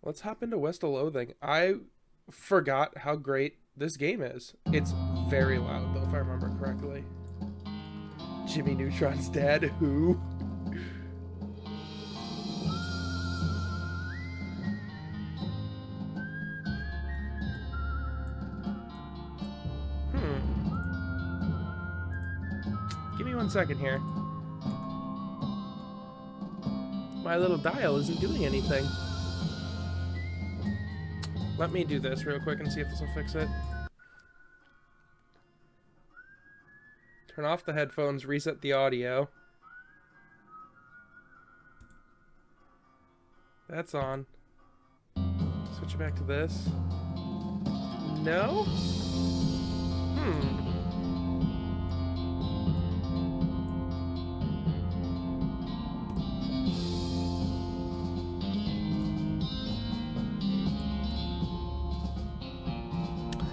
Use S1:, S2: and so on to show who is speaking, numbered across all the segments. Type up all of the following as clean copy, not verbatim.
S1: Let's hop into West of Loathing. I forgot how great this game is. It's very loud, though, if I remember correctly. Jimmy Neutron's dad, who? Give me 1 second here. My little dial isn't doing anything. Let me do this real quick and see if this will fix it. Turn off the headphones, reset the audio. That's on. Switch it back to this. No?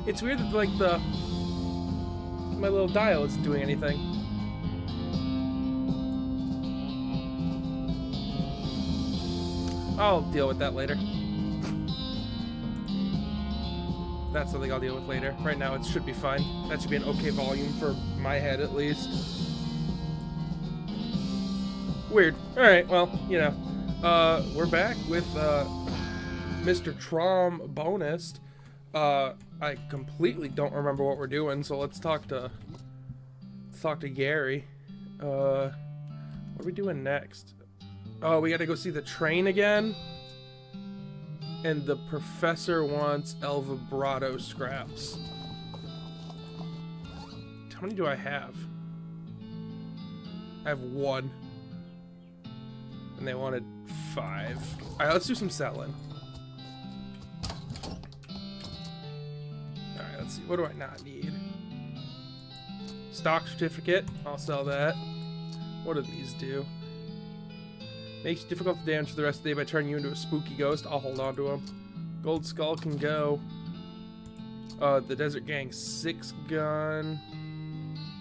S1: It's weird that, like, my little dial isn't doing anything. I'll deal with that later. That's something I'll deal with later. Right now, it should be fine. That should be an okay volume for my head, at least. Weird. Alright, well, you know. We're back with, Mr. Trombonist. I completely don't remember what we're doing, so let's talk to Gary. What are we doing next? Oh, we gotta go see the train again. And the professor wants El Vibrato scraps. How many do I have? I have 1. And they wanted 5. Alright, let's do some selling. Let's see, what do I not need? Stock certificate, I'll sell that. What do these do? Makes it difficult to damage for the rest of the day by turning you into a spooky ghost. I'll hold on to them. Gold skull can go. The Desert Gang 6 gun.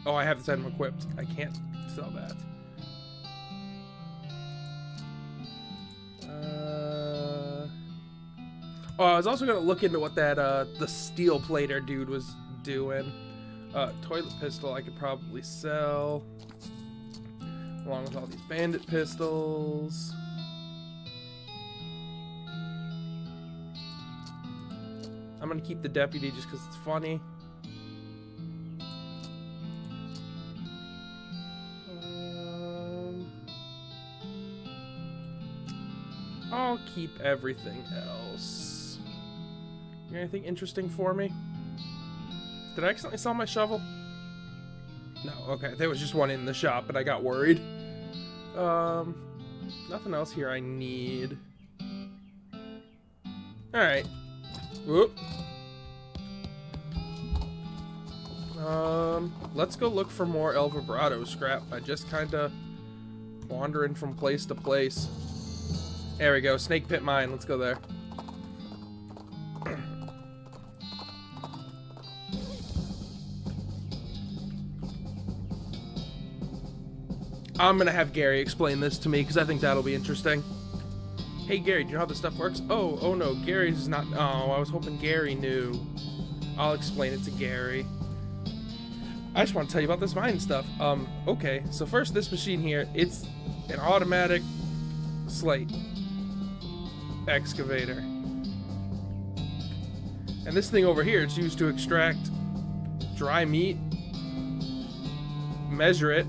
S1: Oh, I have this item equipped. I can't sell that. Oh, I was also gonna look into what that the steel plater dude was doing. Toilet pistol I could probably sell, along with all these bandit pistols. I'm gonna keep the deputy just because it's funny. I'll keep everything else. You got anything interesting for me? Did I accidentally sell my shovel? No, okay. There was just one in the shop, but I got worried. Nothing else here I need. Alright. Whoop. Let's go look for more El Vibrato scrap. I just kinda wandering from place to place. There we go. Snake Pit Mine. Let's go there. I'm gonna have Gary explain this to me because I think that'll be interesting. Hey Gary, do you know how this stuff works? Oh no, Gary's not. Oh, I was hoping Gary knew. I'll explain it to Gary. I just want to tell you about this mine stuff. Okay, so first, this machine here, it's an automatic slate excavator. And this thing over here, it's used to extract dry meat, measure it,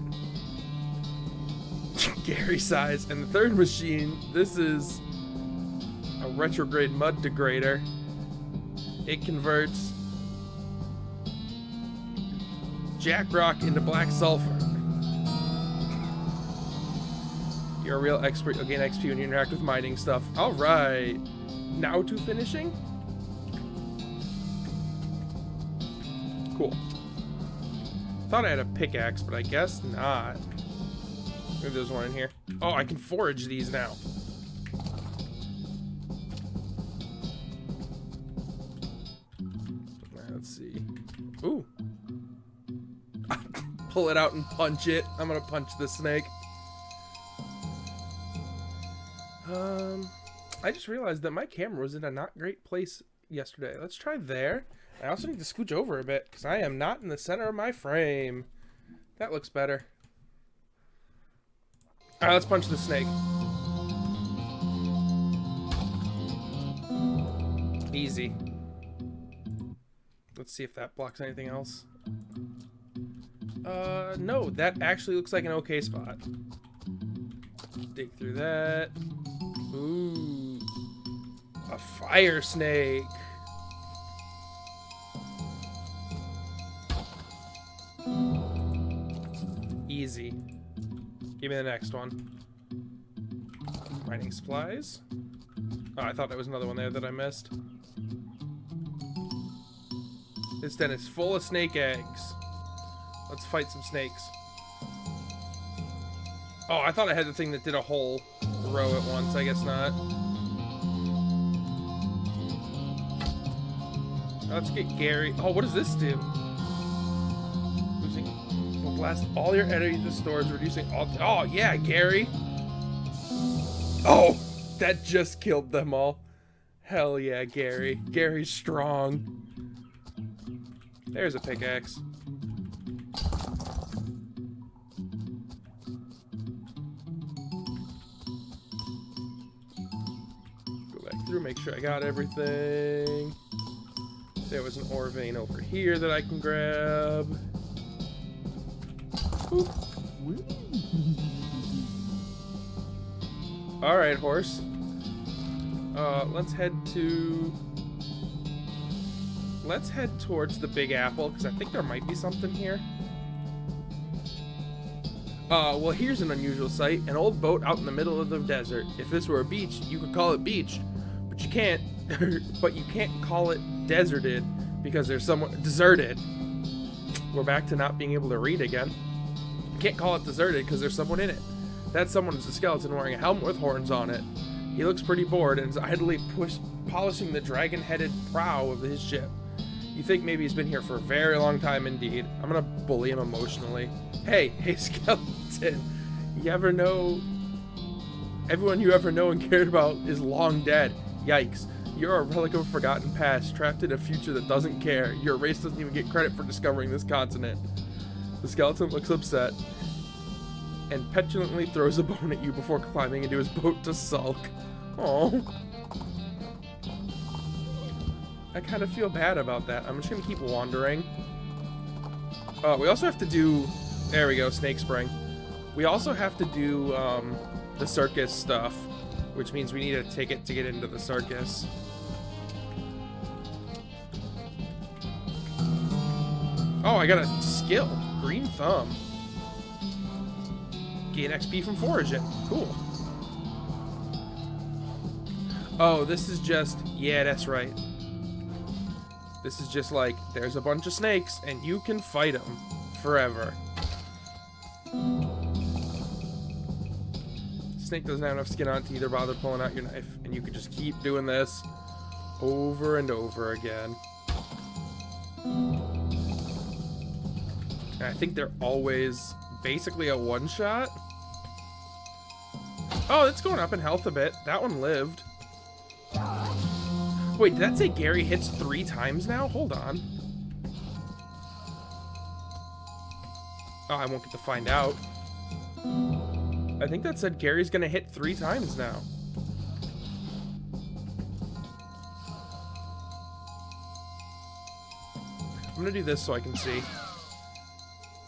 S1: Gary size. And the third machine, this is a retrograde mud degrader. It converts jack rock into black sulfur. You're a real expert. You'll gain XP when you interact with mining stuff. Alright. Now to finishing? Cool. Thought I had a pickaxe, but I guess not. Maybe there's one in here. Oh, I can forage these now. Let's see. Ooh. Pull it out and punch it. I'm gonna punch the snake. I just realized that my camera was in a not great place yesterday. Let's try there. I also need to scooch over a bit because I am not in the center of my frame. That looks better. All right, let's punch the snake. Easy. Let's see if that blocks anything else. No, that actually looks like an okay spot. Dig through that. Ooh. A fire snake. Easy. Give me the next one. Mining supplies. Oh, I thought there was another one there that I missed. This den is full of snake eggs. Let's fight some snakes. Oh, I thought I had the thing that did a whole row at once. I guess not. Let's get Gary. Oh, what does this do? Will blast all your energy to stores, reducing all. Oh, yeah, Gary. Oh, that just killed them all. Hell yeah, Gary. Gary's strong. There's a pickaxe. Go back through, make sure I got everything. There was an ore vein over here that I can grab. Alright, horse. Let's head towards the Big Apple, because I think there might be something here. Well, here's an unusual sight. An old boat out in the middle of the desert. If this were a beach, you could call it beached, but you can't. But you can't call it deserted, because there's someone deserted. We're back to not being able to read again. You can't call it deserted because there's someone in it. That someone is a skeleton wearing a helmet with horns on it. He looks pretty bored and is idly polishing the dragon-headed prow of his ship. You think maybe he's been here for a very long time indeed. I'm gonna bully him emotionally. Hey, skeleton. You ever know... Everyone you ever know and cared about is long dead. Yikes. You're a relic of a forgotten past, trapped in a future that doesn't care. Your race doesn't even get credit for discovering this continent. The skeleton looks upset and petulantly throws a bone at you before climbing into his boat to sulk. Oh. I kind of feel bad about that. I'm just gonna keep wandering. We also have to do... There we go, snake spring. We also have to do the circus stuff, which means we need a ticket to get into the circus. Oh, I got a skill. Green thumb. Gain XP from foraging. Cool. Oh, this is just... Yeah, that's right. This is just like, there's a bunch of snakes, and you can fight them forever. Snake doesn't have enough skin on it to either bother pulling out your knife, and you can just keep doing this over and over again. And I think they're always basically a one-shot. Oh, it's going up in health a bit. That one lived. Wait, did that say Gary hits 3 times now? Hold on. Oh, I won't get to find out. I think that said Gary's gonna hit 3 times now. I'm gonna do this so I can see.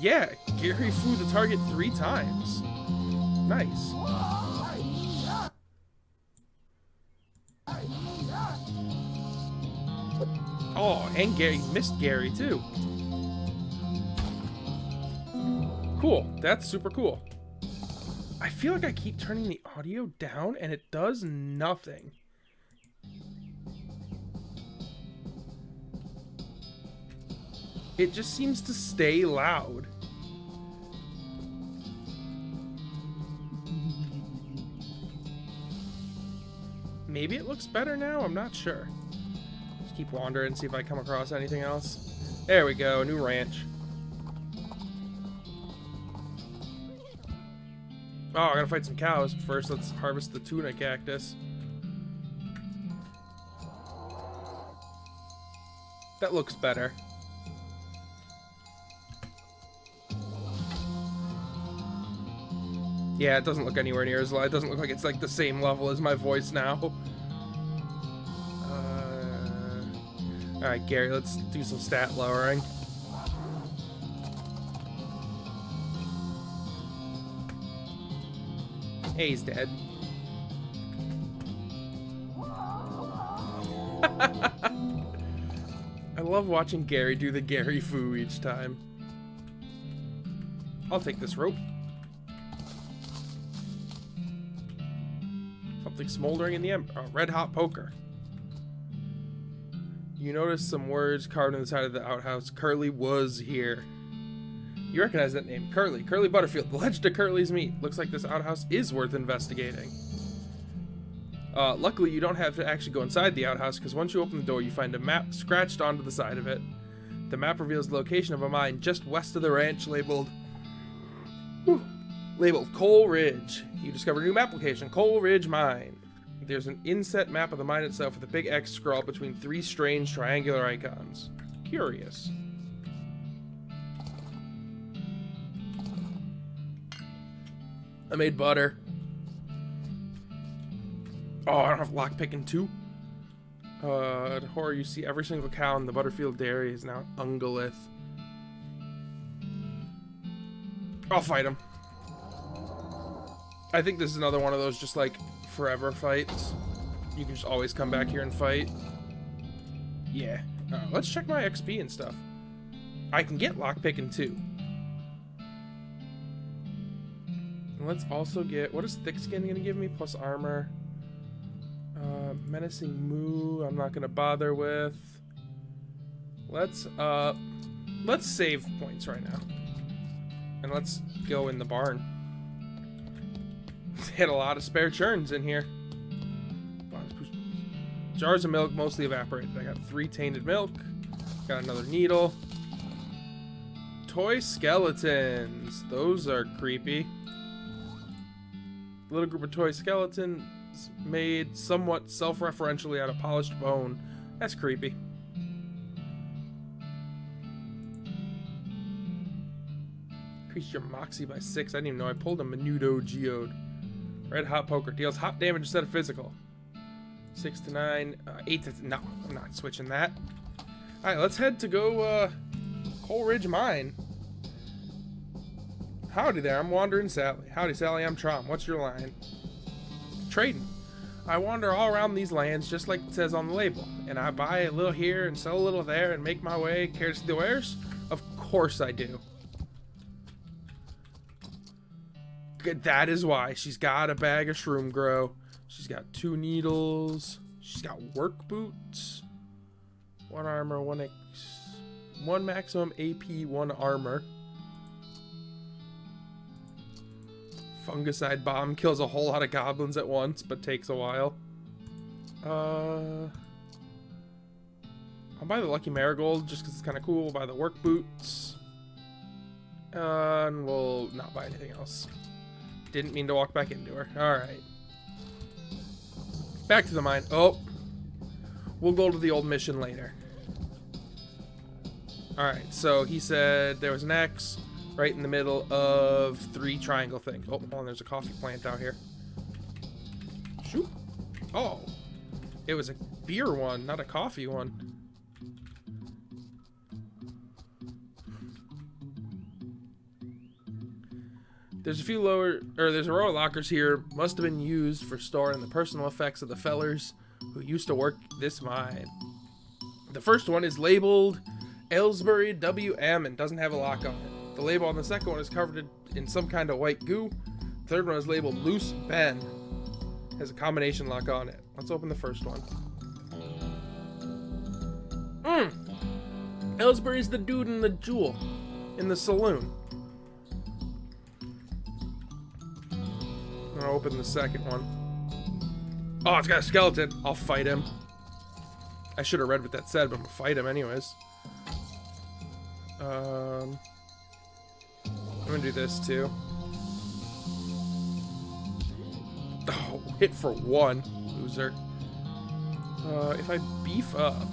S1: Yeah, Gary flew the target 3 times. Nice. Oh, and Gary missed Gary too. Cool. That's super cool. I feel like I keep turning the audio down and it does nothing. It just seems to stay loud. Maybe it looks better now? I'm not sure. Just keep wandering and see if I come across anything else. There we go, new ranch. Oh, I gotta fight some cows. First, let's harvest the tuna cactus. That looks better. Yeah, it doesn't look anywhere near as low. It doesn't look like it's like the same level as my voice now. Alright, Gary, let's do some stat lowering. Hey, he's dead. I love watching Gary do the Gary Foo each time. I'll take this rope. Something smoldering in the ember. Oh, red hot poker. You notice some words carved on the side of the outhouse. Curly was here. You recognize that name. Curly. Curly Butterfield. The legend of Curly's meat. Looks like this outhouse is worth investigating. Luckily, you don't have to actually go inside the outhouse, because once you open the door, you find a map scratched onto the side of it. The map reveals the location of a mine just west of the ranch labeled Coal Ridge. You discover a new map location, Coal Ridge Mine. There's an inset map of the mine itself with a big X scrawled between three strange triangular icons. Curious. I made butter. Oh, I don't have lockpicking too. The horror, you see every single cow in the Butterfield dairy is now ungulith. I'll fight him. I think this is another one of those just like forever fights. You can just always come back here and fight. Yeah. Let's check my XP and stuff. I can get lockpicking too. And let's also get, what is Thick Skin gonna give me? Plus armor. Menacing Moo, I'm not gonna bother with. Let's save points right now. And let's go in the barn. Hit a lot of spare churns in here. Jars of milk mostly evaporated. I got 3 tainted milk. Got another needle. Toy skeletons. Those are creepy. Little group of toy skeletons made somewhat self-referentially out of polished bone. That's creepy. Increased your moxie by 6. I didn't even know I pulled a Menudo Geode. Red hot poker deals hot damage instead of physical. 6 to 9, 8 to... No, I'm not switching that. Alright, let's head to go, Coal Ridge Mine. Howdy there, I'm Wandering Sally. Howdy, Sally, I'm Trom. What's your line? Trading. I wander all around these lands just like it says on the label, and I buy a little here and sell a little there and make my way. Care to see the wares? Of course I do. Good, that is why. She's got a bag of shroom grow. She's got 2 needles. She's got work boots. 1 armor, 1 maximum AP, 1 armor. Fungicide bomb kills a whole lot of goblins at once, but takes a while. I'll buy the Lucky Marigold just because it's kind of cool. We'll buy the work boots. And we'll not buy anything else. Didn't mean to walk back into her. Alright. Back to the mine. Oh. We'll go to the old mission later. Alright, so he said there was an X right in the middle of 3 triangle things. Oh, hold on, there's a coffee plant out here. Shoot. Oh. It was a beer one, not a coffee one. There's a row of lockers here. Must have been used for storing the personal effects of the fellers who used to work this mine. The first one is labeled Aylesbury WM and doesn't have a lock on it. The label on the second one is covered in some kind of white goo. The third one is labeled Loose Ben. Has a combination lock on it. Let's open the first one. Aylesbury's the dude in the jewel in the saloon. I'm gonna open the second one. Oh, it's got a skeleton. I'll fight him. I should have read what that said, but I'm gonna fight him anyways. I'm gonna do this too. Oh, hit for 1, loser. If I beef up,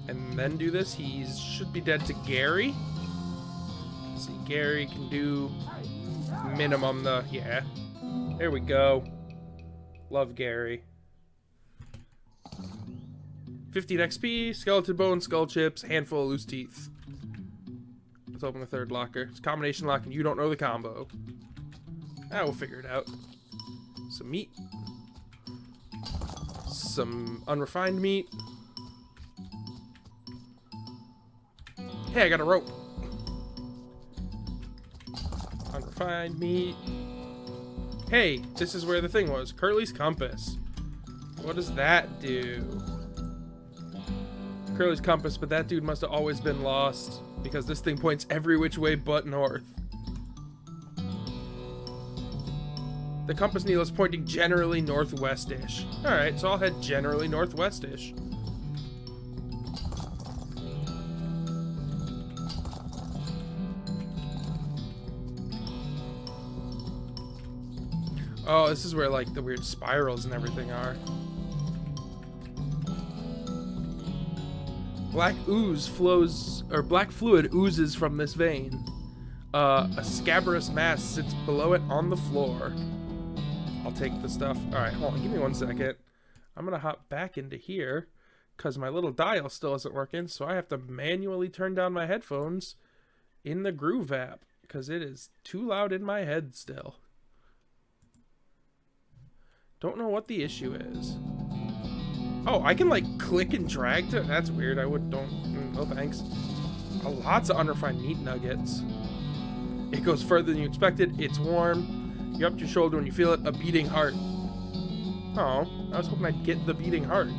S1: and then do this. He should be dead to Gary. Let's see, Gary can do minimum the... Yeah. There we go. Love Gary. 15 XP, skeleton bone, skull chips, handful of loose teeth. Let's open the third locker. It's a combination lock and you don't know the combo. Ah, we'll figure it out. Some meat. Some unrefined meat. Hey, I got a rope. Unrefined meat. Hey, this is where the thing was. Curly's compass. What does that do? Curly's compass, but that dude must have always been lost because this thing points every which way but north. The compass needle is pointing generally northwest-ish. Alright, so I'll head generally northwest-ish. Oh, this is where, like, the weird spirals and everything are. Black ooze flows, or black fluid oozes from this vein. A scabrous mass sits below it on the floor. I'll take the stuff. Alright, hold on, give me 1 second. I'm gonna hop back into here, because my little dial still isn't working, so I have to manually turn down my headphones in the Groove app, because it is too loud in my head still. Don't know what the issue is. Oh, I can, like, click and drag to... That's weird. I don't... No thanks. Lots of unrefined meat nuggets. It goes further than you expected. It's warm. You upped your shoulder when you feel it. A beating heart. Oh, I was hoping I'd get the beating heart.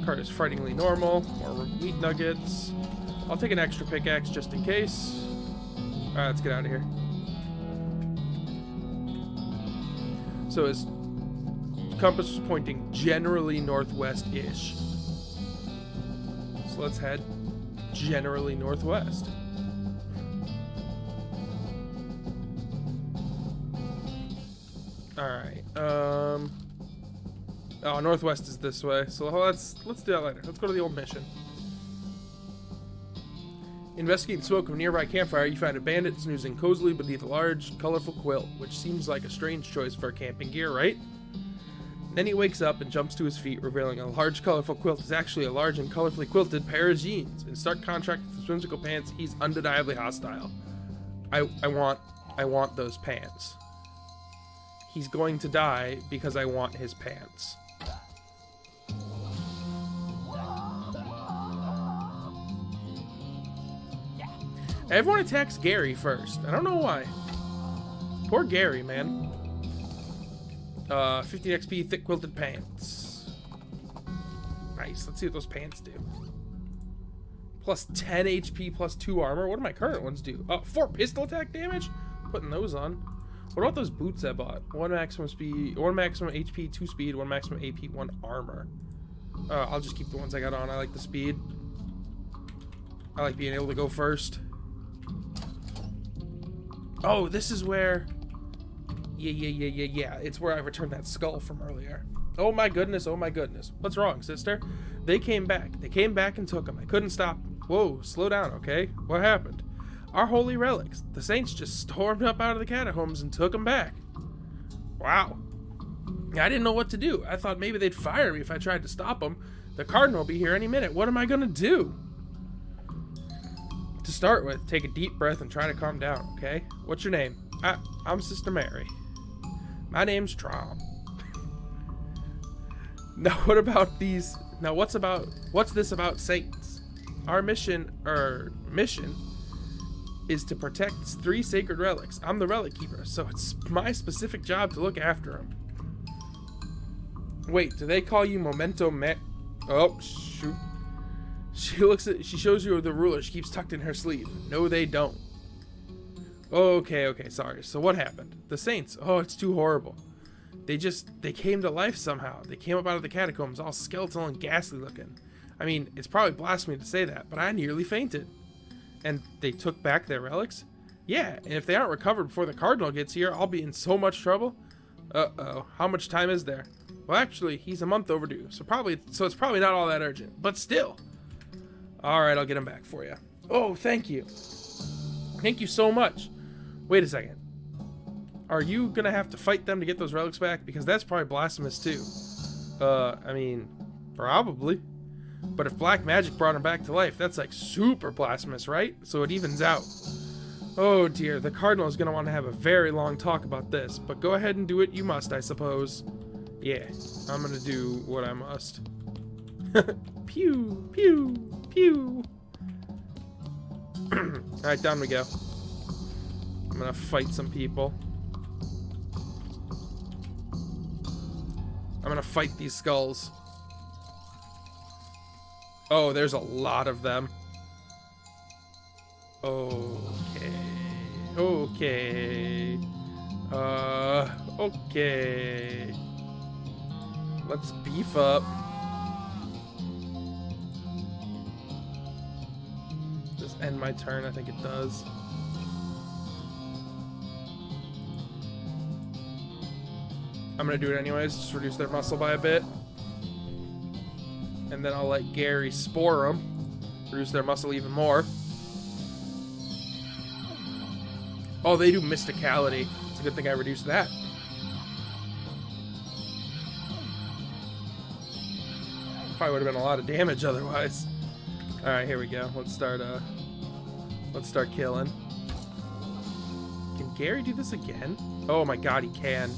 S1: Cart is frighteningly normal. More meat nuggets. I'll take an extra pickaxe just in case. Alright, let's get out of here. So his compass is pointing generally northwest-ish. So let's head generally northwest. Alright, oh, northwest is this way, so let's do that later. Let's go to the old mission. Investigating smoke of a nearby campfire, you find a bandit snoozing cozily beneath a large, colorful quilt, which seems like a strange choice for camping gear, right? Then he wakes up and jumps to his feet, revealing a large, colorful quilt is actually a large and colorfully quilted pair of jeans. In stark contrast to the whimsical pants, he's undeniably hostile. I want those pants. He's going to die because I want his pants. Everyone attacks Gary first. I don't know why. Poor Gary, man. 15 XP, thick quilted pants. Nice. Let's see what those pants do. Plus 10 HP, plus 2 armor. What do my current ones do? 4 pistol attack damage? Putting those on. What about those boots I bought? 1 maximum speed, 1 maximum HP, 2 speed, 1 maximum AP, 1 armor. I'll just keep the ones I got on. I like the speed. I like being able to go first. Oh, this is where... Yeah. It's where I returned that skull from earlier. Oh my goodness, oh my goodness. What's wrong, sister? They came back. They came back and took them. I couldn't stop them. Whoa, slow down, okay? What happened? Our holy relics. The saints just stormed up out of the catacombs and took them back. Wow. I didn't know what to do. I thought maybe they'd fire me if I tried to stop them. The Cardinal will be here any minute. What am I gonna do? To start with, take a deep breath and try to calm down, okay? What's your name? I'm Sister Mary. My name's Trom. Now what about these? Now what's this about saints? Our mission is to protect 3 sacred relics. I'm the relic keeper, so it's my specific job to look after them. Wait, do they call you Memento Oh, shoot. She shows you the ruler she keeps tucked in her sleeve. No, they don't. Okay, sorry. So what happened? The saints. Oh, it's too horrible. They came to life somehow. They came up out of the catacombs all skeletal and ghastly looking. I mean, it's probably blasphemy to say that, but I nearly fainted. And they took back their relics? Yeah, and if they aren't recovered before the Cardinal gets here, I'll be in so much trouble. Uh-oh. How much time is there? Well, actually, he's a month overdue, so it's probably not all that urgent. But still, Alright, I'll get him back for you. Oh, thank you. Thank you so much. Wait a second. Are you gonna have to fight them to get those relics back? Because that's probably blasphemous too. I mean, probably. But if black magic brought him back to life, that's like super blasphemous, right? So it evens out. Oh dear, the Cardinal is gonna want to have a very long talk about this, but go ahead and do it you must, I suppose. Yeah, I'm gonna do what I must. Pew, pew, pew. Alright, down we go. I'm gonna fight some people. I'm gonna fight these skulls. Oh, there's a lot of them. Okay. Okay. Okay. Let's beef up. Just end my turn, I think it does. I'm gonna do it anyways, just reduce their muscle by a bit. And then I'll let Gary spore them, reduce their muscle even more. Oh, they do mysticality. It's a good thing I reduced that. Probably would have been a lot of damage otherwise. Alright, here we go. Let's start killing. Can Gary do this again? Oh my god, he can.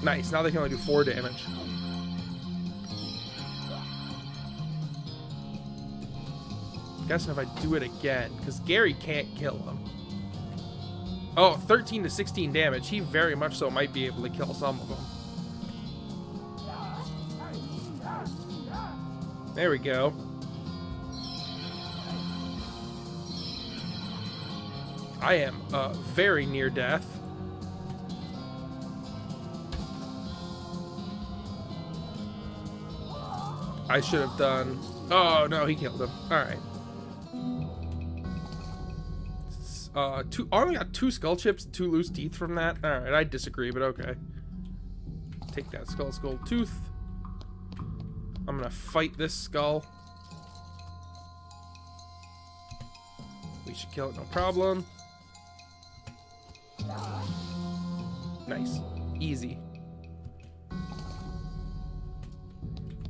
S1: Nice, now they can only do 4 damage. I'm guessing if I do it again, because Gary can't kill him. Oh, 13 to 16 damage. He very much so might be able to kill some of them. There we go. I am very near death. I should have done... Oh, no, he killed him. Alright. I only got 2 skull chips and 2 loose teeth from that. Alright, I disagree, but okay. Take that skull tooth. I'm gonna fight this skull. We should kill it, no problem. Nice. Easy.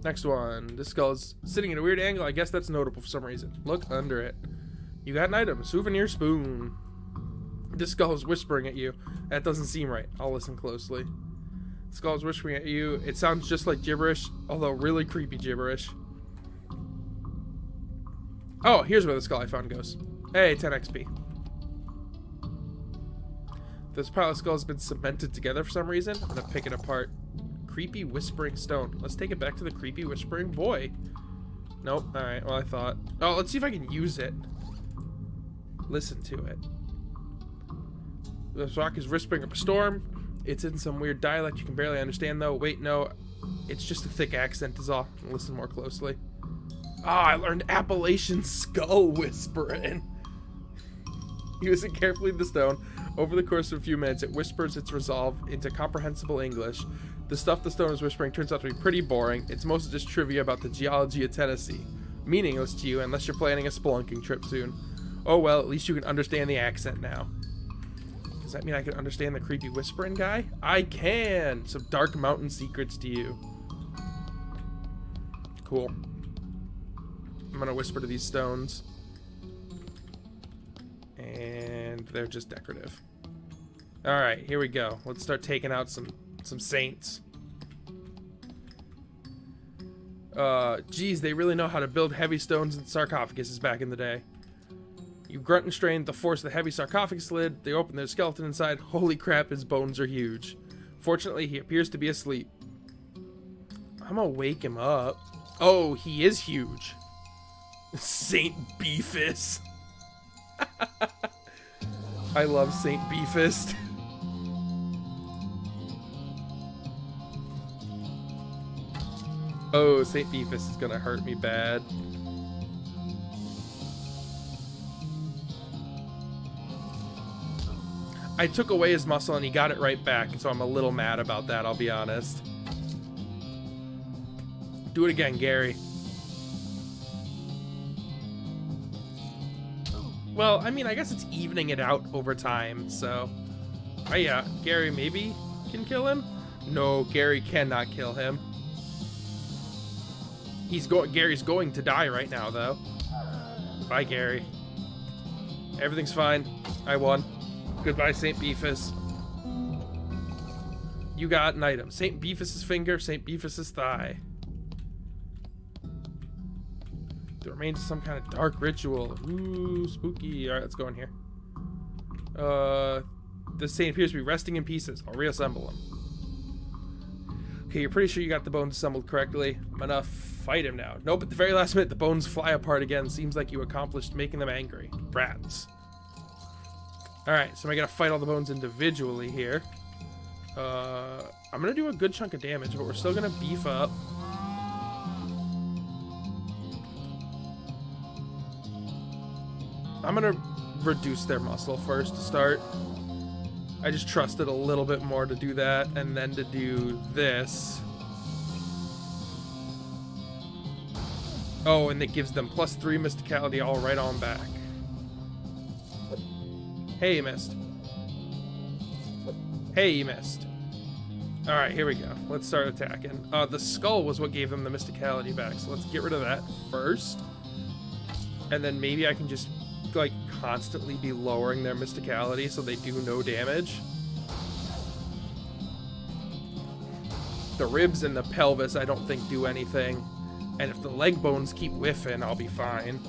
S1: Next one. This skull is sitting at a weird angle. I guess that's notable for some reason. Look under it. You got an item. Souvenir spoon. This skull is whispering at you. That doesn't seem right. I'll listen closely. The skull is whispering at you. It sounds just like gibberish, although really creepy gibberish. Oh, here's where the skull I found goes. Hey, 10 XP. This pile of skulls has been cemented together for some reason. I'm gonna pick it apart. Creepy whispering stone. Let's take it back to the creepy whispering boy. Nope. Alright, well I thought. Oh, let's see if I can use it. Listen to it. This rock is whispering up a storm. It's in some weird dialect you can barely understand though. Wait, no. It's just a thick accent is all. Listen more closely. Ah, I learned Appalachian skull whispering. Use it carefully in the stone. Over the course of a few minutes, it whispers its resolve into comprehensible English. The stuff the stone is whispering turns out to be pretty boring. It's mostly just trivia about the geology of Tennessee. Meaningless to you unless you're planning a spelunking trip soon. Oh well, at least you can understand the accent now. Does that mean I can understand the creepy whispering guy? I can! Some dark mountain secrets to you. Cool. I'm gonna whisper to these stones. And they're just decorative. Alright, here we go. Let's start taking out some saints. Geez, they really know how to build heavy stones and sarcophaguses back in the day. You grunt and strain the force of the heavy sarcophagus lid. They open their skeleton inside. Holy crap, his bones are huge. Fortunately, he appears to be asleep. I'm gonna wake him up. Oh, he is huge. Saint Beefist. I love Saint Beefist. Oh, Saint Beefist is gonna hurt me bad. I took away his muscle and he got it right back, so I'm a little mad about that, I'll be honest. Do it again, Gary. Well, I mean, I guess it's evening it out over time, so... Oh yeah, Gary maybe can kill him? No, Gary cannot kill him. Gary's going to die right now, though. Bye, Gary. Everything's fine. I won. Goodbye, St. Beefus. You got an item. St. Beefus's finger, St. Beefus's thigh. The remains of some kind of dark ritual. Ooh, spooky. Alright, let's go in here. The saint appears to be resting in pieces. I'll reassemble him. Okay, you're pretty sure you got the bones assembled correctly. I'm gonna fight him now. Nope, at the very last minute, the bones fly apart again. Seems like you accomplished making them angry. Rats. Alright, so I'm gonna fight all the bones individually here. I'm gonna do a good chunk of damage, but we're still gonna beef up. I'm gonna reduce their muscle first to start. I just trusted a little bit more to do that, and then to do this. Oh, and it gives them +3 mysticality all right on back. Hey, you missed. Hey, you missed. Alright, here we go. Let's start attacking. The skull was what gave them the mysticality back, so let's get rid of that first. And then maybe I can just, like, constantly be lowering their mysticality so they do no damage. The ribs and the pelvis I don't think do anything. And if the leg bones keep whiffing, I'll be fine.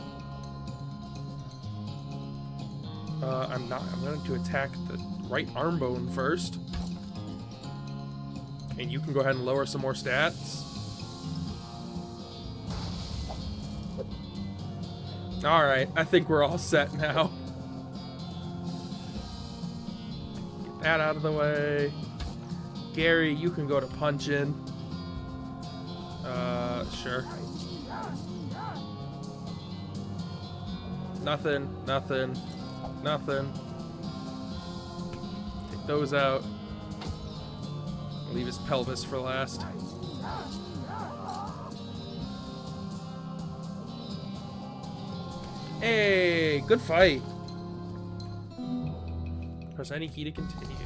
S1: I'm going to attack the right arm bone first. And you can go ahead and lower some more stats. Alright, I think we're all set now. Get that out of the way. Gary, you can go to punching. Sure. Nothing. Take those out. Leave his pelvis for last. Hey, good fight. Press any key to continue.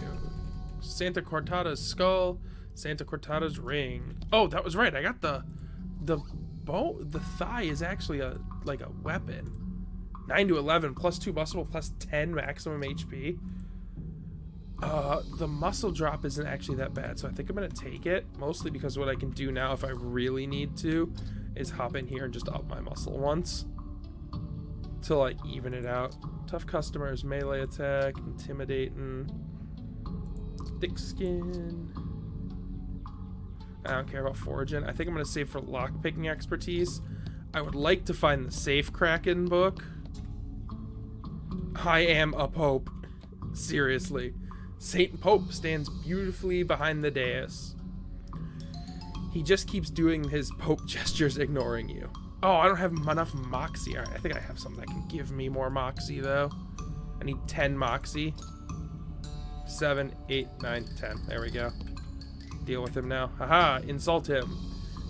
S1: Santa Cortada's skull, Santa Cortada's ring. Oh, that was right. I got the thigh is actually like a weapon. 9 to 11, +2 muscle, +10 maximum HP. The muscle drop isn't actually that bad, so I think I'm gonna take it. Mostly because what I can do now, if I really need to, is hop in here and just up my muscle once to like even it out. Tough customers, melee attack, intimidating, thick skin. I don't care about foraging. I think I'm gonna save for lockpicking expertise. I would like to find the safe Kraken book. I am a pope. Seriously. Saint Pope stands beautifully behind the dais. He just keeps doing his Pope gestures, ignoring you. Oh, I don't have enough Moxie. Alright, I think I have something that can give me more Moxie, though. I need 10 Moxie. 7, 8, 9, 10. There we go. Deal with him now. Haha, insult him.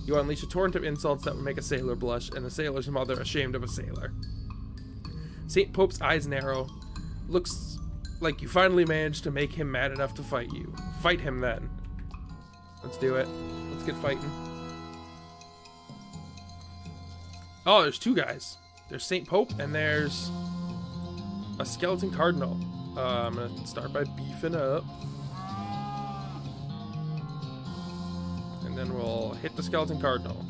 S1: You unleash a torrent of insults that would make a sailor blush, and a sailor's mother ashamed of a sailor. Saint Pope's eyes narrow. Looks like you finally managed to make him mad enough to fight you. Fight him then. Let's do it. Let's get fighting. Oh, there's two guys. There's Saint Pope and there's a skeleton Cardinal. I'm gonna start by beefing up. And then we'll hit the skeleton Cardinal.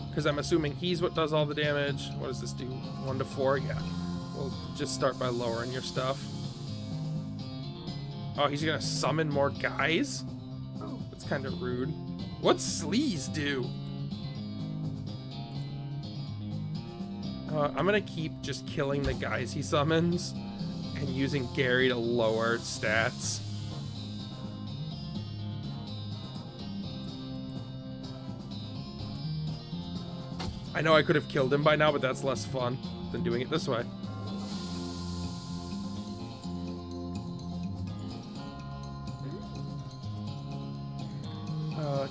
S1: Because I'm assuming he's what does all the damage. What does this do? 1 to 4? Yeah. We'll just start by lowering your stuff. Oh, he's gonna summon more guys? That's kind of rude. What's Sleaze do? I'm gonna keep just killing the guys he summons and using Gary to lower stats. I know I could have killed him by now, but that's less fun than doing it this way.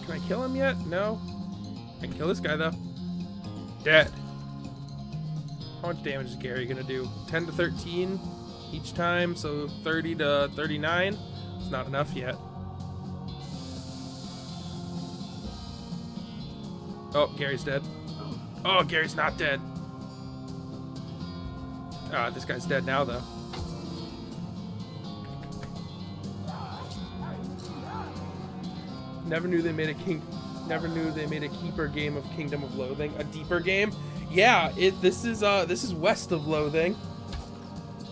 S1: Can I kill him yet? No? I can kill this guy, though. Dead. How much damage is Gary gonna do? 10 to 13 each time, so 30 to 39. It's not enough yet. Oh, Gary's dead. Oh, Gary's not dead. Ah, this guy's dead now, though. Never knew they made a keeper game of Kingdom of Loathing. A deeper game? Yeah, this is West of Loathing.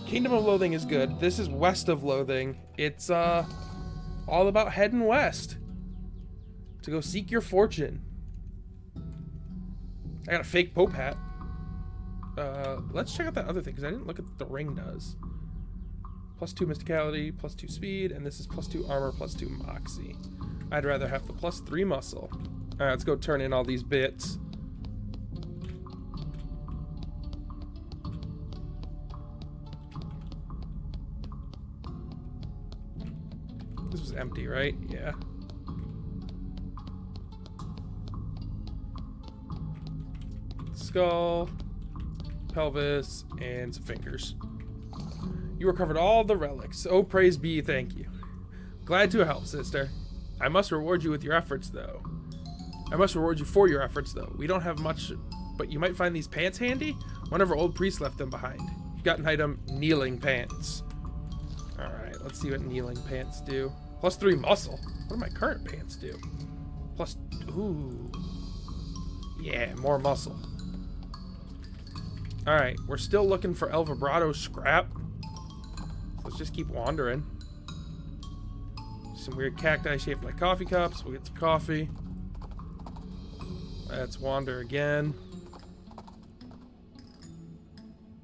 S1: Kingdom of Loathing is good. This is West of Loathing. It's all about heading west to go seek your fortune. I got a fake Pope hat. Let's check out that other thing, because I didn't look at what the ring does. +2 mysticality, +2 speed, and this is +2 armor, +2 moxie. I'd rather have the +3 muscle. Alright, let's go turn in all these bits. This was empty, right? Yeah. Skull, pelvis, and some fingers. You recovered all the relics. Oh, praise be, thank you. Glad to help, sister. I must reward you with your efforts, though. I must reward you for your efforts, though. We don't have much, but you might find these pants handy? One of our old priests left them behind. You got an item, kneeling pants. Alright, let's see what kneeling pants do. +3 muscle. What do my current pants do? Ooh. Yeah, more muscle. Alright, we're still looking for El Vibrato scrap. Let's just keep wandering. Some weird cacti shaped like coffee cups. We'll get some coffee. Let's wander again.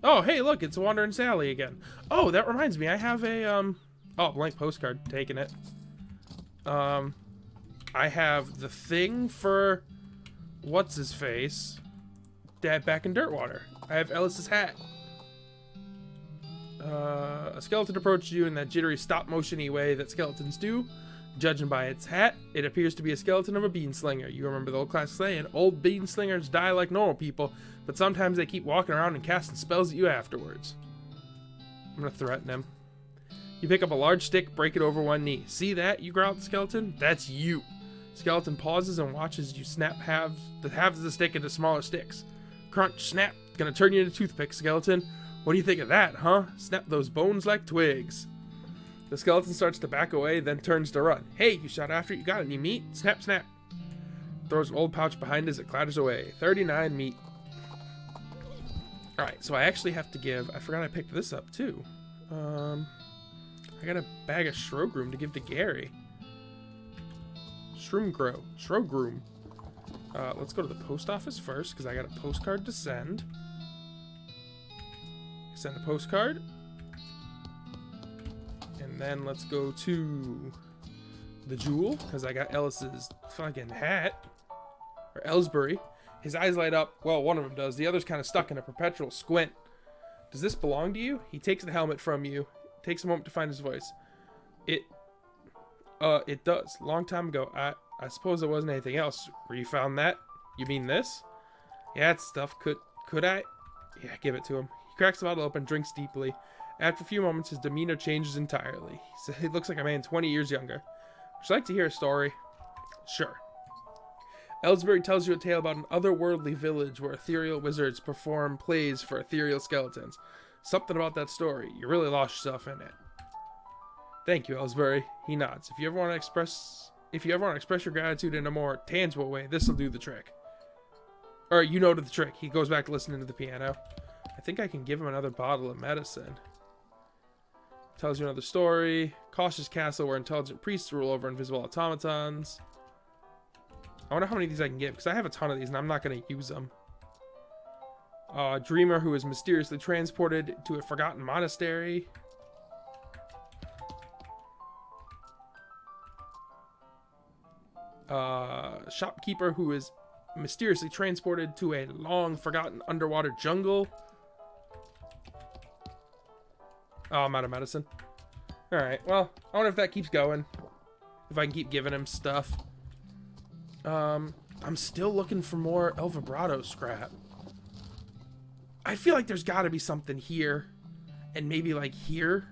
S1: Oh, hey, look, it's Wandering Sally again. Oh, that reminds me, I have a, oh, blank postcard, taking it. I have the thing for, what's-his-face, Dad back in Dirtwater. I have Ellis's hat. A skeleton approached you in that jittery stop-motion-y way that skeletons do. Judging by its hat, it appears to be a skeleton of a beanslinger. You remember the old classic saying, old beanslingers die like normal people, but sometimes they keep walking around and casting spells at you afterwards. I'm gonna threaten him. You pick up a large stick, break it over one knee. See that? You growl at the skeleton? That's you. Skeleton pauses and watches you snap the halves of the stick into smaller sticks. Crunch, snap. Gonna turn you into toothpick, skeleton. What do you think of that, huh? Snap those bones like twigs. The skeleton starts to back away, then turns to run. Hey, you shot after it. You got any meat? Snap, snap. Throws an old pouch behind as it clatters away. 39 meat. Alright, so I actually have to give... I forgot I picked this up, too. I got a bag of Shrogroom to give to Gary. Shrogroom. Let's go to the post office first, because I got a postcard to send. Send a postcard. And then let's go to the Jewel, because I got Ellis's fucking hat. Or Ellsbury. His eyes light up. Well, one of them does. The other's kind of stuck in a perpetual squint. Does this belong to you? He takes the helmet from you. Takes a moment to find his voice. It does. Long time ago. I suppose there wasn't anything else. Where you found that? You mean this? Yeah, it's stuff. Could I? Yeah, give it to him. He cracks the bottle open, drinks deeply. After a few moments, his demeanor changes entirely. He looks like a man 20 years younger. Would you like to hear a story? Sure. Ellsbury tells you a tale about an otherworldly village where ethereal wizards perform plays for ethereal skeletons. Something about that story. You really lost yourself in it. Thank you, Ellsbury. He nods. If you ever want to express your gratitude in a more tangible way, this'll do the trick. Or you know the trick. He goes back to listening to the piano. I think I can give him another bottle of medicine. Tells you another story. Cautious castle where intelligent priests rule over invisible automatons. I wonder how many of these I can give, because I have a ton of these and I'm not going to use them. A dreamer who is mysteriously transported to a forgotten monastery. Shopkeeper who is mysteriously transported to a long forgotten underwater jungle. Oh, I'm out of medicine. Alright, well, I wonder if that keeps going. If I can keep giving him stuff. I I'm still looking for more El Vibrato scrap. I feel like there's got to be something here. And maybe like here.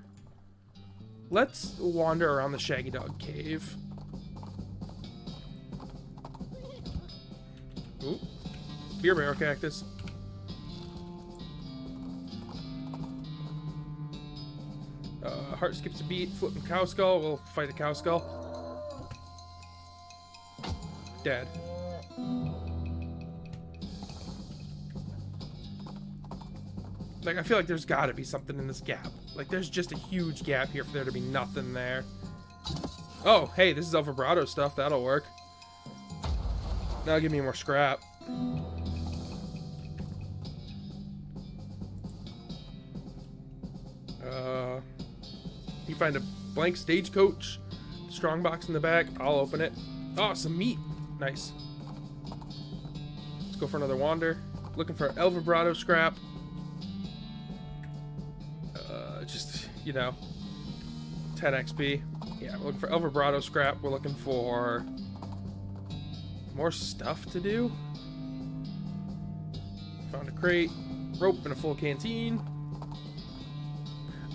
S1: Let's wander around the Shaggy Dog Cave. Ooh. Beer barrel cactus. Heart skips a beat. Flipping cow skull. We'll fight a cow skull. Dead. Like, I feel like there's got to be something in this gap. Like, there's just a huge gap here for there to be nothing there. Oh, hey, this is El Vibrato stuff. That'll work. That'll give me more scrap. You find a blank stagecoach. Strong box in the back. I'll open it. Oh, some meat. Nice. Let's go for another wander. Looking for El Vibrato scrap. Just, you know, 10 XP. Yeah, we're looking for El Vibrato scrap. We're looking for more stuff to do. Found a crate, rope, and a full canteen.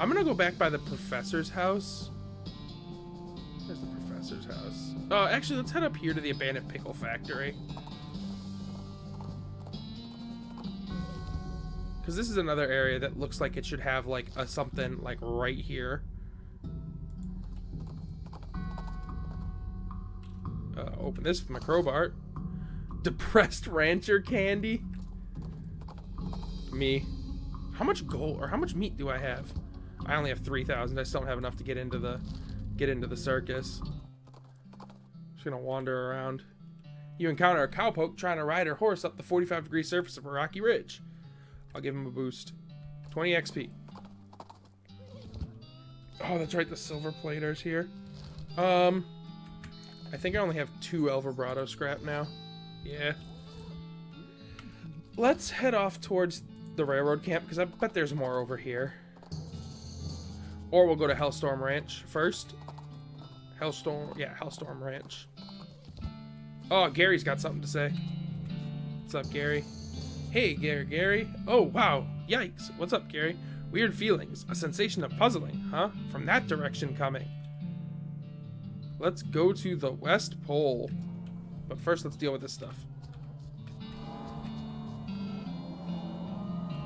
S1: I'm gonna go back by the professor's house. Where's the professor's house? Oh, actually, let's head up here to the abandoned pickle factory. Because this is another area that looks like it should have, like, a something, like, right here. Open this with my crowbar. Depressed rancher candy. Me. How much gold, or how much meat do I have? I only have 3,000. I still don't have enough to get into the circus. Just gonna wander around. You encounter a cowpoke trying to ride her horse up the 45-degree surface of a rocky ridge. I'll give him a boost. 20 XP. Oh, that's right, the silver plater's here. I think I only have 2 El Vibrato scrap now. Yeah. Let's head off towards the railroad camp, because I bet there's more over here. Or we'll go to Hellstorm Ranch first. Hellstorm Ranch. Oh, Gary's got something to say. What's up, Gary? Hey, Gary. Oh, wow. Yikes. What's up, Gary? Weird feelings. A sensation of puzzling, huh? From that direction coming. Let's go to the West Pole. But first, let's deal with this stuff.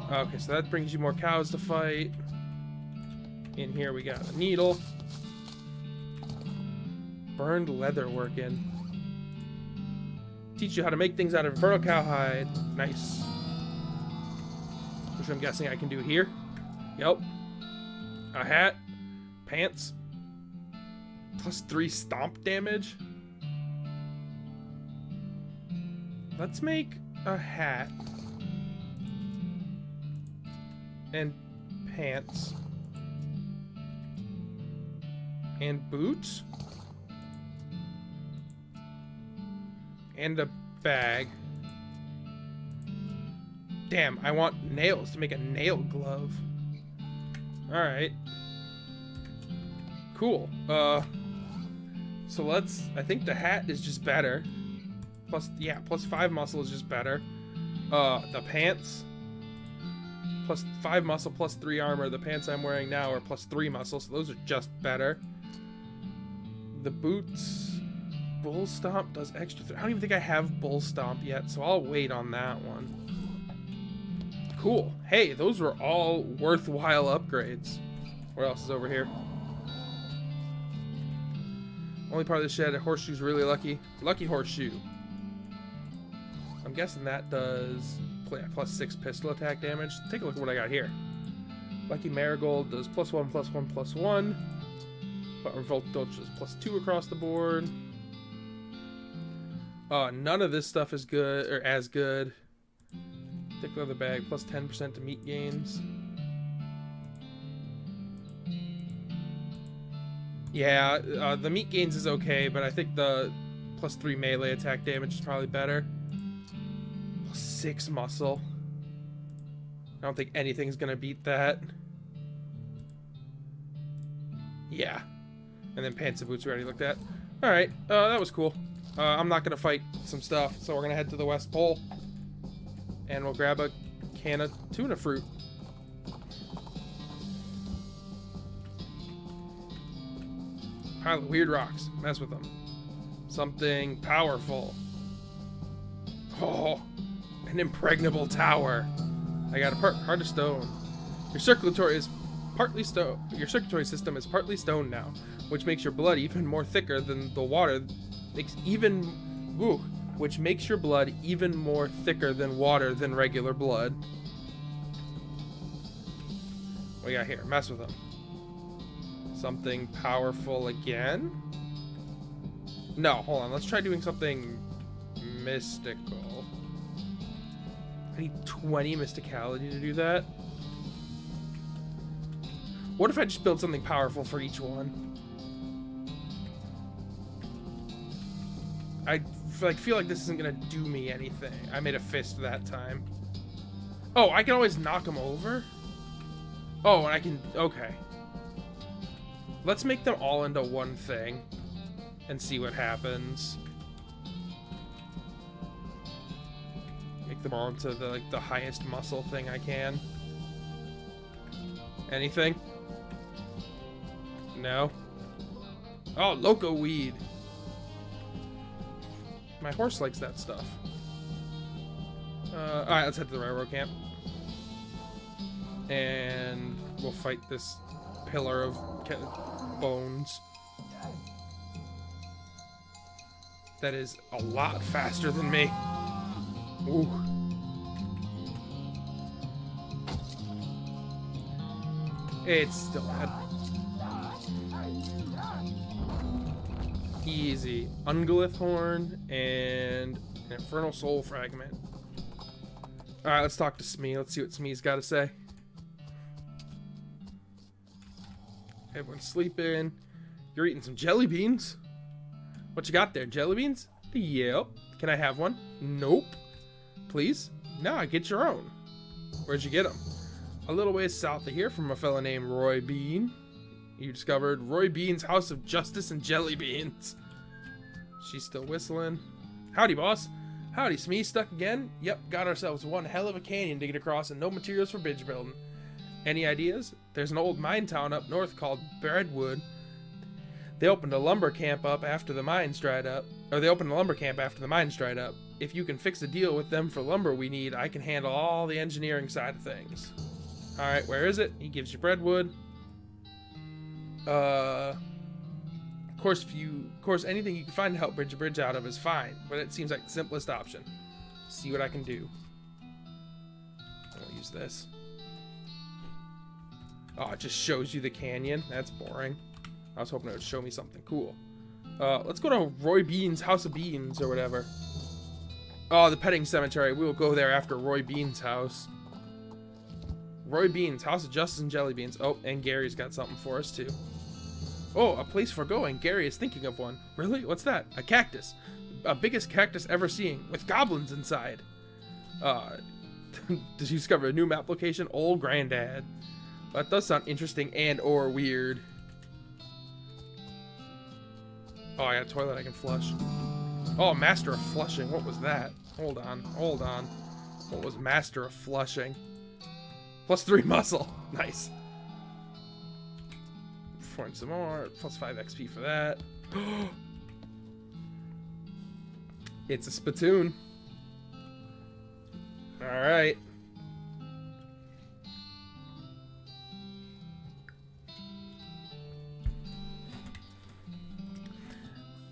S1: Okay, so that brings you more cows to fight. In here, we got a needle. Burned leather working. Teach you how to make things out of fertile cowhide. Nice. Which I'm guessing I can do here. Yep. A hat. Pants. +3 stomp damage. Let's make a hat. And pants. And boots. And a bag. Damn, I want nails to make a nail glove. Alright. Cool. So let's... I think the hat is just better. +5 muscle is just better. The pants... +5 muscle, +3 armor. The pants I'm wearing now are +3 muscle, so those are just better. The boots... Bull Stomp does extra... I don't even think I have Bull Stomp yet, so I'll wait on that one. Cool. Hey, those were all worthwhile upgrades. What else is over here? Only part of the shed. Horseshoe's really lucky. Lucky horseshoe. I'm guessing that does +6 pistol attack damage. Take a look at what I got here. Lucky Marigold does +1, +1, +1. But Revolt Dolch does +2 across the board. None of this stuff is good, or as good. Thick leather bag, +10% to meat gains. Yeah, the meat gains is okay, but I think the +3 melee attack damage is probably better. +6 muscle. I don't think anything's gonna beat that. Yeah. And then pants and boots we already looked at. Alright, that was cool. I'm not gonna fight some stuff, so we're gonna head to the West Pole. And we'll grab a can of tuna fruit. Pile of weird rocks. Mess with them. Something powerful. Oh, an impregnable tower. I got a heart of stone. Your circulatory system is partly stone now, which makes your blood even more thicker than the water. Which makes your blood even more thicker than water than regular blood. What we got here? Mess with them. Something powerful again? No, hold on. Let's try doing something mystical. I need 20 mysticality to do that. What if I just build something powerful for each one? I feel like this isn't gonna do me anything. I made a fist that time. Oh, I can always knock them over? Oh, and I can... Okay. Let's make them all into one thing and see what happens. Make them all into the highest muscle thing I can. Anything? No? Oh, loco weed. My horse likes that stuff. Alright, let's head to the railroad camp. And we'll fight this pillar of bones. That is a lot faster than me. Ooh. It's still bad. Easy. Ungolith horn and an infernal soul fragment. Alright, let's talk to Smee. Let's see what Smee's got to say. Everyone's sleeping. You're eating some jelly beans. What you got there? Jelly beans? Yep. Can I have one? Nope. Please? No, get your own. Where'd you get them? A little ways south of here from a fella named Roy Bean. You discovered Roy Bean's House of Justice and Jelly Beans. She's still whistling. Howdy, boss. Howdy, Smee. Stuck again? Yep, got ourselves one hell of a canyon to get across and no materials for bridge building. Any ideas? There's an old mine town up north called Breadwood. They opened a lumber camp up after the mines dried up. If you can fix a deal with them for lumber we need, I can handle all the engineering side of things. Alright, where is it? He gives you Breadwood. Of course, anything you can find to help bridge a bridge out of is fine, but it seems like the simplest option. See what I can do. I'll use this. Oh, it just shows you the canyon. That's boring. I was hoping it would show me something cool. Let's go to Roy Bean's House of Beans or whatever. Oh, the petting cemetery. We will go there after Roy Bean's house. Roy Bean's House of Justice and Jelly Beans. Oh, and Gary's got something for us too. Oh, a place for going. Gary is thinking of one. Really? What's that? A cactus. A biggest cactus ever seen, with goblins inside. Did you discover a new map location? Old Granddad. That does sound interesting and or weird. Oh, I got a toilet I can flush. Oh, Master of Flushing. What was that? Hold on. What was Master of Flushing? +3 muscle. Nice. Perform some more. +5 XP for that. It's a spittoon. Alright.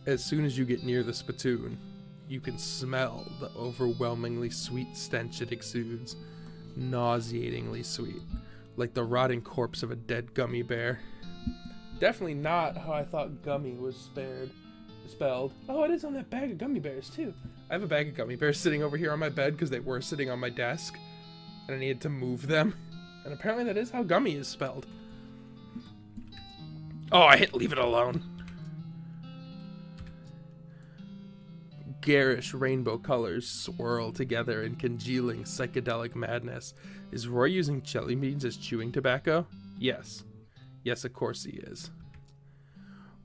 S1: As soon as you get near the spittoon, you can smell the overwhelmingly sweet stench it exudes. Nauseatingly sweet. Like the rotting corpse of a dead gummy bear. Definitely not how I thought gummy was spelled. Oh, it is on that bag of gummy bears too. I have a bag of gummy bears sitting over here on my bed because they were sitting on my desk. And I needed to move them. And apparently that is how gummy is spelled. Oh, I hit leave it alone. Garish rainbow colors swirl together in congealing psychedelic madness. Is Roy using jelly beans as chewing tobacco? Yes. Yes, of course he is.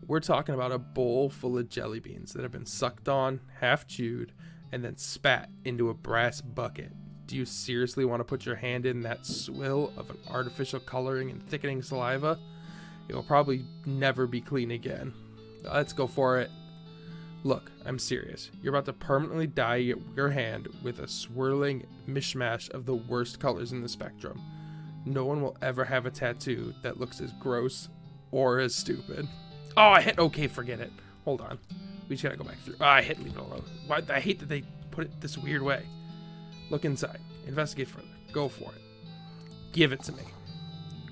S1: We're talking about a bowl full of jelly beans that have been sucked on, half chewed, and then spat into a brass bucket. Do you seriously want to put your hand in that swill of an artificial coloring and thickening saliva? It will probably never be clean again. Let's go for it. Look, I'm serious. You're about to permanently dye your hand with a swirling mishmash of the worst colors in the spectrum. No one will ever have a tattoo that looks as gross or as stupid. Oh, I hit okay, forget it. Hold on. We just gotta go back through. Oh, I hit leave it alone. Why? I hate that they put it this weird way. Look inside. Investigate further. Go for it. Give it to me.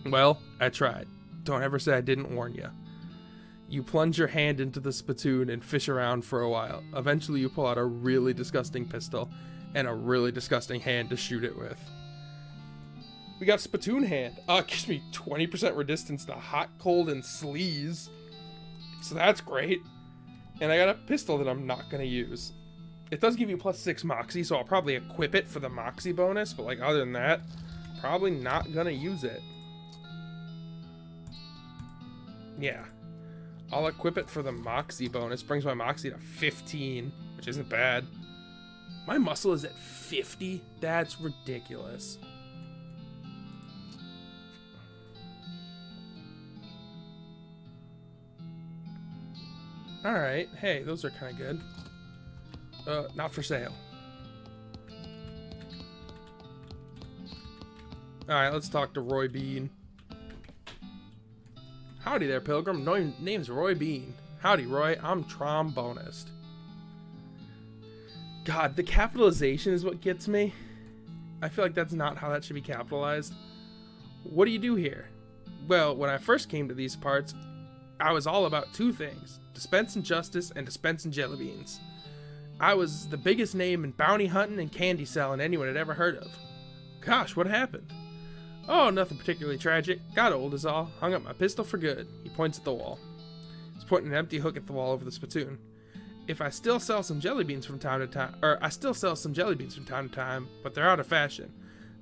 S1: Well, I tried. Don't ever say I didn't warn you. You plunge your hand into the spittoon and fish around for a while. Eventually you pull out a really disgusting pistol and a really disgusting hand to shoot it with. We got spittoon hand. It gives me 20% resistance to hot, cold, and sleaze. So that's great. And I got a pistol that I'm not going to use. It does give you +6 moxie, so I'll probably equip it for the moxie bonus. But like other than that, probably not going to use it. Yeah. I'll equip it for the moxie bonus. Brings my moxie to 15, which isn't bad. My muscle is at 50? That's ridiculous. Alright, hey, those are kind of good. Not for sale. Alright, let's talk to Roy Bean. Howdy there, Pilgrim. Name's Roy Bean. Howdy, Roy. I'm trombonist. God, the capitalization is what gets me. I feel like that's not how that should be capitalized. What do you do here? Well, when I first came to these parts, I was all about two things. Dispensing justice and dispensing jelly beans. I was the biggest name in bounty hunting and candy selling anyone had ever heard of. Gosh, what happened? Oh, nothing particularly tragic. Got old is all. Hung up my pistol for good. He points at the wall. He's pointing an empty hook at the wall over the spittoon. If I still sell some jelly beans from time to time, but they're out of fashion.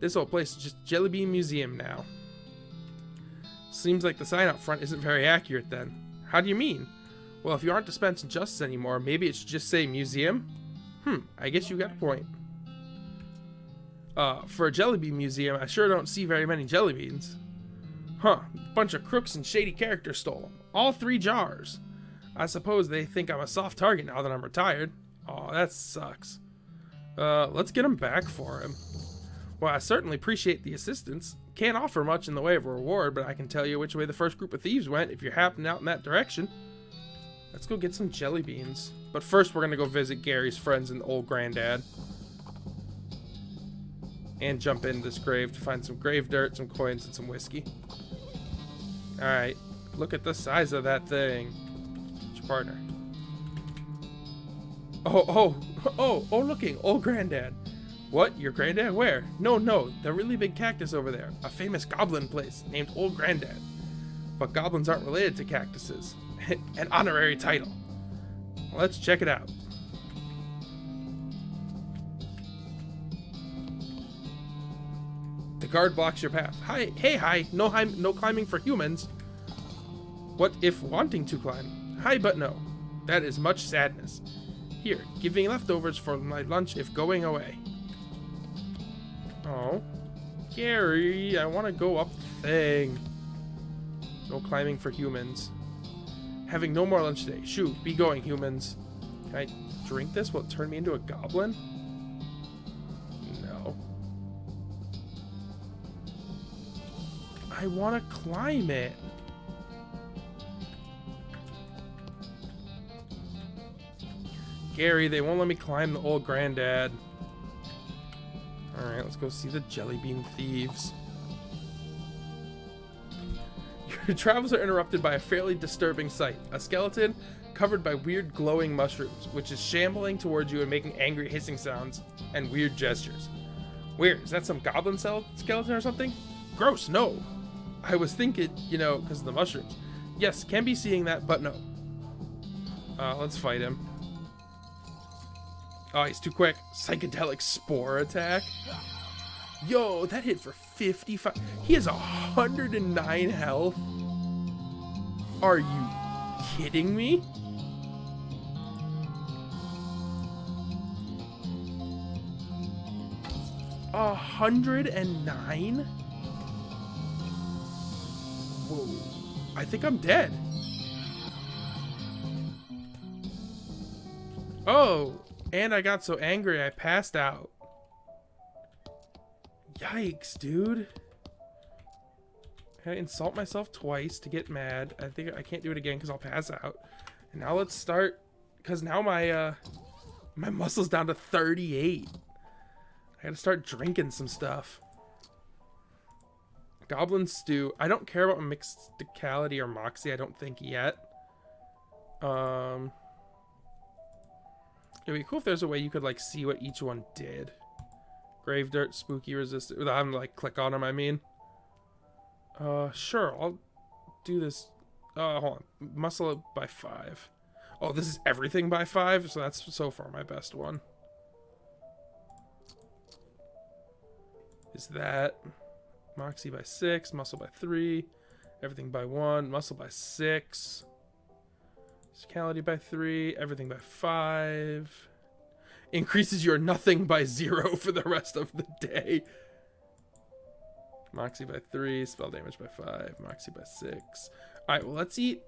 S1: This whole place is just a jelly bean museum now. Seems like the sign out front isn't very accurate then. How do you mean? Well, if you aren't dispensing justice anymore, maybe it should just say museum? I guess you got a point. For a jelly bean museum, I sure don't see very many jelly beans. Bunch of crooks and shady characters stole them. All 3 jars. I suppose they think I'm a soft target now that I'm retired. Oh, that sucks. Let's get him back for him. Well, I certainly appreciate the assistance. Can't offer much in the way of a reward, but I can tell you which way the first group of thieves went if you're happening out in that direction. Let's go get some jelly beans. But first, we're going to go visit Gary's friends and old granddad. And jump into this grave to find some grave dirt, some coins, and some whiskey. Alright, look at the size of that thing. It's your partner. Oh, looking, old granddad. What, your granddad? Where? No, the really big cactus over there. A famous goblin place named Old Granddad. But goblins aren't related to cactuses. An honorary title. Let's check it out. The guard blocks your path. Hi, no climbing for humans. What if wanting to climb? Hi, but no. That is much sadness. Here, give me leftovers for my lunch if going away. Oh. Gary, I want to go up the thing. No climbing for humans. Having no more lunch today. Shoot, be going, humans. Can I drink this? Will it turn me into a goblin? No. I want to climb it. Gary, they won't let me climb the old granddad. Alright, let's go see the jelly bean thieves. Your travels are interrupted by a fairly disturbing sight. A skeleton covered by weird glowing mushrooms, which is shambling towards you and making angry hissing sounds and weird gestures. Weird, is that some goblin skeleton or something? Gross, no. I was thinking, because of the mushrooms. Yes, can be seeing that, but no. Let's fight him. Oh, he's too quick. Psychedelic spore attack. Yo, that hit for 55. He has 109 health. Are you kidding me? $109? Whoa. I think I'm dead. Oh, and I got so angry I passed out. Yikes, dude. I insult myself twice to get mad. I think I can't do it again because I'll pass out. And now let's start, because now my muscle's down to 38. I gotta start drinking some stuff. Goblin stew. I don't care about Mysticality or Moxie, I don't think yet. It'd be cool if there's a way you could like see what each one did. Grave dirt, spooky resistant. Without having to like click on them, I mean. Sure, I'll do this. Hold on. Muscle it by 5. Oh, this is everything by 5, so that's so far my best one. Is that Moxie by 6, muscle by 3, everything by 1, muscle by 6, physicality by 3, everything by 5. Increases your nothing by 0 for the rest of the day. Moxie by 3, spell damage by 5, Moxie by 6. Alright, well, let's eat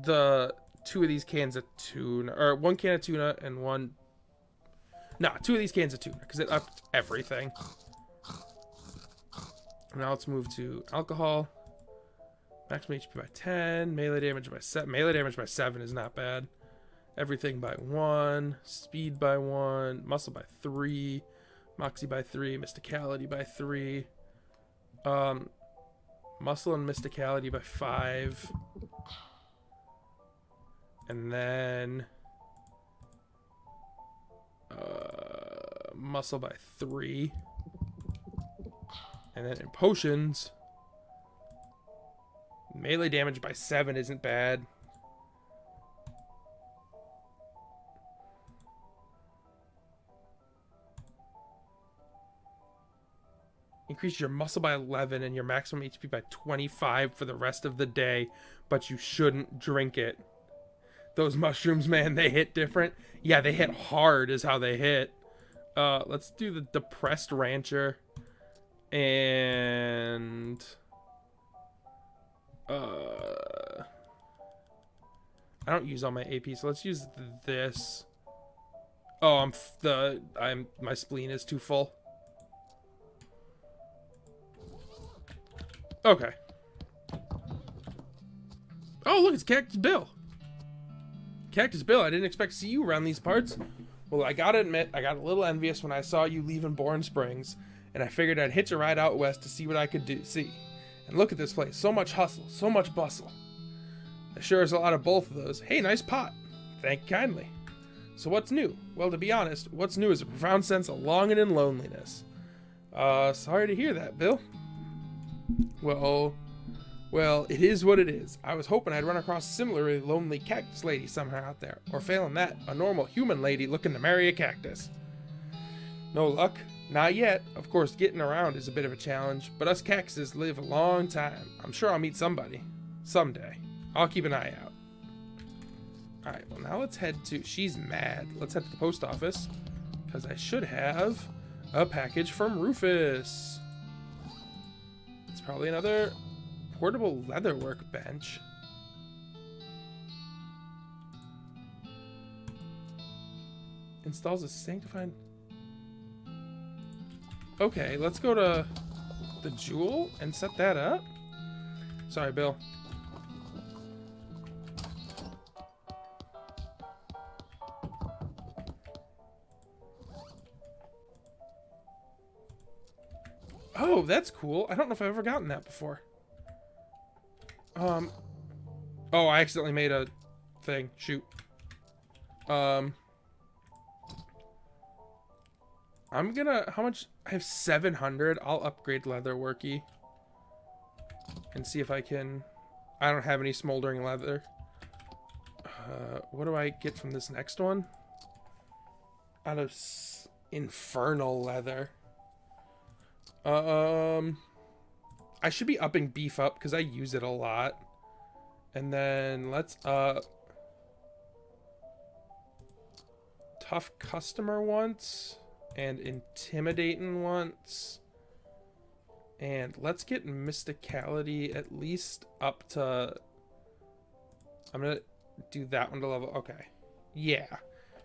S1: the 2 of these cans of tuna, or 1 can of tuna and 1... Nah, 2 of these cans of tuna, because it upped everything. Now let's move to alcohol. Maximum HP by 10, melee damage by 7. Melee damage by 7 is not bad. Everything by 1, speed by 1, muscle by 3, Moxie by 3, Mysticality by 3. Muscle and Mysticality by 5. And then muscle by 3. And then in potions, melee damage by 7 isn't bad. Increase your muscle by 11 and your maximum HP by 25 for the rest of the day, but you shouldn't drink it. Those mushrooms, man, they hit different. Yeah, they hit hard is how they hit. Let's do the Depressed Rancher. And... I don't use all my AP, so let's use this. Oh, my spleen is too full. Okay. Oh, look, it's Cactus Bill. Cactus Bill, I didn't expect to see you around these parts. Well, I gotta admit, I got a little envious when I saw you leaving Bourne Springs, and I figured I'd hitch a ride out west to see what I could see. And look at this place, so much hustle, so much bustle. There sure is a lot of both of those. Hey, nice pot. Thank you kindly. So what's new? Well, to be honest, what's new is a profound sense of longing and loneliness. Sorry to hear that, Bill. Well, it is what it is. I was hoping I'd run across a similarly lonely cactus lady somewhere out there. Or failing that, a normal human lady looking to marry a cactus. No luck? Not yet. Of course, getting around is a bit of a challenge, but us cactuses live a long time. I'm sure I'll meet somebody. Someday. I'll keep an eye out. Alright, well now let's head to... She's mad. Let's head to the post office, because I should have a package from Rufus. It's probably another portable leather workbench. Installs a sanctified... Okay, let's go to the jewel and set that up. Sorry, Bill. Oh, that's cool. I don't know if I've ever gotten that before. Oh, I accidentally made a thing. Shoot. I'm gonna... How much? I have 700. I'll upgrade Leatherworky. And see if I can... I don't have any smoldering leather. What do I get from this next one? Out of infernal leather. I should be upping beef up because I use it a lot. And then let's up tough customer once. And intimidating once. And let's get mysticality at least up to... I'm going to do that one to level... Okay. Yeah.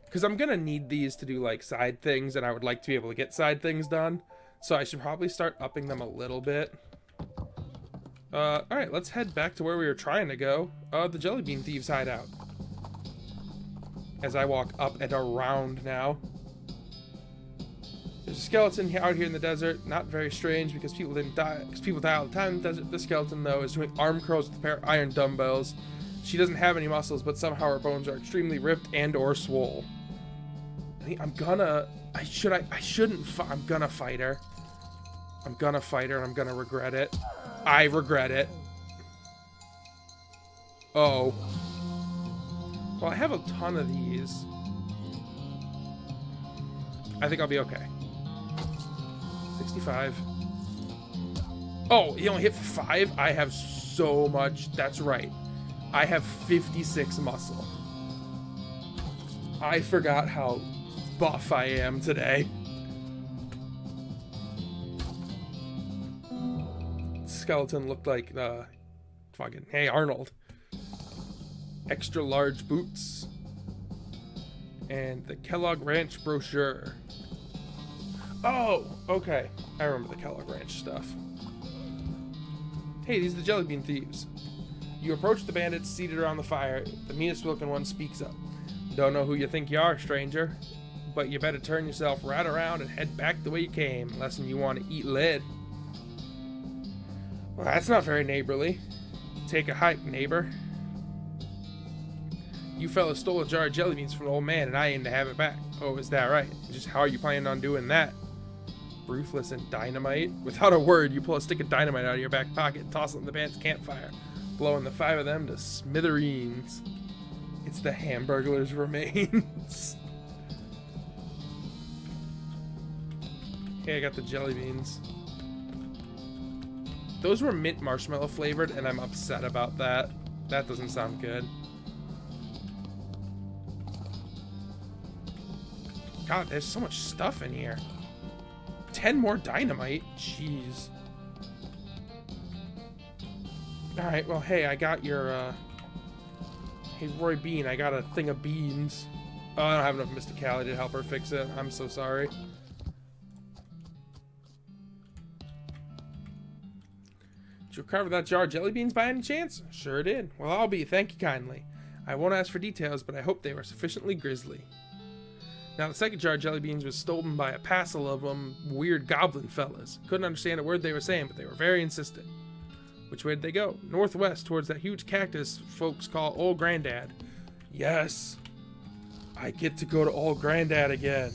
S1: Because I'm going to need these to do, like, side things, and I would like to be able to get side things done. So I should probably start upping them a little bit. Alright, let's head back to where we were trying to go. The Jelly Bean Thieves hideout. As I walk up and around now. There's a skeleton out here in the desert. Not very strange because people didn't die. Because people die all the time in the desert. This skeleton, though, is doing arm curls with a pair of iron dumbbells. She doesn't have any muscles, but somehow her bones are extremely ripped and or swole. I'm gonna fight her. I'm gonna fight her and I'm gonna regret it. I regret it. Oh. Well, I have a ton of these. I think I'll be okay. 65. Oh, you only hit for 5? I have so much. That's right. I have 56 muscle. I forgot how buff I am today. Skeleton looked like fucking Hey Arnold. Extra large boots. And the Kellogg Ranch brochure. Oh, okay. I remember the Kellogg Ranch stuff. Hey, these are the Jelly Bean Thieves. You approach the bandits seated around the fire. The meanest looking one speaks up. Don't know who you think you are, stranger. But you better turn yourself right around and head back the way you came, unless you want to eat lead. Well, that's not very neighborly. Take a hike, neighbor. You fellas stole a jar of jelly beans from the old man, and I aim to have it back. Oh, is that right? Just how are you planning on doing that? Ruthless and dynamite? Without a word, you pull a stick of dynamite out of your back pocket and toss it in the band's campfire, blowing the 5 of them to smithereens. It's the Hamburglar's remains. Okay, I got the jelly beans. Those were mint marshmallow flavored, and I'm upset about that. That doesn't sound good. God, there's so much stuff in here. 10 more dynamite? Jeez. Alright, well, hey, I got your, Hey, Roy Bean, I got a thing of beans. Oh, I don't have enough mysticality to help her fix it. I'm so sorry. Did you recover that jar of jelly beans by any chance? Sure did. Well, I'll be. Thank you kindly. I won't ask for details, but I hope they were sufficiently grisly. Now, the second jar of jelly beans was stolen by a passel of them weird goblin fellas. Couldn't understand a word they were saying, but they were very insistent. Which way did they go? Northwest, towards that huge cactus folks call Old Granddad. Yes. I get to go to Old Granddad again.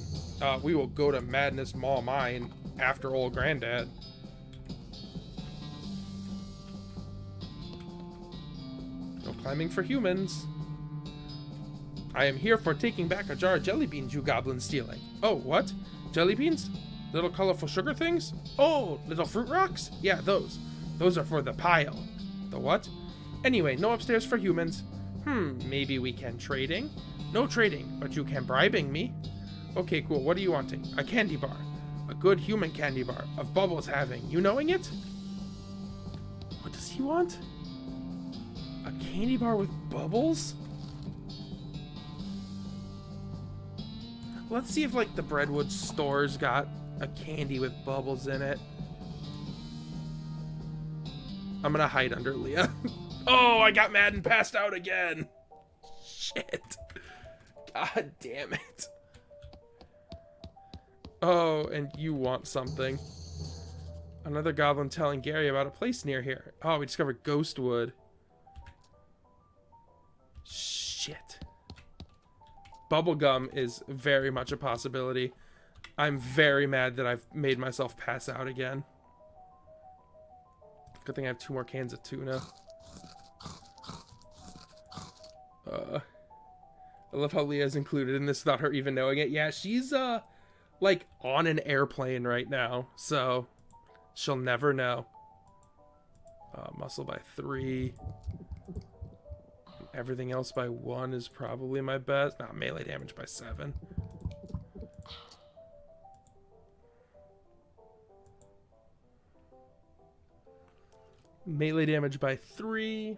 S1: We will go to Madness Mall Mine after Old Granddad. No climbing for humans. I am here for taking back a jar of jelly beans you goblins stealing. Oh, what? Jelly beans? Little colorful sugar things? Oh, little fruit rocks? Yeah, those. Those are for the pile. The what? Anyway, no upstairs for humans. Maybe we can trading? No trading, but you can bribing me. Okay, cool. What are you wanting? A candy bar. A good human candy bar. Of Bubbles having. You knowing it? What does he want? A candy bar with Bubbles? Let's see if, like, the Breadwood store's got a candy with Bubbles in it. I'm gonna hide under Leah. Oh, I got mad and passed out again. Shit. God damn it. Oh, and you want something. Another goblin telling Gary about a place near here. Oh, we discovered Ghostwood. Shit. Bubblegum is very much a possibility. I'm very mad that I've made myself pass out again. Good thing I have 2 more cans of tuna. I love how Leah's included in this without her even knowing it. Yeah, she's, like, on an airplane right now, so she'll never know. Muscle by 3. Everything else by 1 is probably my best. Not melee damage by 7. Melee damage by 3.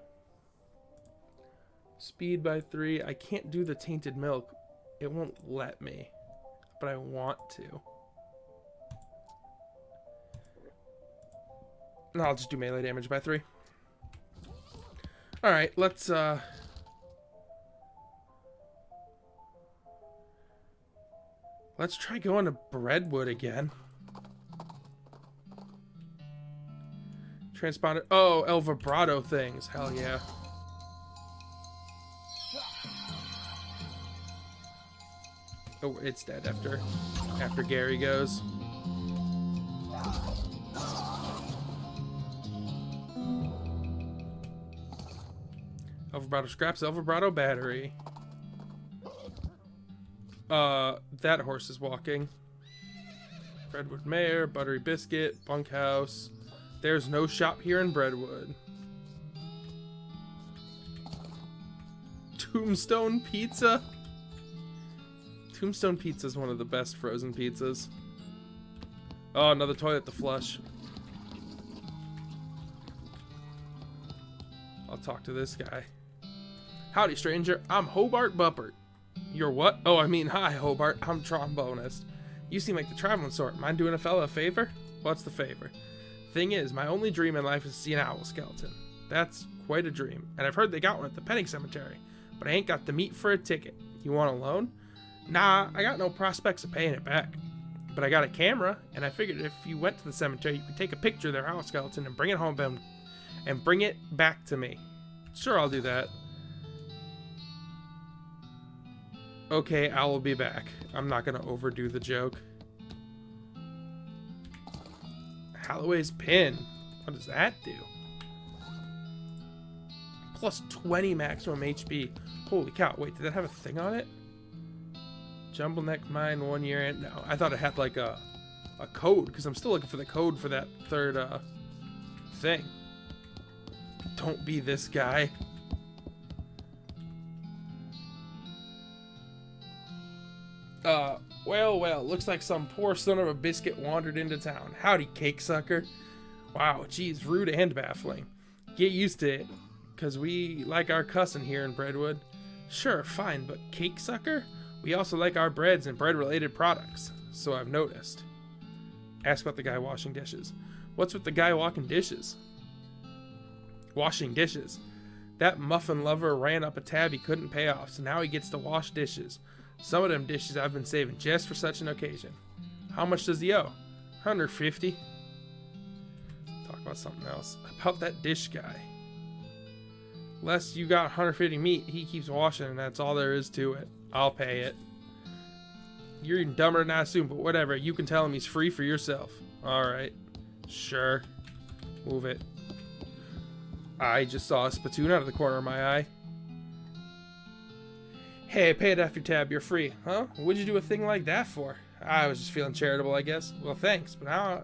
S1: Speed by 3. I can't do the tainted milk. It won't let me. But I want to. No, I'll just do melee damage by 3. Alright, let's try going to Breadwood again. Transponder. Oh, El Vibrato things. Hell yeah. Oh, it's dead after Gary goes. El Vibrato scraps, El Vibrato battery. That horse is walking. Breadwood Mare, Buttery Biscuit, Bunkhouse. There's no shop here in Breadwood. Tombstone Pizza. Tombstone Pizza is one of the best frozen pizzas. Oh, another toilet to flush. I'll talk to this guy. Howdy, stranger. I'm Hobart Buppert. You're what? Oh, I mean, hi, Hobart. I'm Trombonist. You seem like the traveling sort. Mind doing a fella a favor? What's the favor? Thing is, my only dream in life is to see an owl skeleton. That's quite a dream, and I've heard they got one at the Penning Cemetery, but I ain't got the meat for a ticket. You want a loan? Nah, I got no prospects of paying it back. But I got a camera, and I figured if you went to the cemetery, you could take a picture of their owl skeleton and bring it home and bring it back to me. Sure, I'll do that. Okay, I will be back. I'm not gonna overdo the joke. Holloway's pin. What does that do? Plus 20 maximum HP. Holy cow. Wait, did that have a thing on it? Jumble Neck Mine 1 year in. No, I thought it had like a code, because I'm still looking for the code for that third thing. Don't be this guy. Well, looks like some poor son of a biscuit wandered into town. Howdy, cake sucker. Wow, geez, rude and baffling. Get used to it, cause we like our cussing here in Breadwood. Sure, fine, but cake sucker? We also like our breads and bread-related products, so I've noticed. Ask about the guy washing dishes. What's with the guy washing dishes? Washing dishes. That muffin lover ran up a tab he couldn't pay off, so now he gets to wash dishes. Some of them dishes I've been saving just for such an occasion. How much does he owe? $150. Talk about something else. About that dish guy. Unless you got 150 meat, he keeps washing, and that's all there is to it. I'll pay it. You're even dumber than I assume, but whatever. You can tell him he's free for yourself. Alright. Sure. Move it. I just saw a spittoon out of the corner of my eye. Hey, pay it off your tab. You're free. Huh? What'd you do a thing like that for? I was just feeling charitable, I guess. Well, thanks, but I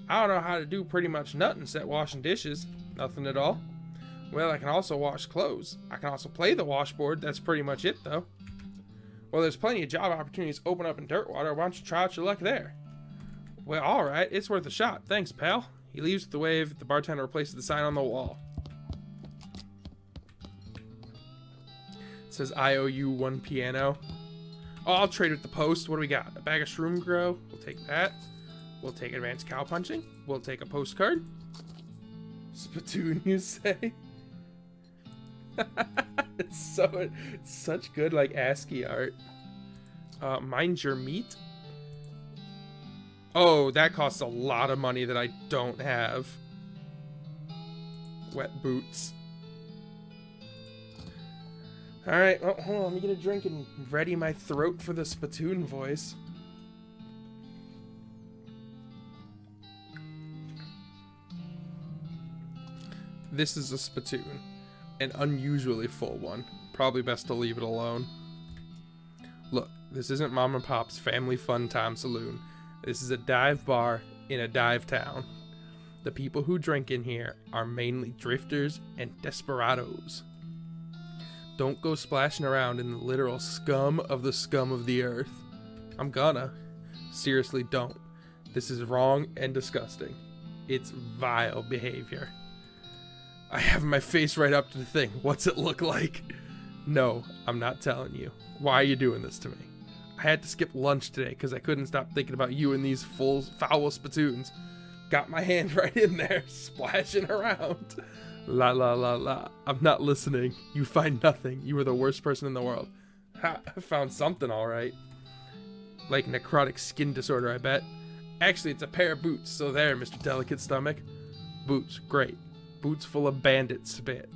S1: don't know how to do pretty much nothing except washing dishes. Nothing at all. Well, I can also wash clothes. I can also play the washboard. That's pretty much it, though. Well, there's plenty of job opportunities open up in Dirtwater. Why don't you try out your luck there? Well, alright. It's worth a shot. Thanks, pal. He leaves with the wave. The bartender replaces the sign on the wall. It says, I owe you 1 piano. Oh, I'll trade with the post. What do we got? A bag of shroom grow. We'll take that. We'll take advanced cow punching. We'll take a postcard. Spittoon, you say? It's such good, like, ASCII art. Mind your meat. Oh, that costs a lot of money that I don't have. Wet boots. Alright, well, hold on, let me get a drink and ready my throat for the spittoon voice. This is a spittoon. An unusually full one. Probably best to leave it alone. Look, this isn't Mom and Pop's Family Fun Time Saloon. This is a dive bar in a dive town. The people who drink in here are mainly drifters and desperados. Don't go splashing around in the literal scum of the earth. I'm gonna. Seriously, don't. This is wrong and disgusting. It's vile behavior. I have my face right up to the thing. What's it look like? No, I'm not telling you. Why are you doing this to me? I had to skip lunch today because I couldn't stop thinking about you and these foul spittoons. Got my hand right in there, splashing around. La la la la. I'm not listening. You find nothing. You were the worst person in the world. Ha, I found something alright. Like necrotic skin disorder, I bet. Actually, it's a pair of boots, so there, Mr. Delicate Stomach. Boots, great. Boots full of bandit spit.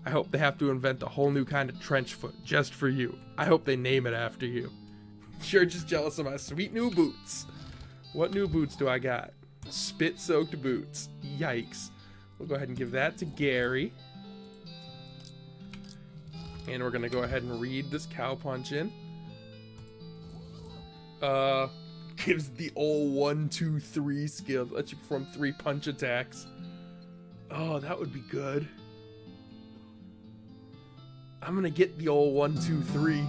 S1: I hope they have to invent a whole new kind of trench foot just for you. I hope they name it after you. You're just jealous of my sweet new boots. What new boots do I got? Spit-soaked boots. Yikes. We'll go ahead and give that to Gary. And we're going to go ahead and read this cow punch in. Gives the old 1, 2, 3 skill. Lets you perform 3 punch attacks. Oh, that would be good. I'm going to get the old 1, 2, 3.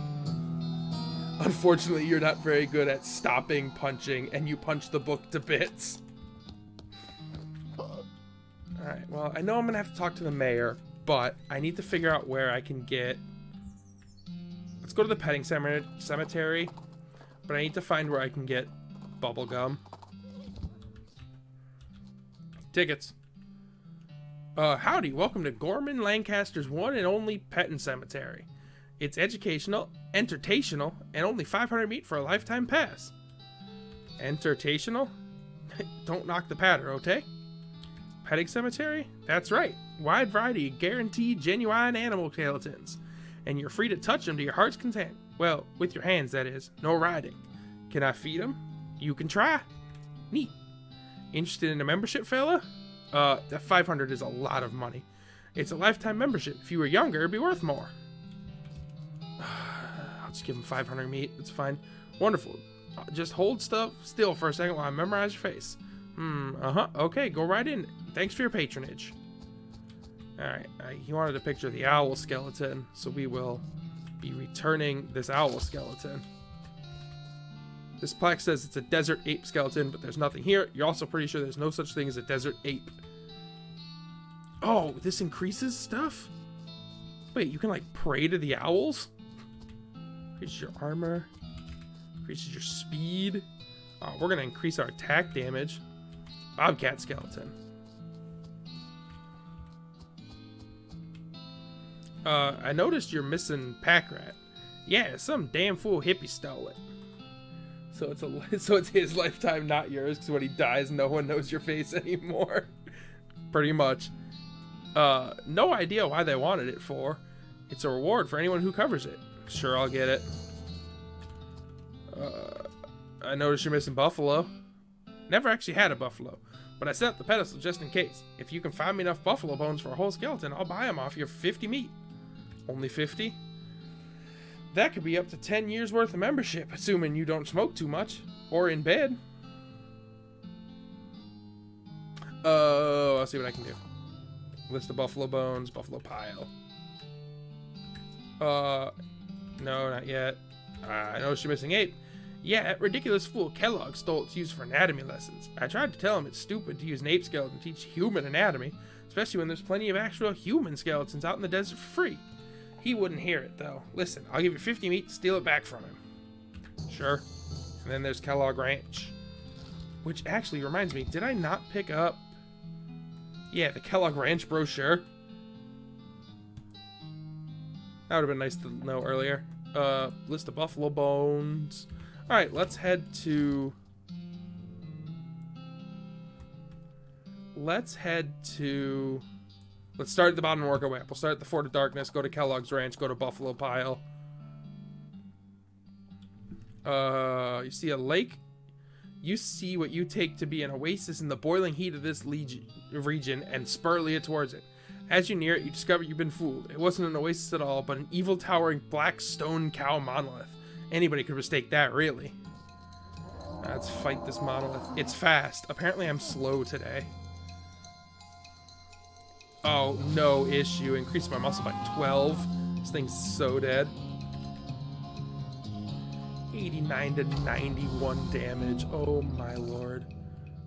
S1: Unfortunately, you're not very good at stopping punching, and you punch the book to bits. Alright, well, I know I'm gonna have to talk to the mayor, but I need to figure out where I can get... Let's go to the petting cemetery, but I need to find where I can get bubblegum. Tickets. Howdy, welcome to Gorman Lancaster's one and only petting cemetery. It's educational, entertainal, and only 500 meat for a lifetime pass. Entertainal? Don't knock the patter, okay? Petting cemetery? That's right. Wide variety of guaranteed genuine animal skeletons. And you're free to touch them to your heart's content. Well, with your hands, that is. No riding. Can I feed them? You can try. Neat. Interested in a membership, fella? That 500 is a lot of money. It's a lifetime membership. If you were younger, it'd be worth more. I'll just give him 500 meat. It's fine. Wonderful. Just hold stuff still for a second while I memorize your face. Okay, go right in. Thanks for your patronage. Alright, he wanted a picture of the owl skeleton, so we will be returning this owl skeleton. This plaque says it's a desert ape skeleton, but there's nothing here. You're also pretty sure there's no such thing as a desert ape. Oh, this increases stuff? Wait, you can like pray to the owls? Increases your armor. Increases your speed. Oh, we're gonna increase our attack damage. Bobcat skeleton. I noticed you're missing Pack Rat. Yeah, some damn fool hippie stole it. So it's his lifetime, not yours, because when he dies, no one knows your face anymore. Pretty much. No idea why they wanted it for. It's a reward for anyone who covers it. Sure, I'll get it. I noticed you're missing buffalo. Never actually had a buffalo, but I set up the pedestal just in case. If you can find me enough buffalo bones for a whole skeleton, I'll buy them off you for 50 meat. Only 50? That could be up to 10 years worth of membership, assuming you don't smoke too much. Or in bed. Oh, I'll see what I can do. List of buffalo bones, buffalo pile. No, not yet. I noticed you're missing 8. Yeah, that ridiculous fool Kellogg stole its use for anatomy lessons. I tried to tell him it's stupid to use an ape skeleton to teach human anatomy, especially when there's plenty of actual human skeletons out in the desert for free. He wouldn't hear it, though. Listen, I'll give you 50 meat to steal it back from him. Sure. And then there's Kellogg Ranch. Which actually reminds me, did I not pick up... Yeah, the Kellogg Ranch brochure. That would have been nice to know earlier. List of buffalo bones. Alright, let's head to... Let's start at the bottom and work our way up. We'll start at the Fort of Darkness, go to Kellogg's Ranch, go to Buffalo Pile. You see a lake? You see what you take to be an oasis in the boiling heat of this region and spur it towards it. As you near it, you discover you've been fooled. It wasn't an oasis at all, but an evil towering black stone cow monolith. Anybody could mistake that, really. Let's fight this monolith. It's fast. Apparently I'm slow today. Oh, no issue. Increased my muscle by 12. This thing's so dead. 89 to 91 damage. Oh my lord.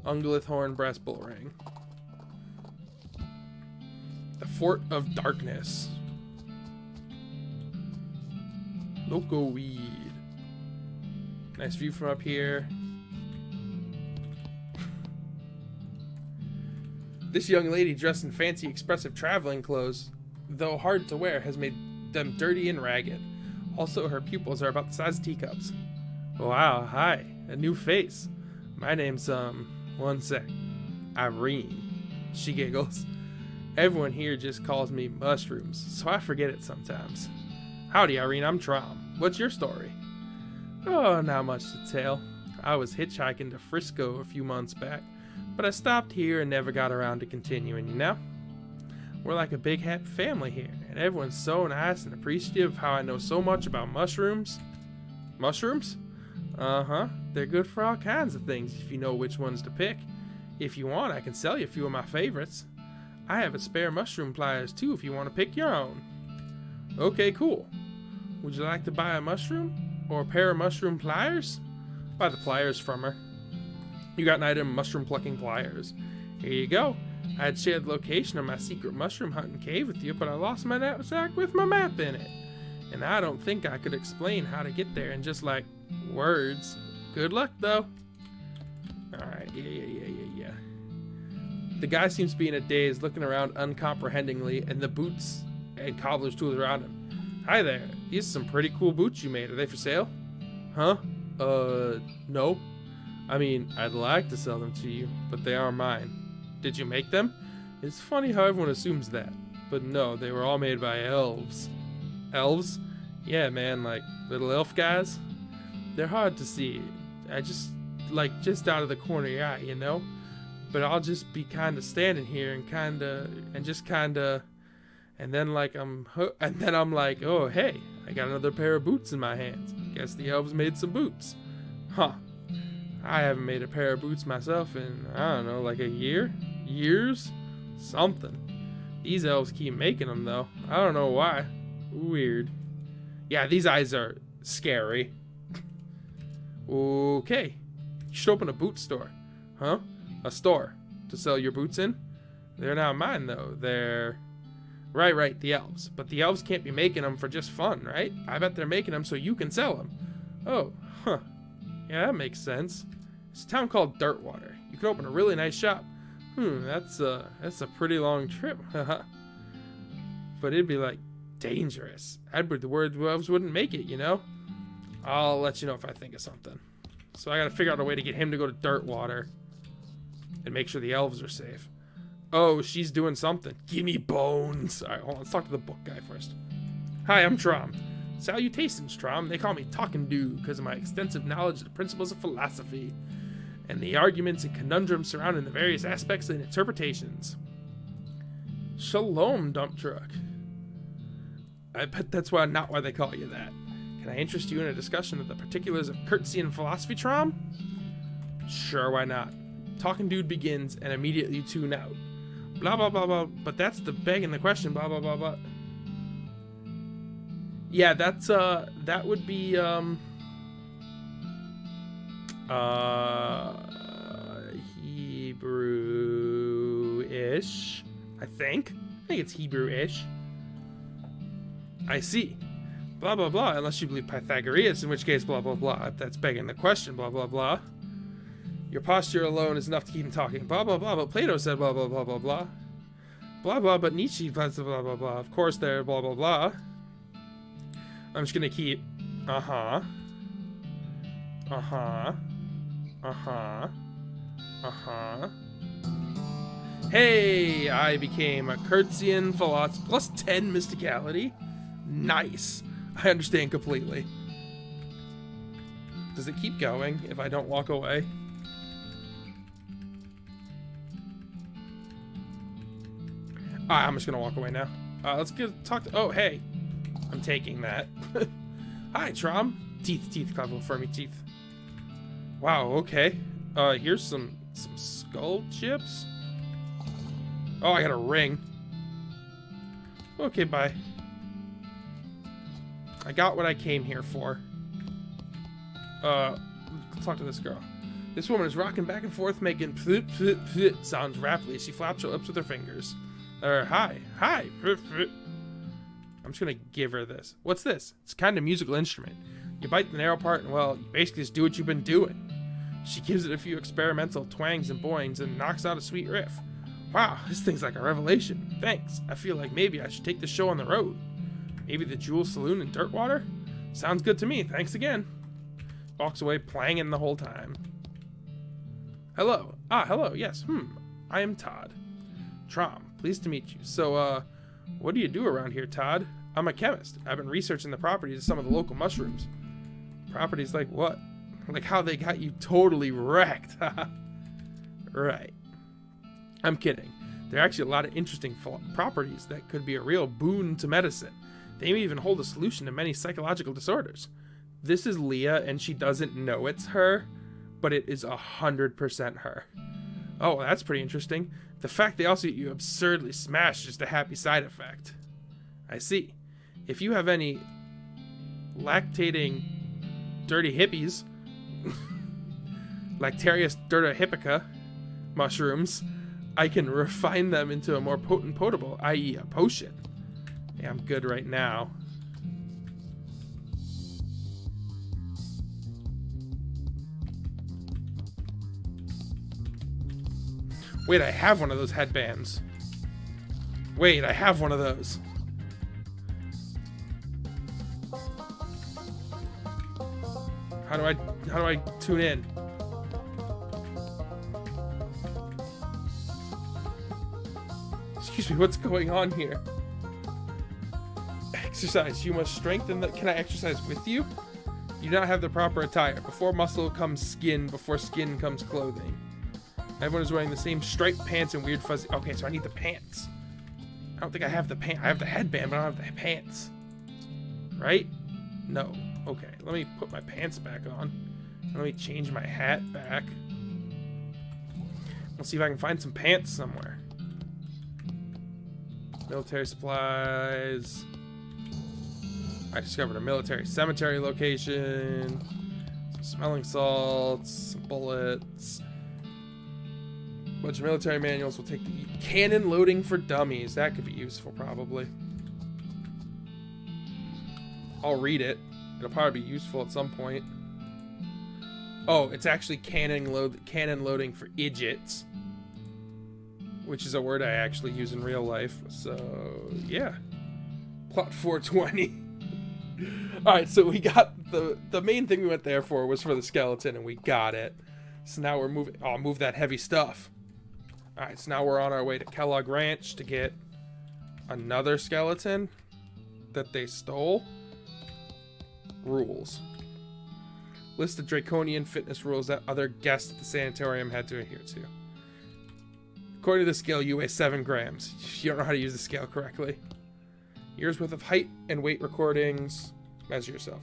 S1: Ungulith horn, breast bull ring. The Fort of Darkness. Loco weed. Nice view from up here. This young lady dressed in fancy, expressive traveling clothes, though hard to wear, has made them dirty and ragged. Also, her pupils are about the size of teacups. Wow, hi, a new face. My name's, one sec, Irene. She giggles. Everyone here just calls me Mushrooms, so I forget it sometimes. Howdy, Irene, I'm Trom. What's your story? Oh, not much to tell. I was hitchhiking to Frisco a few months back, but I stopped here and never got around to continuing, you know? We're like a big happy family here, and everyone's so nice and appreciative of how I know so much about mushrooms. Mushrooms? Uh-huh. They're good for all kinds of things if you know which ones to pick. If you want, I can sell you a few of my favorites. I have a spare mushroom pliers too if you want to pick your own. Okay, cool. Would you like to buy a mushroom? Or a pair of mushroom pliers? Buy the pliers from her. You got an item, mushroom plucking pliers. Here you go. I had shared the location of my secret mushroom hunting cave with you, but I lost my knapsack with my map in it. And I don't think I could explain how to get there in just like words. Good luck though. Alright, yeah. The guy seems to be in a daze, looking around uncomprehendingly, and the boots and cobbler's tools around him. Hi there. These are some pretty cool boots you made. Are they for sale? Huh? No. I mean, I'd like to sell them to you, but they are mine. Did you make them? It's funny how everyone assumes that. But no, they were all made by elves. Elves? Yeah, man, like little elf guys. They're hard to see. I just out of the corner of your eye, you know? But I'll just be kinda standing here and then I'm like, oh hey, I got another pair of boots in my hands. Guess the elves made some boots. Huh. I haven't made a pair of boots myself in, I don't know, like a year? Years? Something. These elves keep making them though. I don't know why. Weird. Yeah, these eyes are scary. Okay. You should open a boot store. Huh? A store to sell your boots in? They're not mine though. They're... Right, the elves. But the elves can't be making them for just fun, right? I bet they're making them so you can sell them. Oh, huh. Yeah, that makes sense. It's a town called Dirtwater. You could open a really nice shop. That's a pretty long trip. Haha. But it'd be like dangerous. Edward the word elves wouldn't make it, you know? I'll let you know if I think of something. So I gotta figure out a way to get him to go to Dirtwater and make sure the elves are safe. Oh, she's doing something. Give me bones. Alright, hold on. Let's talk to the book guy first. Hi, I'm Trom. Salutations, Trom. They call me Talking Dude because of my extensive knowledge of the principles of philosophy and the arguments and conundrums surrounding the various aspects and interpretations. Shalom, dump truck. I bet that's not why they call you that. Can I interest you in a discussion of the particulars of courtesy and philosophy, Trom? Sure, why not? Talking Dude begins, and immediately you tune out. Blah, blah, blah, blah, but that's the begging the question, blah, blah, blah, blah. Yeah, that would be, Hebrew-ish, I think it's Hebrew-ish. I see. Blah, blah, blah, unless you believe Pythagoras, in which case, blah, blah, blah. That's begging the question, blah, blah, blah. Your posture alone is enough to keep him talking. Blah, blah, blah, but Plato said blah, blah, blah, blah, blah. Blah, blah, but Nietzsche, blah, blah, blah, blah. Of course, they're blah, blah, blah. I'm just gonna keep, Hey, I became a Curtsian philosopher plus 10 mysticality. Nice. I understand completely. Does it keep going if I don't walk away? I'm just gonna walk away now. Let's talk to... Oh, hey. I'm taking that. Hi, Trom. Teeth, clever, firmy teeth. Wow, okay. Here's some skull chips. Oh, I got a ring. Okay, bye. I got what I came here for. Let's talk to this girl. This woman is rocking back and forth, making sounds rapidly as she flaps her lips with her fingers. Hi. I'm just gonna give her this. What's this? It's kind of musical instrument. You bite the narrow part and, well, you basically just do what you've been doing. She gives it a few experimental twangs and boings and knocks out a sweet riff. Wow, this thing's like a revelation. Thanks. I feel like maybe I should take this show on the road. Maybe the Jewel Saloon in Dirtwater? Sounds good to me. Thanks again. Walks away planging the whole time. Hello. Hello. Yes. I am Todd. Trom. Pleased to meet you. So, what do you do around here, Todd? I'm a chemist. I've been researching the properties of some of the local mushrooms. Properties like what? Like how they got you totally wrecked. Right. I'm kidding. There are actually a lot of interesting properties that could be a real boon to medicine. They may even hold a solution to many psychological disorders. This is Leah, and she doesn't know it's her, but it is 100% her. Oh, that's pretty interesting. The fact they also get you absurdly smashed is just a happy side effect. I see. If you have any lactating dirty hippies, Lactarius dirtihippica mushrooms, I can refine them into a more potent potable, i.e. a potion. Yeah, I'm good right now. Wait, I have one of those headbands. Wait, I have one of those. How do I tune in? Excuse me, what's going on here? Exercise. You must strengthen the... Can I exercise with you? You do not have the proper attire. Before muscle comes skin, before skin comes clothing. Everyone is wearing the same striped pants and weird fuzzy... Okay, so I need the pants. I don't think I have the pants. I have the headband, but I don't have the pants. Right? No. Okay, let me put my pants back on. Let me change my hat back. We'll see if I can find some pants somewhere. Military supplies. I discovered a military cemetery location. Some smelling salts. Some bullets. Bunch of military manuals. We'll take the cannon loading for dummies. That could be useful, probably. I'll read it. It'll probably be useful at some point. Oh, it's actually cannon loading for idiots, which is a word I actually use in real life. So yeah, plot 420. All right, so we got the main thing we went there for was for the skeleton, and we got it. So now we're moving. Oh, I'll move that heavy stuff. All right, so now we're on our way to Kellogg Ranch to get another skeleton that they stole. Rules. List of draconian fitness rules that other guests at the sanatorium had to adhere to. According to the scale, you weigh 7 grams. You don't know how to use the scale correctly. Years worth of height and weight recordings. Measure yourself.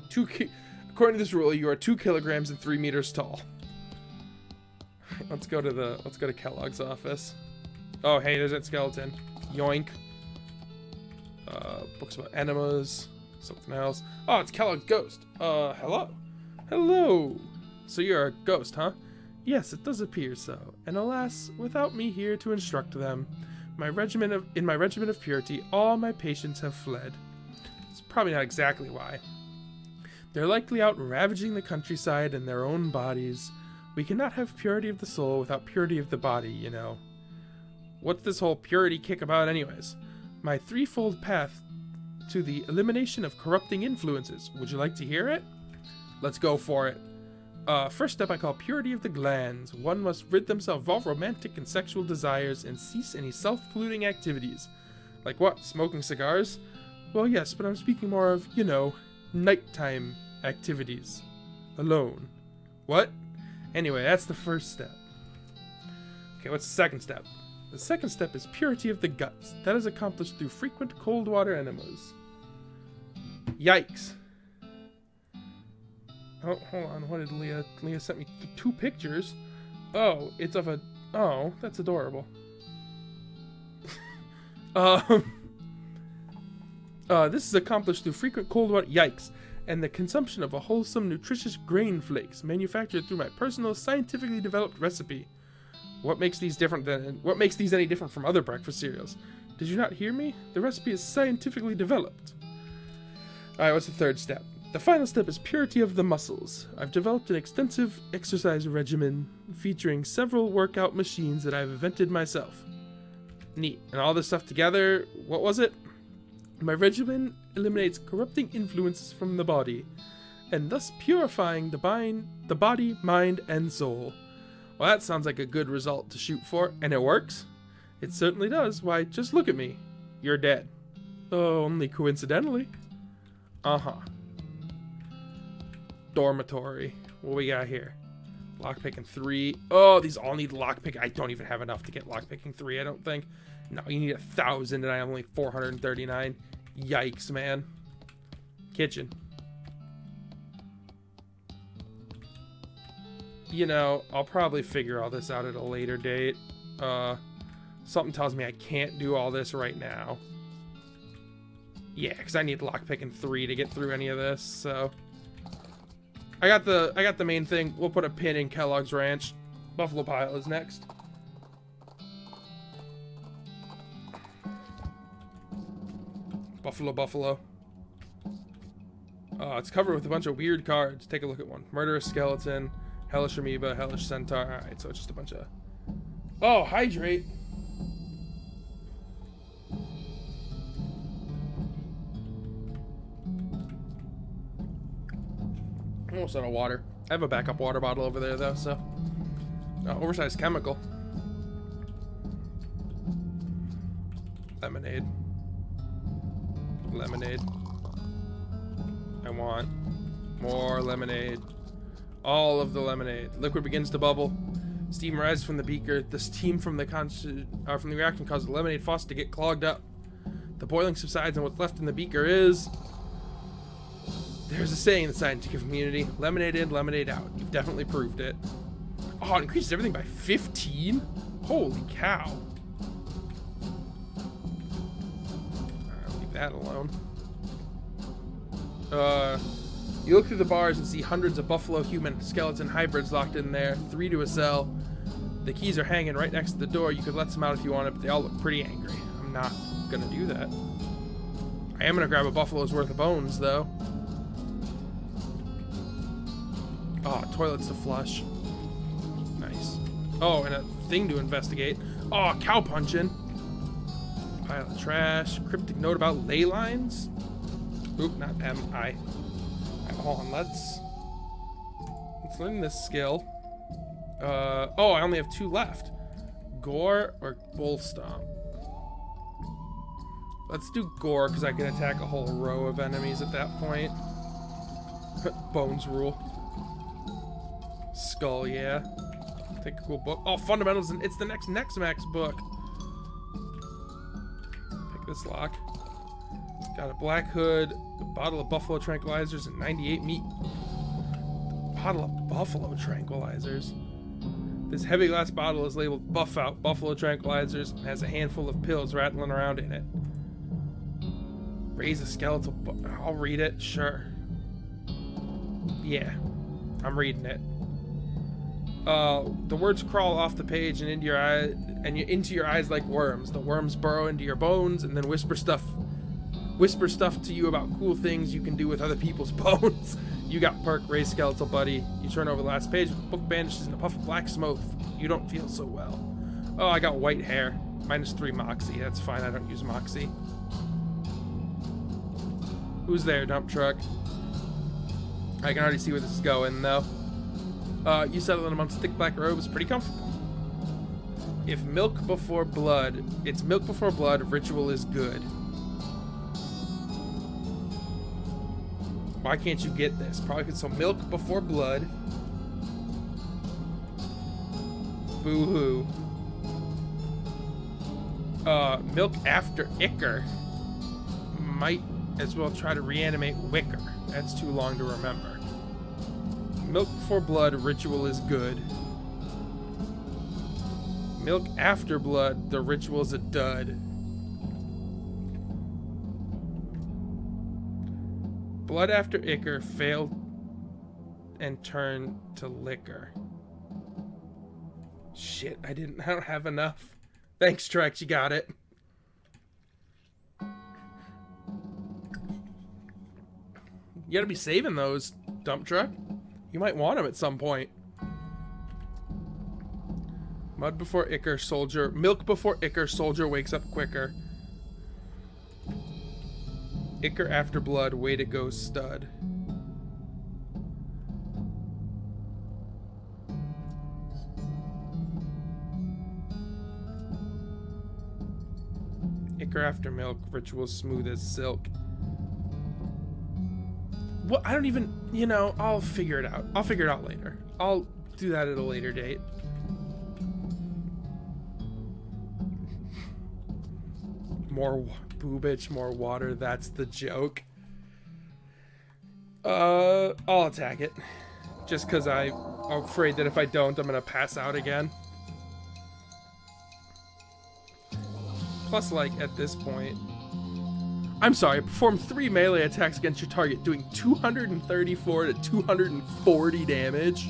S1: According to this rule, you are 2 kilograms and 3 meters tall. Let's go to Kellogg's office. Oh, hey, there's that skeleton. Yoink. Books about enemas. Something else. Oh, it's Kellogg's ghost. Hello. Hello. So you're a ghost, huh? Yes, it does appear so. And alas, without me here to instruct them, in my regiment of purity, all my patients have fled. It's probably not exactly why. They're likely out ravaging the countryside in their own bodies. We cannot have purity of the soul without purity of the body, you know. What's this whole purity kick about anyways? My threefold path to the elimination of corrupting influences. Would you like to hear it? Let's go for it. First step I call purity of the glands. One must rid themselves of all romantic and sexual desires and cease any self-polluting activities. Like what? Smoking cigars? Well, yes, but I'm speaking more of, you know, nighttime activities. Alone. What? Anyway, that's the first step. Okay, what's the second step? The second step is purity of the guts. That is accomplished through frequent cold water enemas. Yikes. Oh, hold on. What did Leah sent me 2 pictures. Oh, it's of a... Oh, that's adorable. This is accomplished through frequent cold water... Yikes. And the consumption of a wholesome, nutritious grain flakes manufactured through my personal, scientifically developed recipe. What makes these any different from other breakfast cereals? Did you not hear me? The recipe is scientifically developed. Alright, what's the third step? The final step is purity of the muscles. I've developed an extensive exercise regimen featuring several workout machines that I've invented myself. Neat. And all this stuff together, what was it? My regimen eliminates corrupting influences from the body, and thus purifying the body, mind, and soul. Well, that sounds like a good result to shoot for, and it works. It certainly does. Why, just look at me. You're dead. Oh, only coincidentally. Uh-huh. Dormitory. What we got here? Lockpicking 3. Oh, these all need lockpick. I don't even have enough to get lockpicking 3, I don't think. No, you need 1,000 and I have only 439. Yikes, man. Kitchen. You know, I'll probably figure all this out at a later date. Something tells me I can't do all this right now. Yeah, because I need lockpicking 3 to get through any of this, so... I got the main thing. We'll put a pin in Kellogg's Ranch. Buffalo Pile is next. Buffalo. It's covered with a bunch of weird cards. Take a look at one. Murderous Skeleton, Hellish Amoeba, Hellish Centaur. Alright, so it's just a bunch of... Oh, hydrate! Almost out of water. I have a backup water bottle over there, though, so... oversized chemical. Lemonade. I want more lemonade. All of the lemonade. Liquid begins to bubble. Steam rises from the beaker. The steam from the reaction causes the lemonade faucet to get clogged up. The boiling subsides, and what's left in the beaker is... There's a saying in the scientific community, lemonade in, lemonade out. You've definitely proved it. Oh, it increases everything by 15? Holy cow. Alright, leave that alone. You look through the bars and see hundreds of buffalo human skeleton hybrids locked in there, 3 to a cell. The keys are hanging right next to the door. You could let some out if you wanted, but they all look pretty angry. I'm not gonna do that. I am gonna grab a buffalo's worth of bones, though. Oh, toilets to flush. Nice. Oh, and a thing to investigate. Oh, cow punching. Pile of trash. Cryptic note about ley lines. Oop, not M, I. Hold on, let's learn this skill. Oh, I only have 2 left. Gore or Bull Stomp. Let's do Gore, because I can attack a whole row of enemies at that point. Bones rule. Skull, yeah. Take a cool book. Oh, Fundamentals, and it's the next Max book. Pick this lock. Got a black hood, a bottle of buffalo tranquilizers, and 98 meat. Bottle of buffalo tranquilizers. This heavy glass bottle is labeled Buff Out Buffalo Tranquilizers and has a handful of pills rattling around in it. Raise a skeletal I'll read it, sure. Yeah, I'm reading it. The words crawl off the page and into your eye, and into your eyes like worms. The worms burrow into your bones and then whisper stuff to you about cool things you can do with other people's bones. You got perk, raise skeletal buddy. You turn over the last page, the book vanishes in a puff of black smoke. You don't feel so well. Oh, I got white hair. -3 Moxie. That's fine, I don't use Moxie. Who's there, dump truck? I can already see where this is going, though. You settle in amongst thick black robes, pretty comfortable. If milk before blood, it's milk before blood, ritual is good. Why can't you get this? Probably because so milk before blood. Boo-hoo. Milk after Icker. Might as well try to reanimate Wicker. That's too long to remember. Milk before blood, ritual is good. Milk after blood, the ritual's a dud. Blood after Icker failed and turned to liquor. Shit, I don't have enough. Thanks, Trex, you got it. You gotta be saving those, dump truck. You might want them at some point. Mud before ichor, soldier. Milk before ichor, soldier wakes up quicker. Ichor after blood, way to go, stud. Ichor after milk, ritual smooth as silk. What? I don't even, you know, I'll figure it out. I'll figure it out later. I'll do that at a later date. More boobage, more water. That's the joke. I'll attack it. Just because I'm afraid that if I don't, I'm going to pass out again. Plus, like, at this point... I'm sorry, perform 3 melee attacks against your target, doing 234 to 240 damage.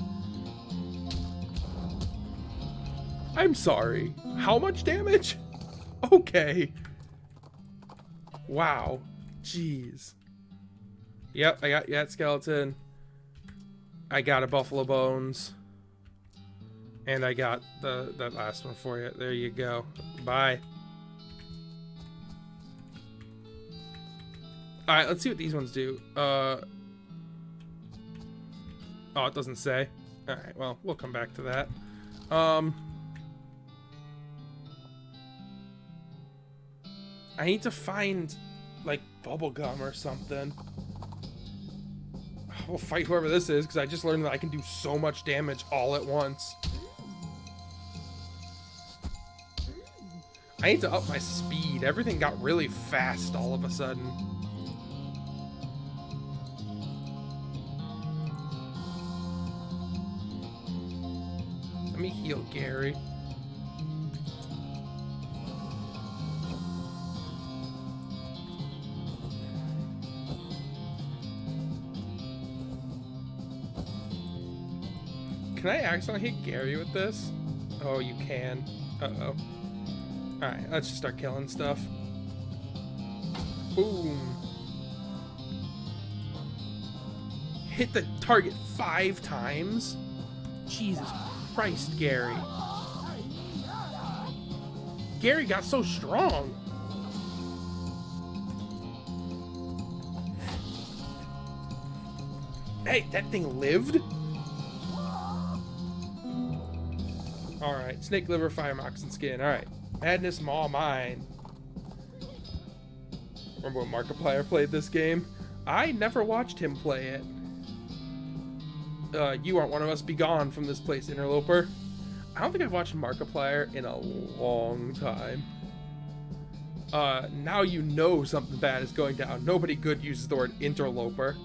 S1: I'm sorry. How much damage? Okay. Wow. Jeez. Yep, I got Yat Skeleton. I got a Buffalo Bones. And I got that last one for you. There you go. Bye. Alright, let's see what these ones do. Oh, it doesn't say. Alright, well, we'll come back to that. I need to find, like, bubblegum or something. We'll fight whoever this is, because I just learned that I can do so much damage all at once. I need to up my speed. Everything got really fast all of a sudden. Let me heal Gary. Can I accidentally hit Gary with this? Oh, you can. Uh-oh. Alright, let's just start killing stuff. Boom. Hit the target 5 times? Jesus Christ, Gary. Gary got so strong. Hey, that thing lived? Alright, snake liver, fire moccasin skin. Alright. Madness Maw mine. Remember when Markiplier played this game? I never watched him play it. You aren't one of us. Be gone from this place, interloper. I don't think I've watched Markiplier in a long time. Now you know something bad is going down. Nobody good uses the word interloper.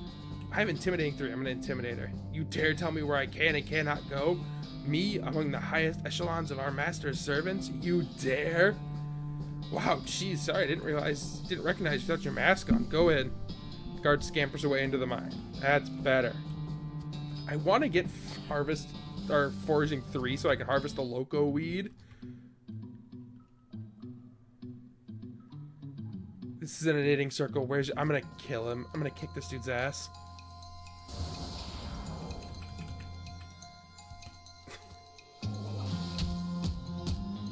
S1: I have intimidating 3. I'm an intimidator. You dare tell me where I can and cannot go? Me, among the highest echelons of our master's servants? You dare? Wow, jeez, sorry, I didn't recognize you without your mask on. Go in. The guard scampers away into the mine. That's better. I want to get foraging 3 so I can harvest the loco weed. This is in a knitting circle. I'm gonna kill him. I'm gonna kick this dude's ass.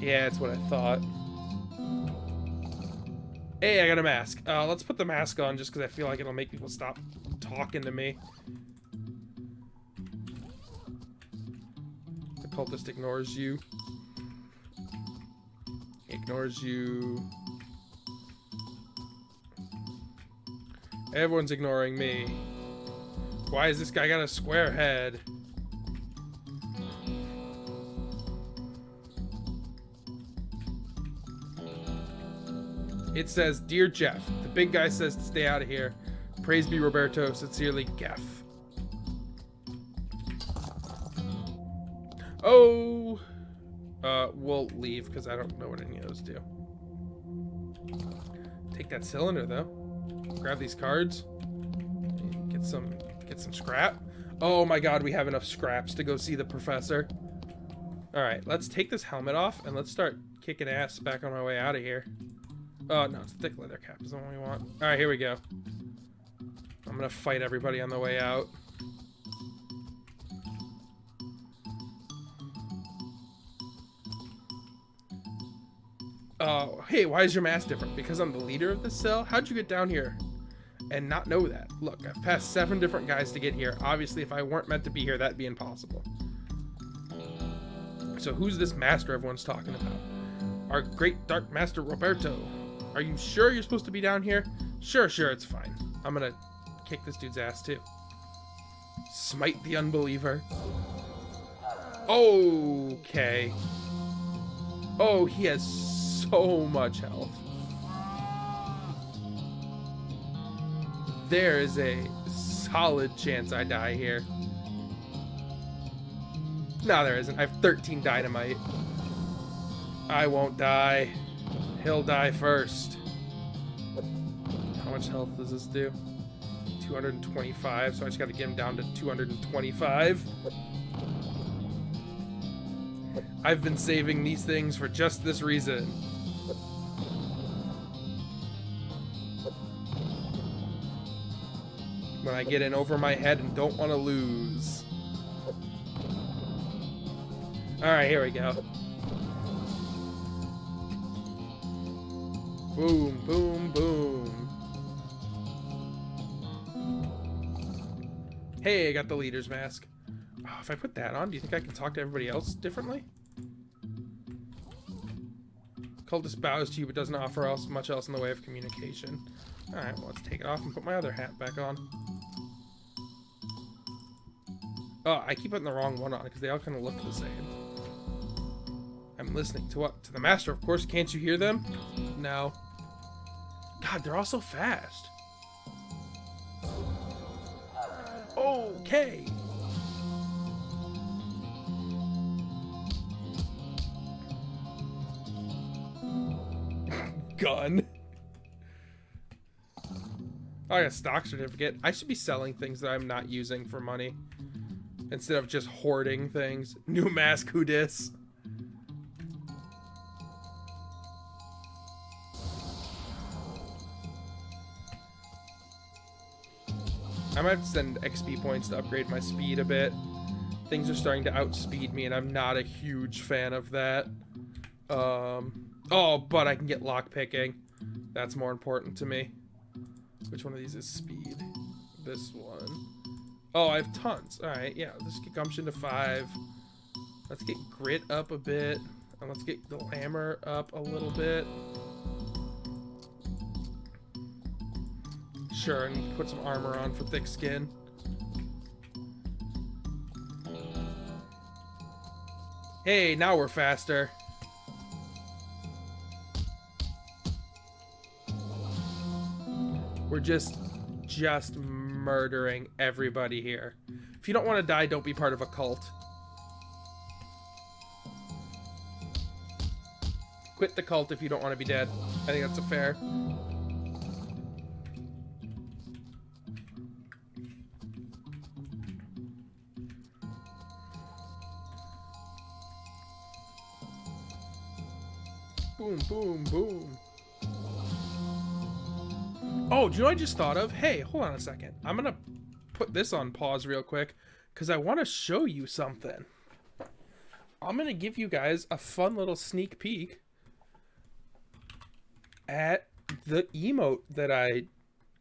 S1: Yeah, that's what I thought. Hey, I got a mask. Let's put the mask on just because I feel like it'll make people stop talking to me. The cultist ignores you. Ignores you. Everyone's ignoring me. Why has this guy got a square head? It says, Dear Jeff, the big guy says to stay out of here. Praise be Roberto, sincerely, Geff. Oh! We'll leave, because I don't know what any of those do. Take that cylinder, though. Grab these cards. And get some scrap. Oh my god, we have enough scraps to go see the professor. Alright, let's take this helmet off and let's start kicking ass back on my way out of here. Oh, no, it's a thick leather cap is the one we want. Alright, here we go. I'm gonna fight everybody on the way out. Oh, hey, why is your mask different? Because I'm the leader of this cell? How'd you get down here and not know that? Look, I've passed 7 different guys to get here. Obviously, if I weren't meant to be here, that'd be impossible. So who's this master everyone's talking about? Our great dark master Roberto. Are you sure you're supposed to be down here? Sure, it's fine. I'm gonna kick this dude's ass too. Smite the unbeliever. Okay. Oh, he has so much health. There is a solid chance I die here. No, there isn't. I have 13 dynamite. I won't die. He'll die first. How much health does this do? 225, so I just gotta get him down to 225. I've been saving these things for just this reason. When I get in over my head and don't want to lose. Alright, here we go. Boom, boom, boom. Hey, I got the leader's mask. Oh, if I put that on, do you think I can talk to everybody else differently? Cultist bows to you but doesn't offer much else in the way of communication. Alright, well, let's take it off and put my other hat back on. Oh, I keep putting the wrong one on because they all kind of look the same. I'm listening to what? To the master, of course. Can't you hear them? No. God, they're all so fast. Okay. Gun. Oh, I got a stock certificate. I should be selling things that I'm not using for money instead of just hoarding things. New mask, who dis? I might have to send XP points to upgrade my speed a bit. Things are starting to outspeed me, and I'm not a huge fan of that. Oh, but I can get lockpicking. That's more important to me. Which one of these is speed? This one. Oh, I have tons. Alright, yeah. Let's get gumption to 5. Let's get grit up a bit. And let's get glamour up a little bit. Sure, and put some armor on for thick skin. Hey, now we're faster. We're just murdering everybody here. If you don't want to die, don't be part of a cult. Quit the cult if you don't want to be dead. I think that's a fair. Boom, boom, boom. Oh, do you know what I just thought of? Hey, hold on a second. I'm gonna put this on pause real quick because I want to show you something. I'm gonna give you guys a fun little sneak peek at the emote that I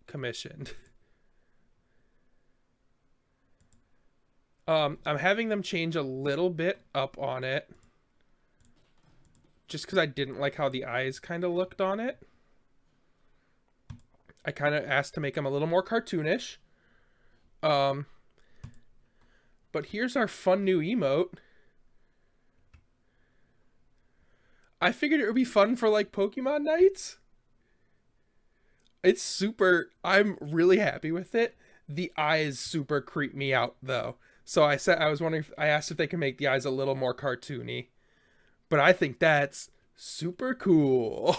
S1: commissioned. I'm having them change a little bit up on it just because I didn't like how the eyes kind of looked on it. I kind of asked to make them a little more cartoonish. But here's our fun new emote. I figured it would be fun for like Pokemon nights. It's super, I'm really happy with it. The eyes super creep me out though. So I asked if they can make the eyes a little more cartoony. But I think that's super cool.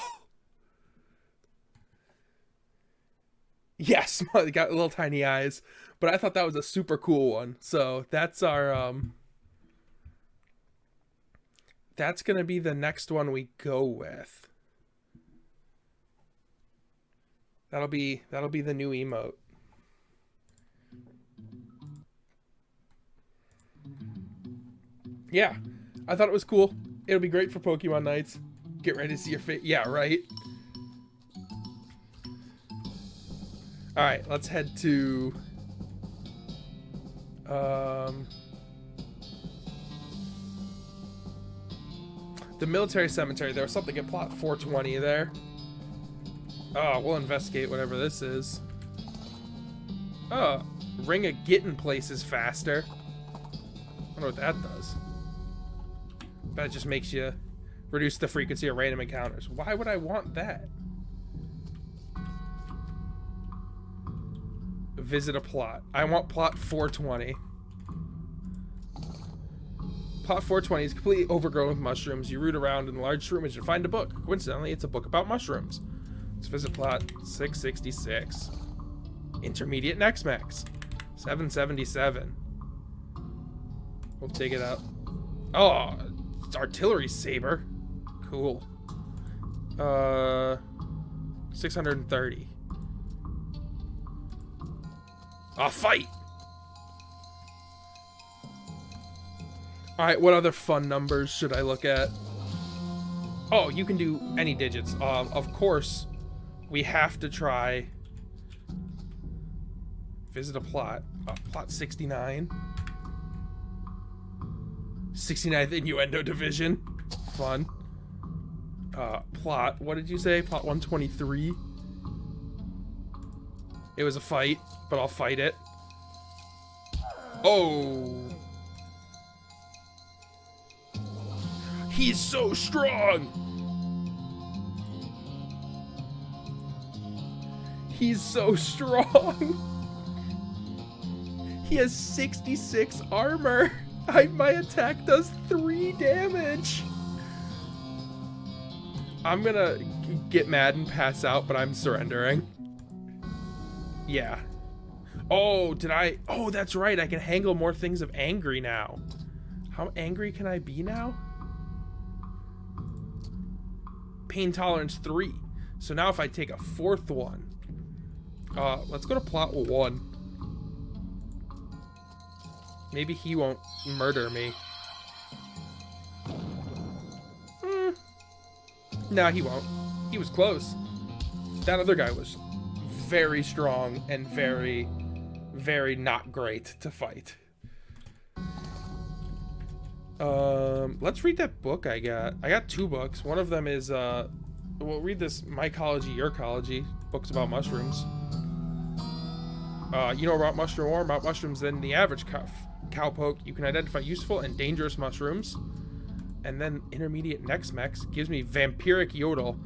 S1: Yes, they got little tiny eyes. But I thought that was a super cool one. So that's our That's gonna be the next one we go with. That'll be the new emote. Yeah, I thought it was cool. It'll be great for Pokemon nights. Get ready to see your face. Yeah, right. All right, let's head to the military cemetery. There was something at plot 420 there. Oh, we'll investigate whatever this is. Oh, ring of getting places faster. I wonder what that does. That just makes you reduce the frequency of random encounters. Why would I want that? Visit a plot. I want plot 420. Plot 420 is completely overgrown with mushrooms. You root around in the large room and you find a book. Coincidentally, it's a book about mushrooms. Let's visit plot 666. Intermediate next max. 777. We'll take it up. Oh, it's artillery saber. Cool. 630. Oh, fight! Alright, what other fun numbers should I look at? Oh, you can do any digits. Of course, we have to try... Visit a plot. Plot 69. 69th Innuendo Division. Fun. Plot, what did you say? Plot 123? It was a fight, but I'll fight it. Oh! He's so strong! He's so strong! He has 66 armor! My attack does 3 damage! I'm gonna get mad and pass out, but I'm surrendering. Yeah. Oh, did I... Oh, that's right. I can handle more things of angry now. How angry can I be now? Pain tolerance 3. So now if I take a 4th one... let's go to plot 1. Maybe he won't murder me. Nah, he won't. He was close. That other guy was very strong and very, very not great to fight. Let's read that book I got. I got 2 books. One of them is, we'll read this Mycology, Your Ecology. Books about mushrooms. You know about mushroom more about mushrooms than the average cowpoke. You can identify useful and dangerous mushrooms. And then Intermediate Next Mex gives me Vampiric Yodel.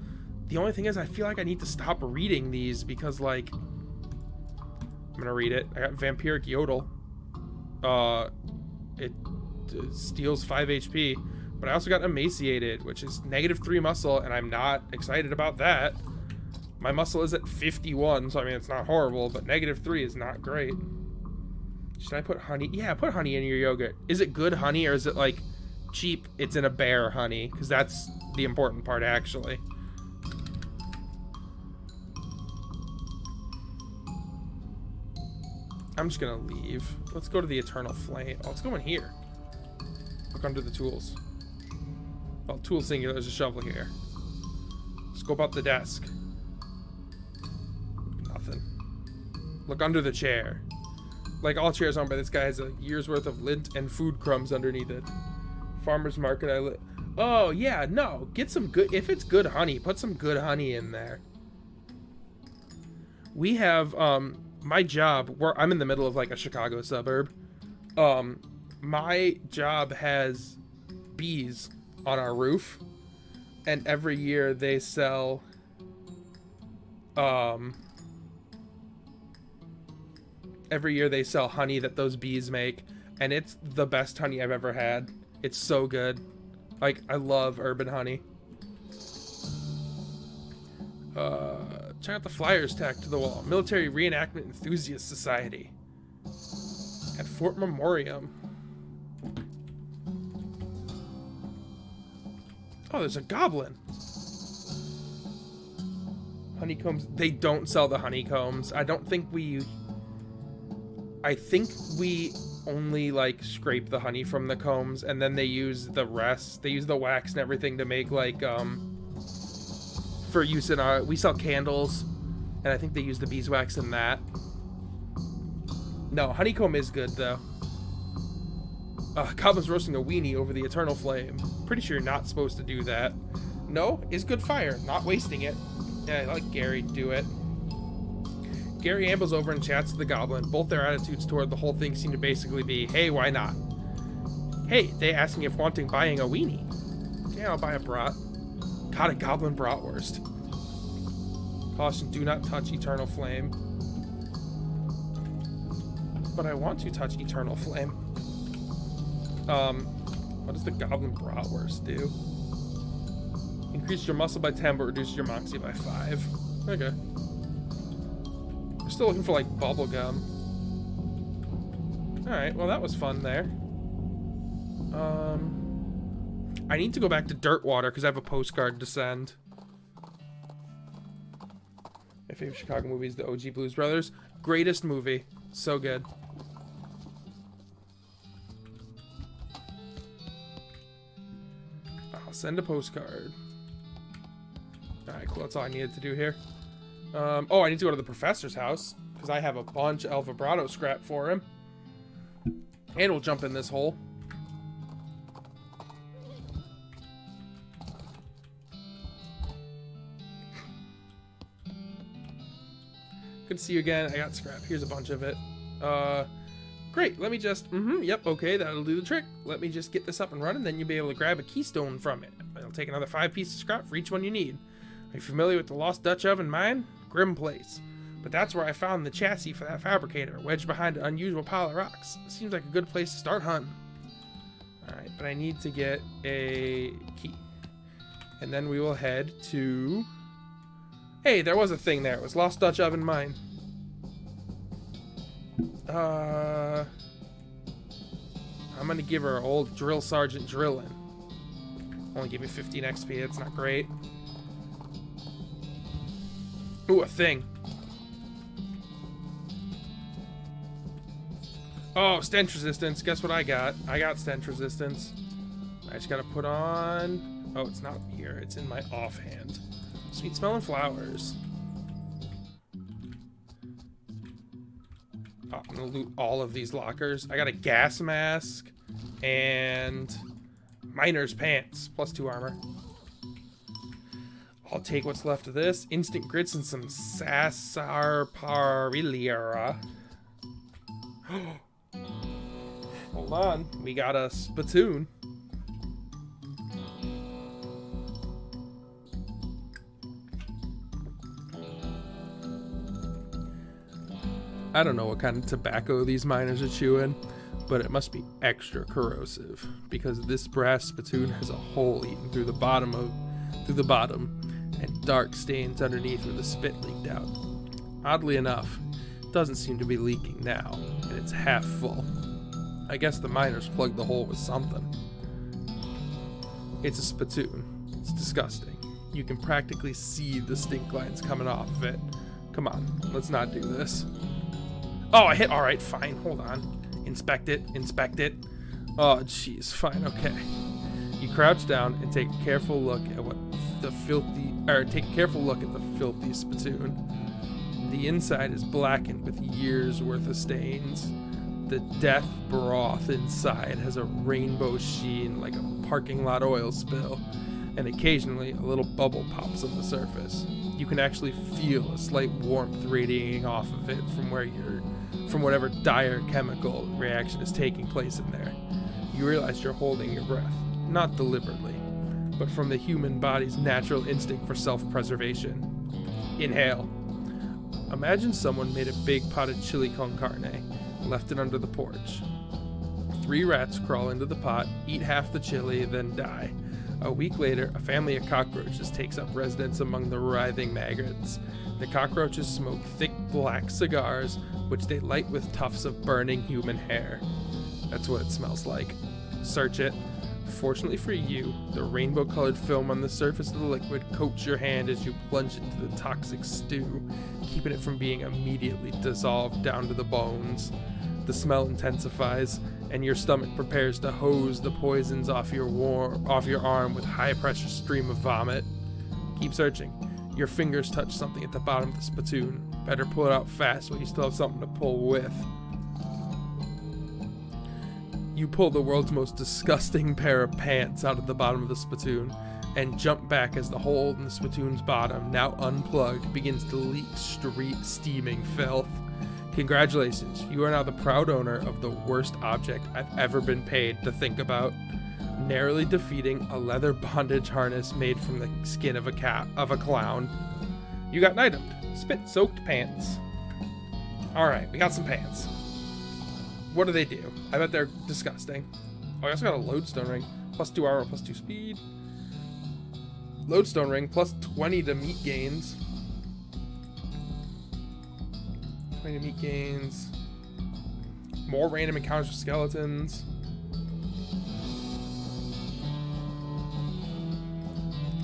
S1: The only thing is I feel like I need to stop reading these because, like... I'm gonna read it. I got Vampiric Yodel. It steals 5 HP. But I also got Emaciated, which is -3 muscle, and I'm not excited about that. My muscle is at 51, so I mean, it's not horrible, but -3 is not great. Should I put honey? Yeah, put honey in your yogurt. Is it good honey, or is it, like, cheap, it's in a bear honey? Because that's the important part, actually. I'm just gonna leave. Let's go to the Eternal Flame. Oh, let's go in here. Look under the tools. Well, tool singular, there's a shovel here. Scope out the desk. Nothing. Look under the chair. Like all chairs owned by this guy has a year's worth of lint and food crumbs underneath it. Farmer's market, oh, yeah, no. Get some good... If it's good honey, put some good honey in there. We have, my job... I'm in the middle of, like, a Chicago suburb. My job has bees on our roof. And every year they sell... Every year they sell honey that those bees make. And it's the best honey I've ever had. It's so good. Like, I love urban honey. Check out the flyers tacked to the wall. Military Reenactment Enthusiast Society. At Fort Memoriam. Oh, there's a goblin. Honeycombs. They don't sell the honeycombs. I think we only like scrape the honey from the combs, and then they use the rest. They use the wax and everything to make like for use in our. We sell candles, and I think they use the beeswax in that. No, honeycomb is good though. Goblin's roasting a weenie over the eternal flame. Pretty sure you're not supposed to do that. No, is good fire. Not wasting it. Yeah, I like Gary do it. Gary ambles over and chats to the goblin. Both their attitudes toward the whole thing seem to basically be, hey, why not? Hey, they asking if wanting buying a weenie. Yeah, I'll buy a brat. Got a goblin bratwurst. Caution, do not touch eternal flame. But I want to touch eternal flame. What does the goblin bratwurst do? Increase your muscle by 10, but reduce your moxie by 5. Okay. We're still looking for, like, bubble gum. Alright, well, that was fun there. I need to go back to Dirtwater, because I have a postcard to send. My favorite Chicago movie is the OG Blues Brothers. Greatest movie. So good. I'll send a postcard. Alright, cool. That's all I needed to do here. Oh, I need to go to the professor's house, because I have a bunch of vibrato scrap for him. And we'll jump in this hole. Good to see you again. I got scrap. Here's a bunch of it. Great. Let me just... yep, okay, that'll do the trick. Let me just get this up and running, then you'll be able to grab a keystone from it. It'll take another 5 pieces of scrap for each one you need. Are you familiar with the Lost Dutch Oven mine? Grim place. But that's where I found the chassis for that fabricator, wedged behind an unusual pile of rocks. Seems like a good place to start hunting. Alright, but I need to get a key. And then we will head to... Hey, there was a thing there. It was Lost Dutch Oven mine. I'm gonna give her old drill sergeant drilling. Only give me 15 XP. That's not great. Ooh, a thing. Oh, stench resistance. Guess what I got? I got stench resistance. I just gotta put on... Oh, it's not here. It's in my offhand. Sweet smelling flowers. Oh, I'm gonna loot all of these lockers. I got a gas mask and miner's pants, +2 armor. I'll take what's left of this. Instant grits and some sarsaparilla. Hold on. We got a spittoon. I don't know what kind of tobacco these miners are chewing, but it must be extra corrosive because this brass spittoon has a hole eaten through the bottom and dark stains underneath where the spit leaked out. Oddly enough, it doesn't seem to be leaking now, and it's half full. I guess the miners plugged the hole with something. It's a spittoon. It's disgusting. You can practically see the stink lines coming off of it. Come on, let's not do this. Oh, I hit. All right, fine. Hold on. Inspect it. Inspect it. Oh, jeez. Fine. Okay. You crouch down and take a careful look at the filthy spittoon. The inside is blackened with years worth of stains. The death broth inside has a rainbow sheen like a parking lot oil spill, and occasionally a little bubble pops on the surface. You can actually feel a slight warmth radiating off of it from whatever dire chemical reaction is taking place in there. You realize you're holding your breath, not deliberately, but from the human body's natural instinct for self-preservation. Inhale. Imagine someone made a big pot of chili con carne and left it under the porch. 3 rats crawl into the pot, eat half the chili, then die. A week later, a family of cockroaches takes up residence among the writhing maggots. The cockroaches smoke thick black cigars, which they light with tufts of burning human hair. That's what it smells like. Search it. Fortunately for you, the rainbow-colored film on the surface of the liquid coats your hand as you plunge into the toxic stew, keeping it from being immediately dissolved down to the bones. The smell intensifies, and your stomach prepares to hose the poisons off your arm with high-pressure stream of vomit. Keep searching. Your fingers touch something at the bottom of the spittoon. Better pull it out fast while you still have something to pull with. You pull the world's most disgusting pair of pants out of the bottom of the spittoon and jump back as the hole in the spittoon's bottom, now unplugged, begins to leak steaming filth. Congratulations, you are now the proud owner of the worst object I've ever been paid to think about, narrowly defeating a leather bondage harness made from the skin of a clown. You got itemed. Spit-soaked pants. Alright, we got some pants. What do they do? I bet they're disgusting. Oh, I also got a lodestone ring. Plus 2 armor, plus 2 speed. Lodestone ring, plus 20 to meat gains. 20 to meat gains. More random encounters with skeletons.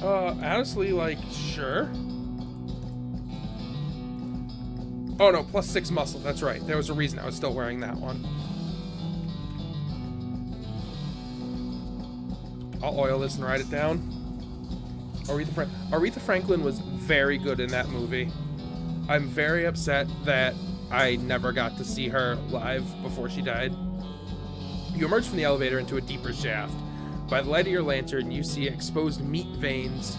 S1: Honestly, like, sure. Oh no, plus 6 muscle, that's right. There was a reason I was still wearing that one. I'll oil this and write it down. Aretha Franklin was very good in that movie. I'm very upset that I never got to see her live before she died. You emerge from the elevator into a deeper shaft. By the light of your lantern, you see exposed meat veins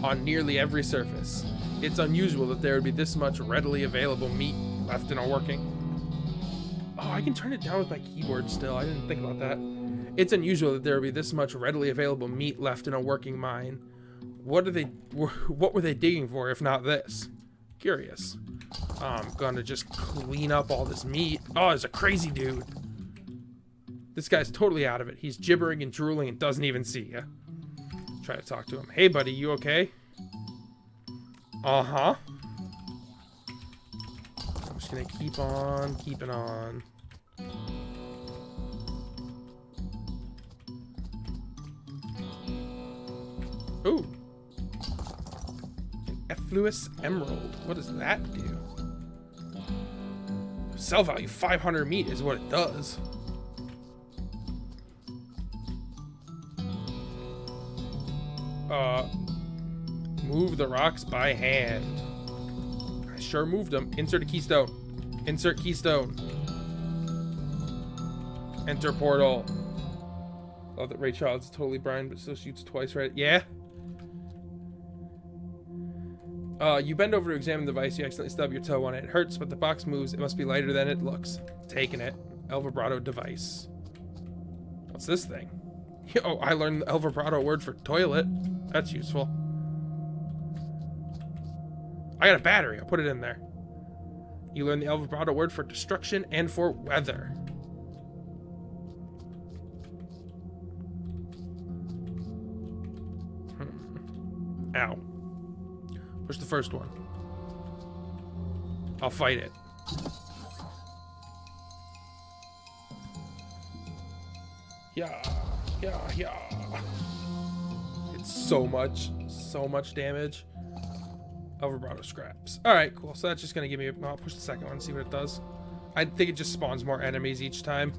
S1: on nearly every surface. It's unusual that there would be this much readily available meat left in a working... Oh, I can turn it down with my keyboard still. I didn't think about that. It's unusual that there would be this much readily available meat left in a working mine. What were they digging for if not this? Curious. I'm gonna just clean up all this meat. Oh, there's a crazy dude. This guy's totally out of it. He's gibbering and drooling and doesn't even see you. Try to talk to him. Hey, buddy, you okay? Uh-huh. I'm just gonna keep on keeping on. Ooh. An effluous emerald. What does that do? Sell value 500 meat is what it does. Move the rocks by hand. I sure moved them. Insert a keystone. Insert keystone. Enter portal. Oh, that Ray Charles is totally blind, but still shoots twice, right? Yeah. You bend over to examine the device. You accidentally stub your toe on it. It hurts, but the box moves. It must be lighter than it looks. Taking it. El Vibrato device. What's this thing? Oh, I learned the El Vibrato word for toilet. That's useful. I got a battery. I'll put it in there. You learn the El Vibrato word for destruction and for weather. Ow. Push the first one. I'll fight it. Yeah. It's so much damage. El Vibrato scraps. Alright, cool. So that's just gonna give me I'll push the second one and see what it does. I think it just spawns more enemies each time.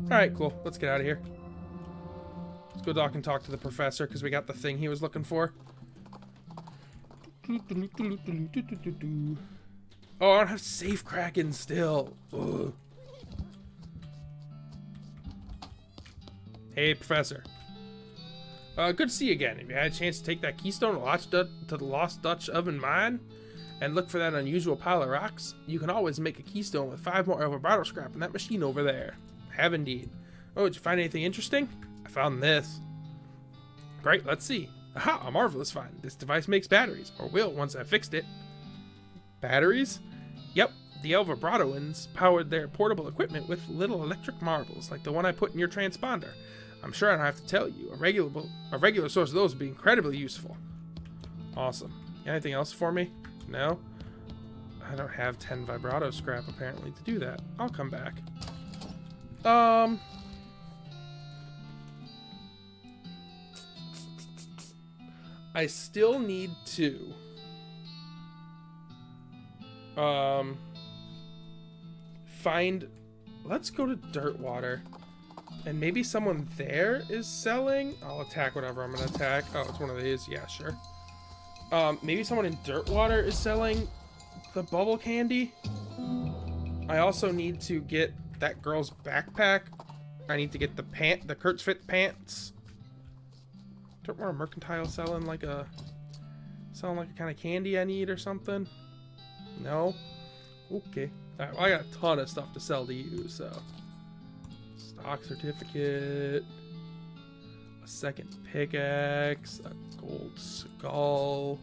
S1: Alright, cool. Let's get out of here. Let's go talk to the professor, because we got the thing he was looking for. Oh, I don't have safe Kraken still. Ugh. Hey, Professor. Good to see you again. Have you had a chance to take that keystone to the Lost Dutch Oven mine and look for that unusual pile of rocks? You can always make a keystone with 5 more El Vibrato scrap in that machine over there. Have indeed. Oh, did you find anything interesting? I found this. Great, let's see. Aha, a marvelous find. This device makes batteries, or will once I've fixed it. Batteries? Yep, the El Vibratoans powered their portable equipment with little electric marbles, like the one I put in your transponder. I'm sure I don't have to tell you. A regular source of those would be incredibly useful. Awesome. Anything else for me? No? I don't have 10 vibrato scrap, apparently, to do that. I'll come back. Um, I still need to find. Let's go to Dirtwater, and maybe someone there is selling. I'll attack whatever I'm gonna attack. Oh, it's one of these. Yeah, sure. Maybe someone in Dirtwater is selling the bubble candy. I also need to get that girl's backpack. I need to get the Kurt's Fit pants. Dirtwater Mercantile selling like a kind of candy I need or something. No. Okay. All right, well, I got a ton of stuff to sell to you, so stock certificate, a second pickaxe, a gold skull.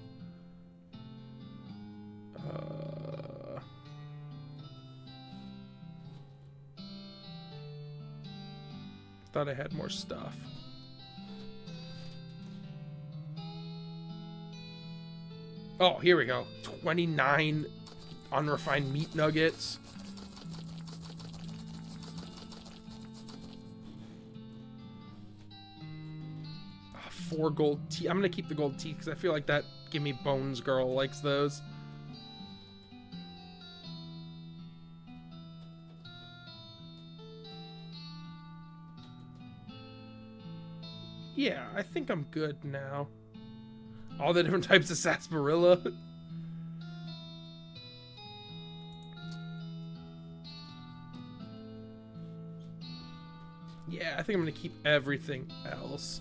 S1: Thought I had more stuff. Oh, here we go. 29 unrefined meat nuggets. Oh, 4 gold teeth. I'm gonna keep the gold teeth because I feel like that Give Me Bones girl likes those. Yeah, I think I'm good now. All the different types of sarsaparilla. Yeah, I think I'm gonna keep everything else.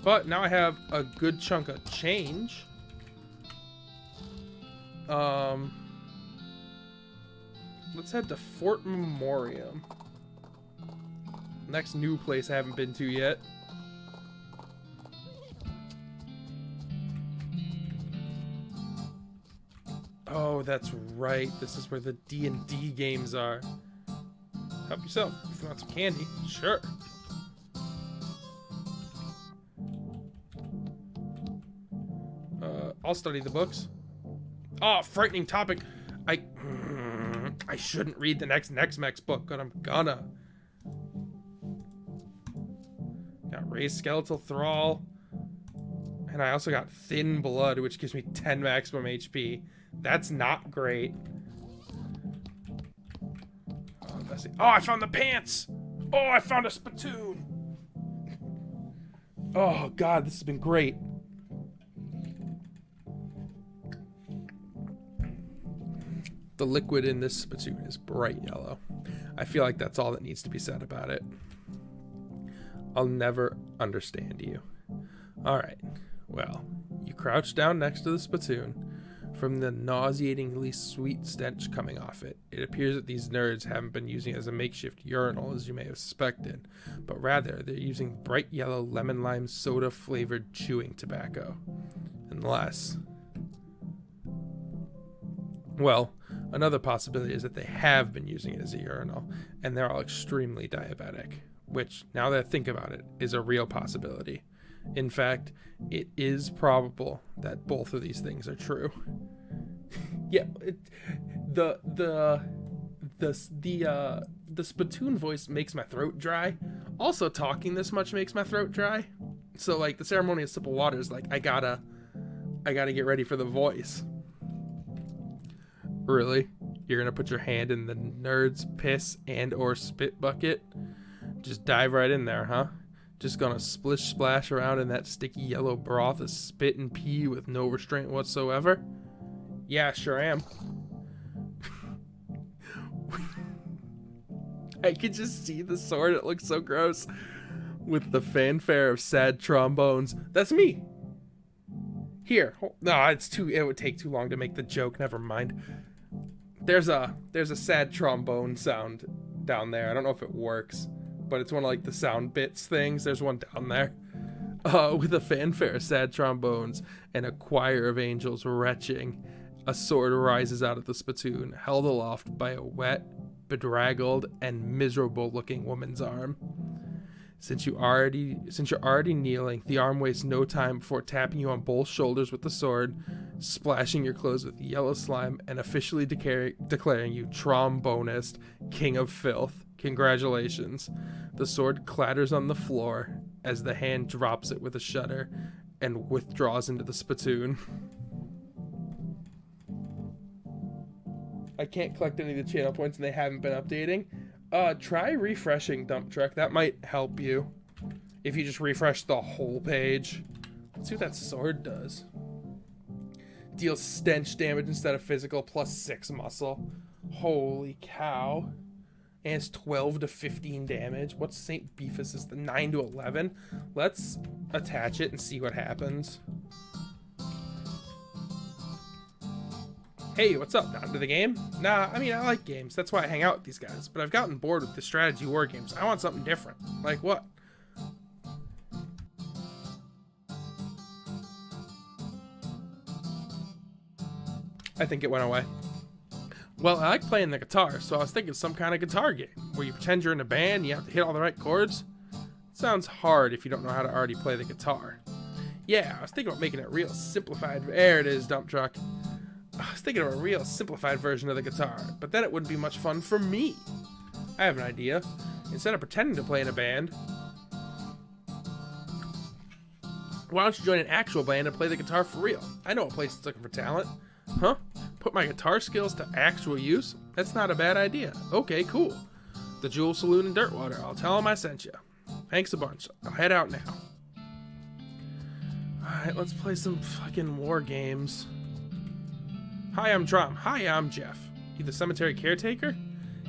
S1: But now I have a good chunk of change. Let's head to Fort Memoriam. Next new place I haven't been to yet. Oh, that's right. This is where the D&D games are. Help yourself. If you want some candy, sure. I'll study the books. Oh, frightening topic. I shouldn't read the next Mex book, but I'm gonna. Got Raised Skeletal Thrall. And I also got Thin Blood, which gives me 10 maximum HP. That's not great. Oh, I found the pants! Oh, I found a spittoon! Oh, God, this has been great. The liquid in this spittoon is bright yellow. I feel like that's all that needs to be said about it. I'll never understand you. Alright, well, you crouch down next to the spittoon. From the nauseatingly sweet stench coming off it, it appears that these nerds haven't been using it as a makeshift urinal as you may have suspected, but rather they're using bright yellow lemon lime soda flavored chewing tobacco. Unless... well, another possibility is that they have been using it as a urinal, and they're all extremely diabetic, which, now that I think about it, is a real possibility. In fact, it is probable that both of these things are true. Yeah, the spittoon voice makes my throat dry. Also, talking this much makes my throat dry. So, like, the ceremonious sip of water is like, I gotta get ready for the voice. Really? You're gonna put your hand in the nerd's piss and or spit bucket? Just dive right in there, huh? Just gonna splish splash around in that sticky yellow broth of spit and pee with no restraint whatsoever? Yeah, sure am. I could just see the sword, it looks so gross. With the fanfare of sad trombones. That's me! Here. No, it would take too long to make the joke, never mind. There's a sad trombone sound down there. I don't know if it works, but it's one of like the sound bits things. There's one down there. With a fanfare of sad trombones and a choir of angels retching, a sword rises out of the spittoon, held aloft by a wet, bedraggled, and miserable-looking woman's arm. Since you're already kneeling, the arm wastes no time before tapping you on both shoulders with the sword, splashing your clothes with yellow slime and officially declaring you trombonist, king of filth. Congratulations. The sword clatters on the floor as the hand drops it with a shudder and withdraws into the spittoon. I can't collect any of the channel points and they haven't been updating. Try refreshing, Dump Truck. That might help you. If you just refresh the whole page. Let's see what that sword does. Deals stench damage instead of physical, plus 6 muscle. Holy cow. And it's 12 to 15 damage. What's St. Beefus is the 9 to 11? Let's attach it and see what happens. Hey, what's up? Not into the game? Nah, I mean, I like games. That's why I hang out with these guys. But I've gotten bored with the strategy war games. I want something different. Like what? I think it went away. Well, I like playing the guitar, so I was thinking some kind of guitar game where you pretend you're in a band, you have to hit all the right chords. It sounds hard if you don't know how to already play the guitar. Yeah, I was thinking about making it real simplified. There it is, Dump Truck. I was thinking of a real simplified version of the guitar, but then it wouldn't be much fun for me. I have an idea. Instead of pretending to play in a band, why don't you join an actual band and play the guitar for real? I know a place that's looking for talent. Huh? Put my guitar skills to actual use? That's not a bad idea. Okay, cool. The Jewel Saloon in Dirtwater. I'll tell them I sent you. Thanks a bunch. I'll head out now. Alright, let's play some fucking war games. Hi, I'm Drum. Hi, I'm Jeff. You the cemetery caretaker?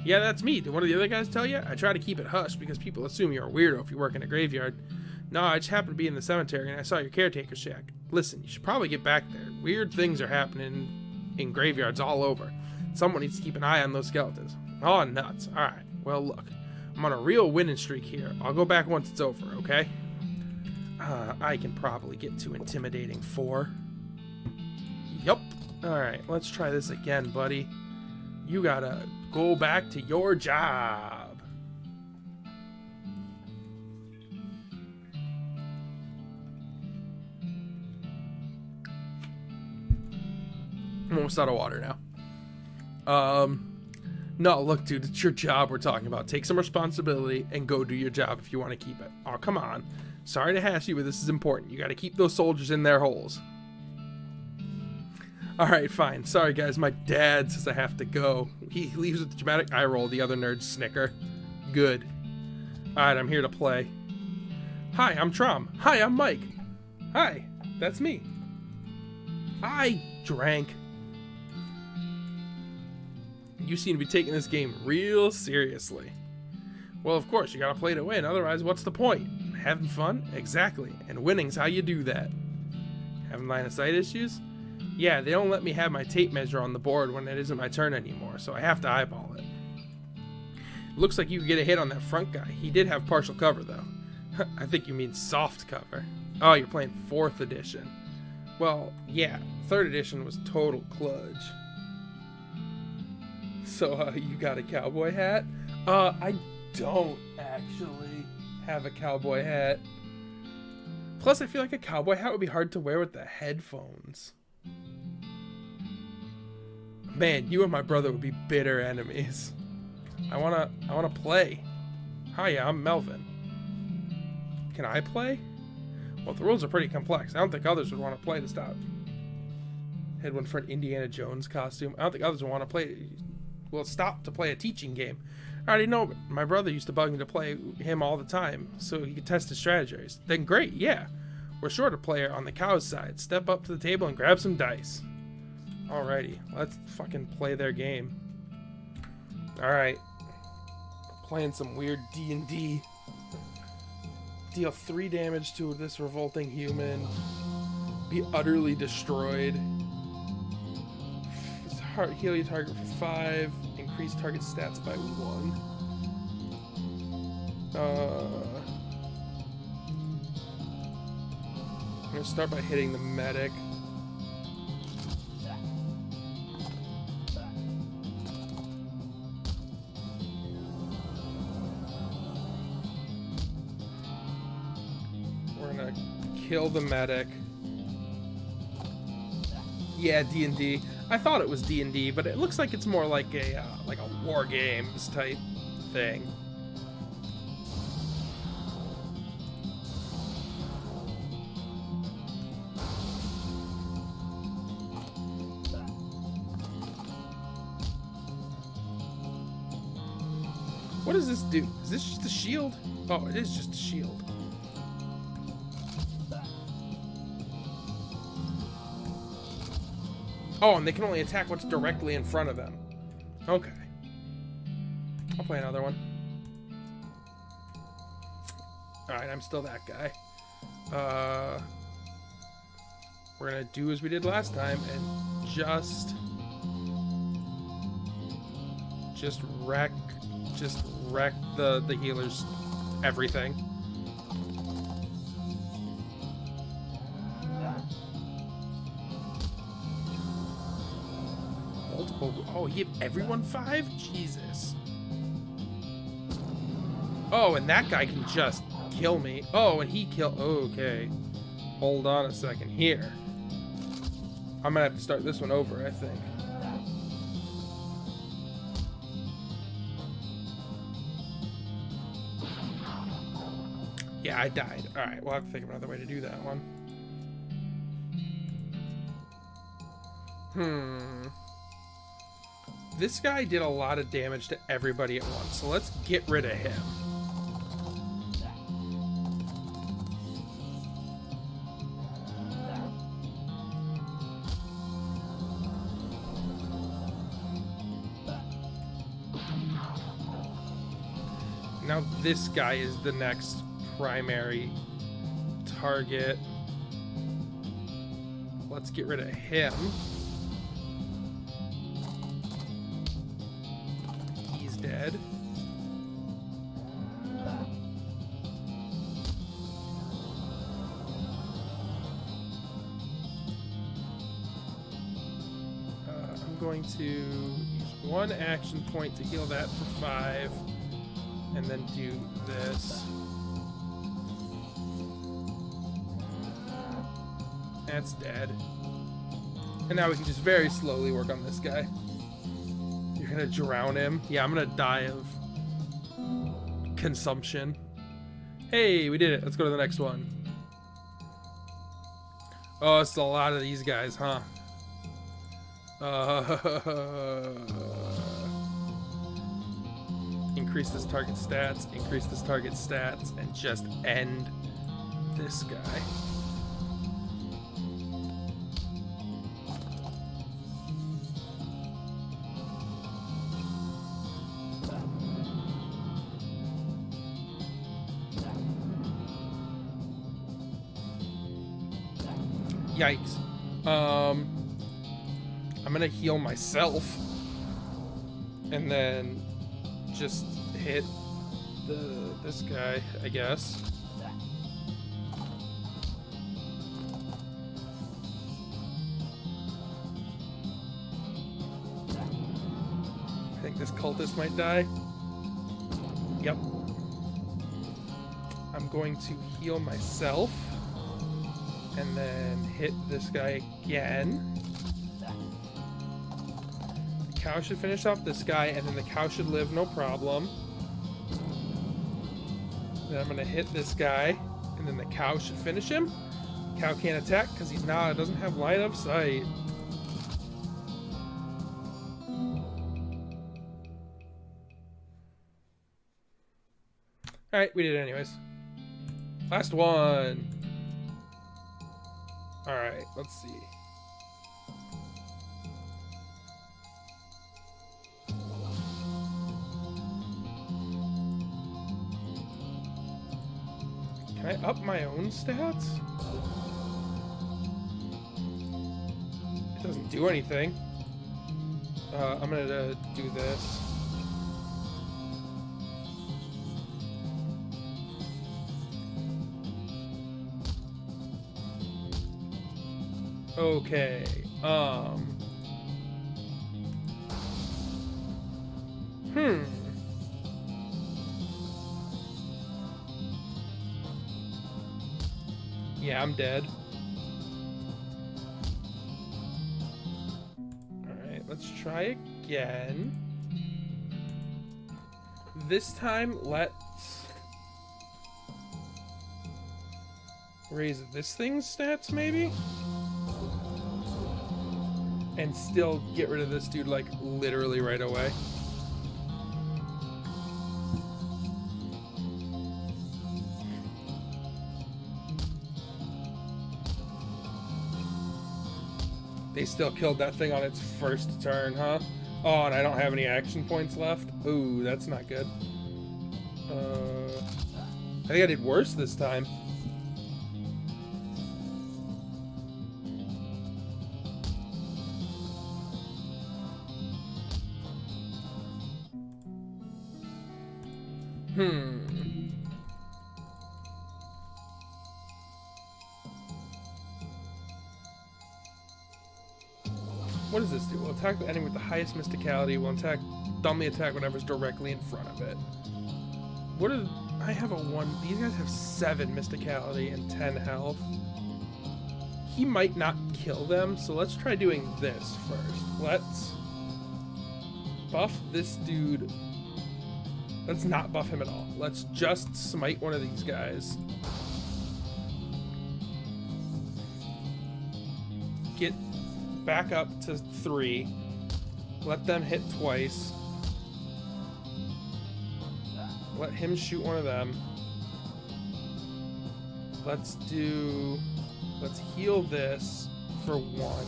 S1: Yeah, that's me. Did one of the other guys tell you? I try to keep it hush because people assume you're a weirdo if you work in a graveyard. No, I just happened to be in the cemetery and I saw your caretaker shack. Listen, you should probably get back there. Weird things are happening in graveyards all over. Someone needs to keep an eye on those skeletons. Oh, nuts. Alright, well look. I'm on a real winning streak here. I'll go back once it's over, okay? I can probably get to intimidating 4. Yup. Alright, let's try this again, buddy. You gotta go back to your job. I'm almost out of water now. No, look, dude, it's your job we're talking about. Take some responsibility and go do your job if you want to keep it. Oh, come on. Sorry to hash you, but this is important. You got to keep those soldiers in their holes. Alright, fine. Sorry, guys. My dad says I have to go. He leaves with a dramatic eye roll. The other nerds snicker. Good. Alright, I'm here to play. Hi, I'm Trom. Hi, I'm Mike. Hi, that's me. I drank. You seem to be taking this game real seriously. Well, of course, you gotta play to win. Otherwise, what's the point? Having fun? Exactly. And winning's how you do that. Having line of sight issues? Yeah, they don't let me have my tape measure on the board when it isn't my turn anymore, so I have to eyeball it. Looks like you could get a hit on that front guy. He did have partial cover, though. I think you mean soft cover. Oh, you're playing 4th edition. Well, yeah, 3rd edition was total kludge. So, you got a cowboy hat? I don't actually have a cowboy hat. Plus, I feel like a cowboy hat would be hard to wear with the headphones. Man, you and my brother would be bitter enemies. I wanna play. Hiya, I'm Melvin. Can I play? Well, the rules are pretty complex. I don't think others would want to play to stop. Had one for an Indiana Jones costume. I don't think others would want to play. Well, stop to play a teaching game. I already know, but my brother used to bug me to play him all the time, so he could test his strategies. Then great, yeah. We're short a player on the cow's side. Step up to the table and grab some dice. Alrighty, let's fucking play their game. Alright. Playing some weird D&D. Deal 3 damage to this revolting human. Be utterly destroyed. Heal your target for 5. Increase target stats by 1. I'm gonna start by hitting the medic. We're gonna kill the medic. Yeah, D&D. I thought it was D&D, but it looks like it's more like a war games type thing. What does this do? Is this just a shield? Oh, it is just a shield. Oh, and they can only attack what's directly in front of them. Okay. I'll play another one. Alright, I'm still that guy. We're gonna do as we did last time and just wreck the healers everything. Multiple. Oh, he gave everyone 5? Jesus. Oh, and that guy can just kill me. Oh, and he killed. Okay. Hold on a second here. I'm gonna have to start this one over, I think. Yeah, I died. Alright, we'll have to think of another way to do that one. This guy did a lot of damage to everybody at once, so let's get rid of him. Now this guy is the next primary target. Let's get rid of him. He's dead. I'm going to use 1 action point to heal that for 5. And then do this. That's dead. And now we can just very slowly work on this guy. You're gonna drown him. Yeah, I'm gonna die of consumption. Hey, we did it. Let's go to the next one. Oh, it's a lot of these guys, huh? Increase this target stats, increase this target stats, and just end this guy. Yikes. I'm gonna heal myself and then just hit this guy, I guess. I think this cultist might die. Yep. I'm going to heal myself and then hit this guy again. The cow should finish off this guy, and then the cow should live no problem. Then I'm gonna hit this guy, and then the cow should finish him. Cow can't attack because he doesn't have line of sight. Alright, we did it anyways. Last one. Alright, let's see. Can I up my own stats? It doesn't do anything. I'm gonna do this. Okay, Yeah, I'm dead. try again. This time, let's raise this thing's stats, maybe? And still get rid of this dude, like, literally right away. They still killed that thing on its first turn, huh? Oh, and I don't have any action points left. Ooh, that's not good. I think I did worse this time. What does this do? Will attack the enemy with the highest mysticality. Will attack, dumbly attack whatever's directly in front of it. What is... I have a 1... These guys have 7 mysticality and 10 health. He might not kill them, so let's try doing this first. Let's buff this dude. Let's not buff him at all. Let's just smite one of these guys. Get back up to 3. Let them hit twice. Let him shoot one of them. Let's heal this for 1.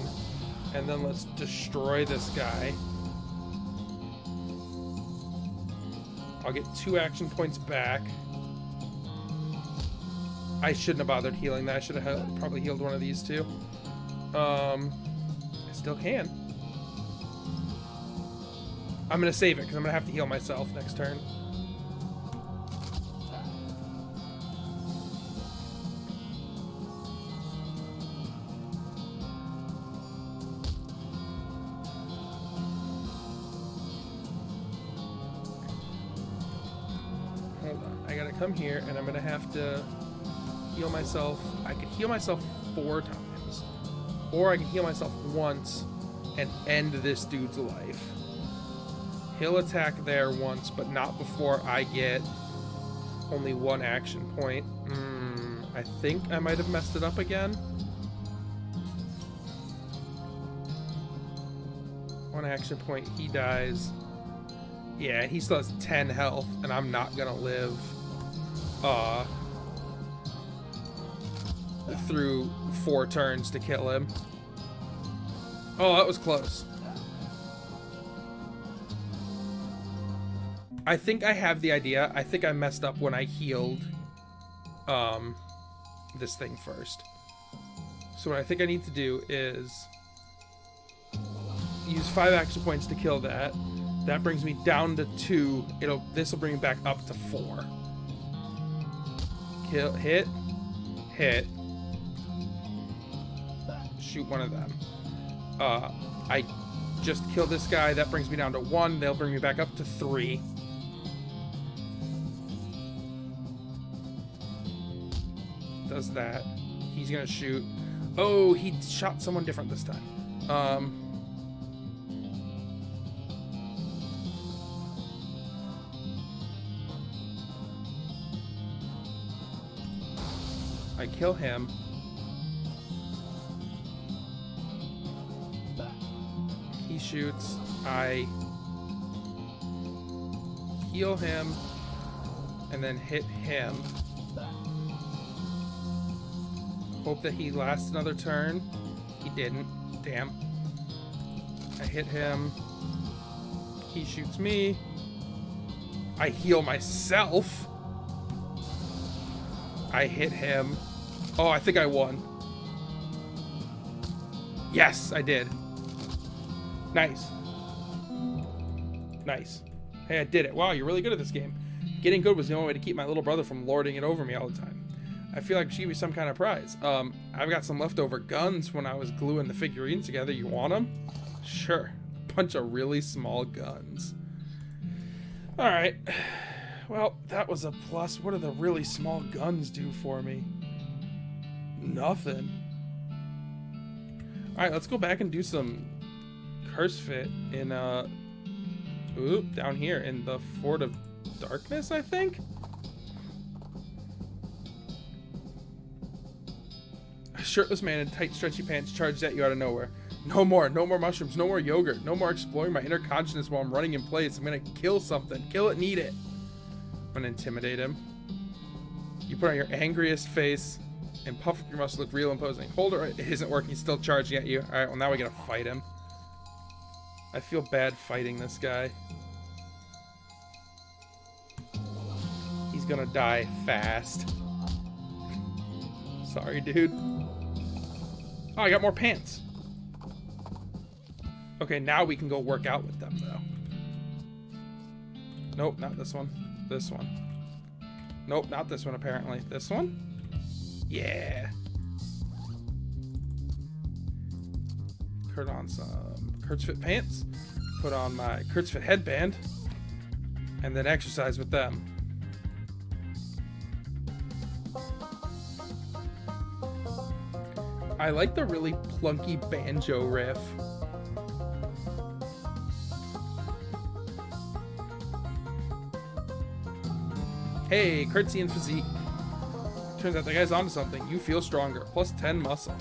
S1: And then let's destroy this guy. I'll get 2 action points back. I shouldn't have bothered healing that. I should have probably healed one of these two. I still can. I'm going to save it because I'm going to have to heal myself next turn. Come here, and I'm gonna have to heal myself. I could heal myself 4 times, or I can heal myself once and end this dude's life. He'll attack there once, but not before I get only 1 action point. I think I might have messed it up again. 1 action point, he dies. Yeah, he still has 10 health, and I'm not gonna live through 4 turns to kill him. Oh, that was close. I think I have the idea. I think I messed up when I healed this thing first. So what I think I need to do is use 5 action points to kill that. That brings me down to 2. This will bring me back up to 4. Kill, hit, shoot one of them. I just kill this guy. That brings me down to 1. They'll bring me back up to 3. Does that. He's gonna shoot. Oh, he shot someone different this time. I kill him. He shoots. I heal him and then hit him. Hope that he lasts another turn. He didn't. Damn. I hit him. He shoots me. I heal myself. I hit him. Oh, I think I won. Yes, I did. Nice. Nice. Hey, I did it. Wow, you're really good at this game. Getting good was the only way to keep my little brother from lording it over me all the time. I feel like I should give you some kind of prize. I've got some leftover guns when I was gluing the figurines together. You want them? Sure. Bunch of really small guns. Alright. Well, that was a plus. What do the really small guns do for me? Nothing. Alright, let's go back and do some curse fit in oop, down here in the Fort of Darkness, I think. A shirtless man in tight, stretchy pants charged at you out of nowhere. No more mushrooms, no more yogurt, no more exploring my inner consciousness while I'm running in place. I'm gonna kill something. Kill it and eat it. I'm gonna intimidate him. You put on your angriest face and puff up your muscles, look real imposing. Hold it, it isn't working, he's still charging at you. Alright, well now we gotta fight him. I feel bad fighting this guy. He's gonna die fast. Sorry, dude. Oh, I got more pants. Okay, now we can go work out with them, though. Nope, not this one. This one. Nope, not this one, apparently. This one? Yeah. Put on some Kurtzfit pants. Put on my Kurtzfit headband. And then exercise with them. I like the really plunky banjo riff. Hey, curtsy and physique. Turns out that guy's onto something. You feel stronger. Plus 10 muscle.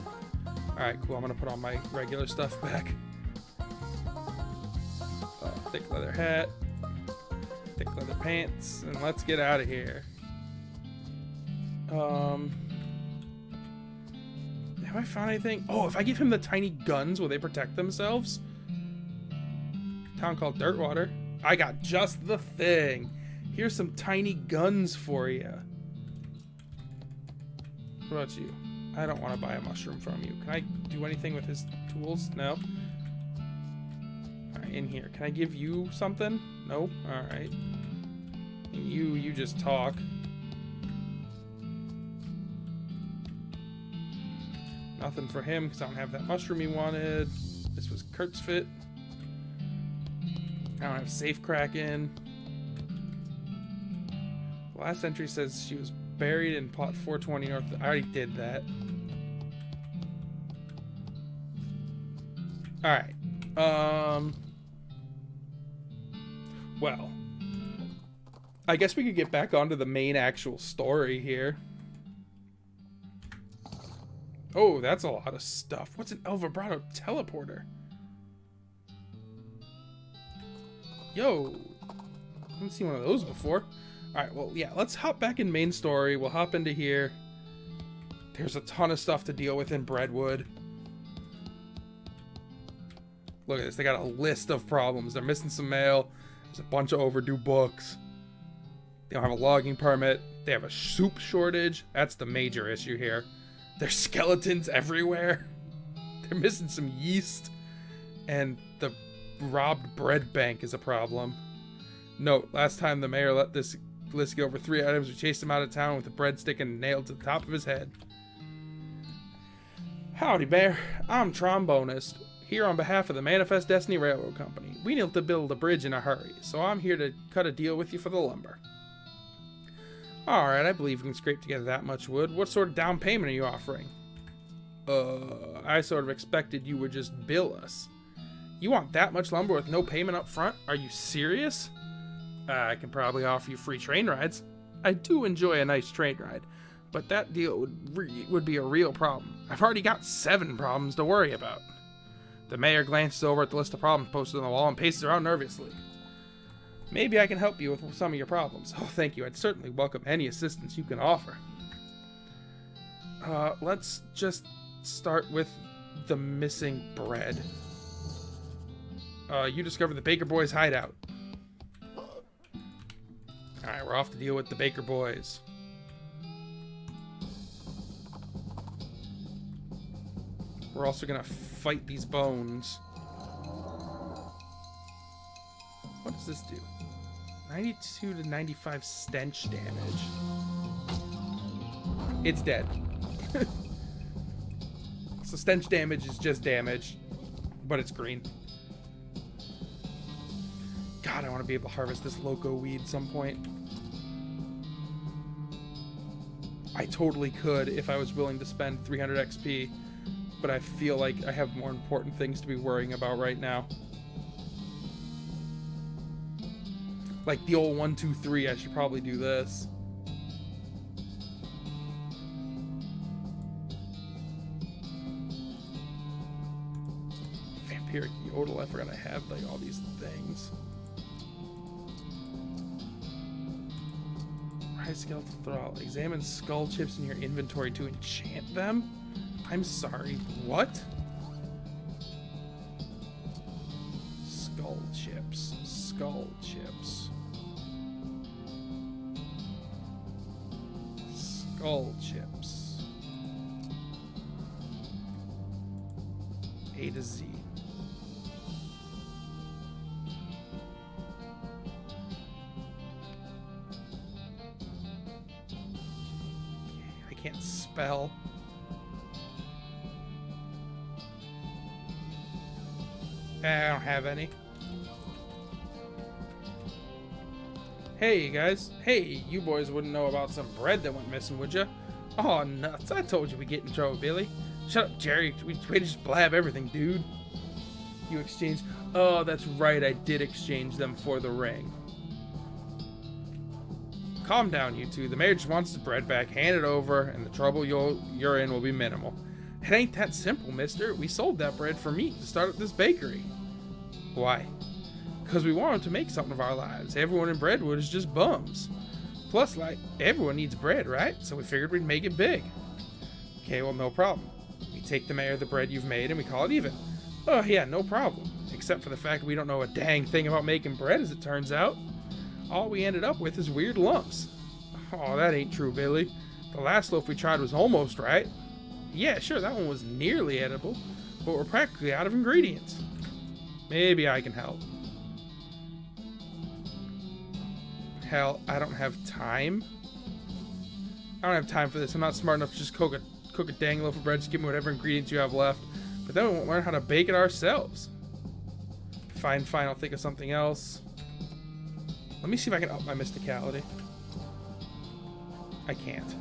S1: Alright, cool. I'm gonna put on my regular stuff back. Thick leather hat. Thick leather pants. And let's get out of here. Have I found anything? Oh, if I give him the tiny guns, will they protect themselves? Town called Dirtwater. I got just the thing. Here's some tiny guns for you. What about you? I don't want to buy a mushroom from you. Can I do anything with his tools? No. Alright, in here. Can I give you something? No? Alright. And you just talk. Nothing for him because I don't have that mushroom he wanted. This was Kurt's fit. I don't have safe Kraken. The last entry says she was buried in plot 420 north. I already did that. Alright. Well. I guess we could get back onto the main actual story here. Oh, that's a lot of stuff. What's an El Vibrato teleporter? Yo. I haven't seen one of those before. Alright, well, yeah, let's hop back in main story. We'll hop into here. There's a ton of stuff to deal with in Breadwood. Look at this. They got a list of problems. They're missing some mail. There's a bunch of overdue books. They don't have a logging permit. They have a soup shortage. That's the major issue here. There's skeletons everywhere. They're missing some yeast. And the robbed bread bank is a problem. Note, last time the mayor let this list go over 3 items, we chased him out of town with a breadstick and nailed to the top of his head. Howdy, Mayor. I'm Trombonist, here on behalf of the Manifest Destiny Railroad Company. We need to build a bridge in a hurry, so I'm here to cut a deal with you for the lumber. Alright, I believe we can scrape together that much wood. What sort of down payment are you offering? I sort of expected you would just bill us. You want that much lumber with no payment up front? Are you serious? I can probably offer you free train rides. I do enjoy a nice train ride, but that deal would be a real problem. I've already got 7 problems to worry about. The mayor glances over at the list of problems posted on the wall and paces around nervously. Maybe I can help you with some of your problems. Oh, thank you. I'd certainly welcome any assistance you can offer. Let's just start with the missing bread. You discovered the Baker Boys' hideout. Alright, we're off to deal with the Baker Boys. We're also gonna fight these bones. What does this do? 92 to 95 stench damage. It's dead. So stench damage is just damage, but it's green. God, I want to be able to harvest this loco weed some point. I totally could if I was willing to spend 300 XP. but I feel like I have more important things to be worrying about right now. Like the old 1, 2, 3, I should probably do this. Vampiric yodel, I forgot I have like all these things. Rise skeletal thrall. Examine skull chips in your inventory to enchant them? I'm sorry, what? Skull chips. Skull chips. Skull chips. A to Z. I can't spell. I don't have any. Hey, you guys. Hey, you boys wouldn't know about some bread that went missing, would ya? Oh, nuts. I told you we'd get in trouble, Billy. Shut up, Jerry. We just blab everything, dude. You exchanged... Oh, that's right. I did exchange them for the ring. Calm down, you two. The mayor just wants his bread back. Hand it over, and the trouble you're in will be minimal. It ain't that simple, mister. We sold that bread for meat to start up this bakery. Why? Because we wanted to make something of our lives. Everyone in Breadwood is just bums. Plus, like, everyone needs bread, right? So we figured we'd make it big. Okay, well, no problem. We take the mayor the bread you've made and we call it even. Oh, yeah, no problem. Except for the fact we don't know a dang thing about making bread, as it turns out. All we ended up with is weird lumps. Oh, that ain't true, Billy. The last loaf we tried was almost right. Yeah, sure, that one was nearly edible, but we're practically out of ingredients. Maybe I can help. Hell, I don't have time. I don't have time for this. I'm not smart enough to just cook a dang loaf of bread. Just give me whatever ingredients you have left. But then we won't learn how to bake it ourselves. Fine, I'll think of something else. Let me see if I can up my mysticality. I can't.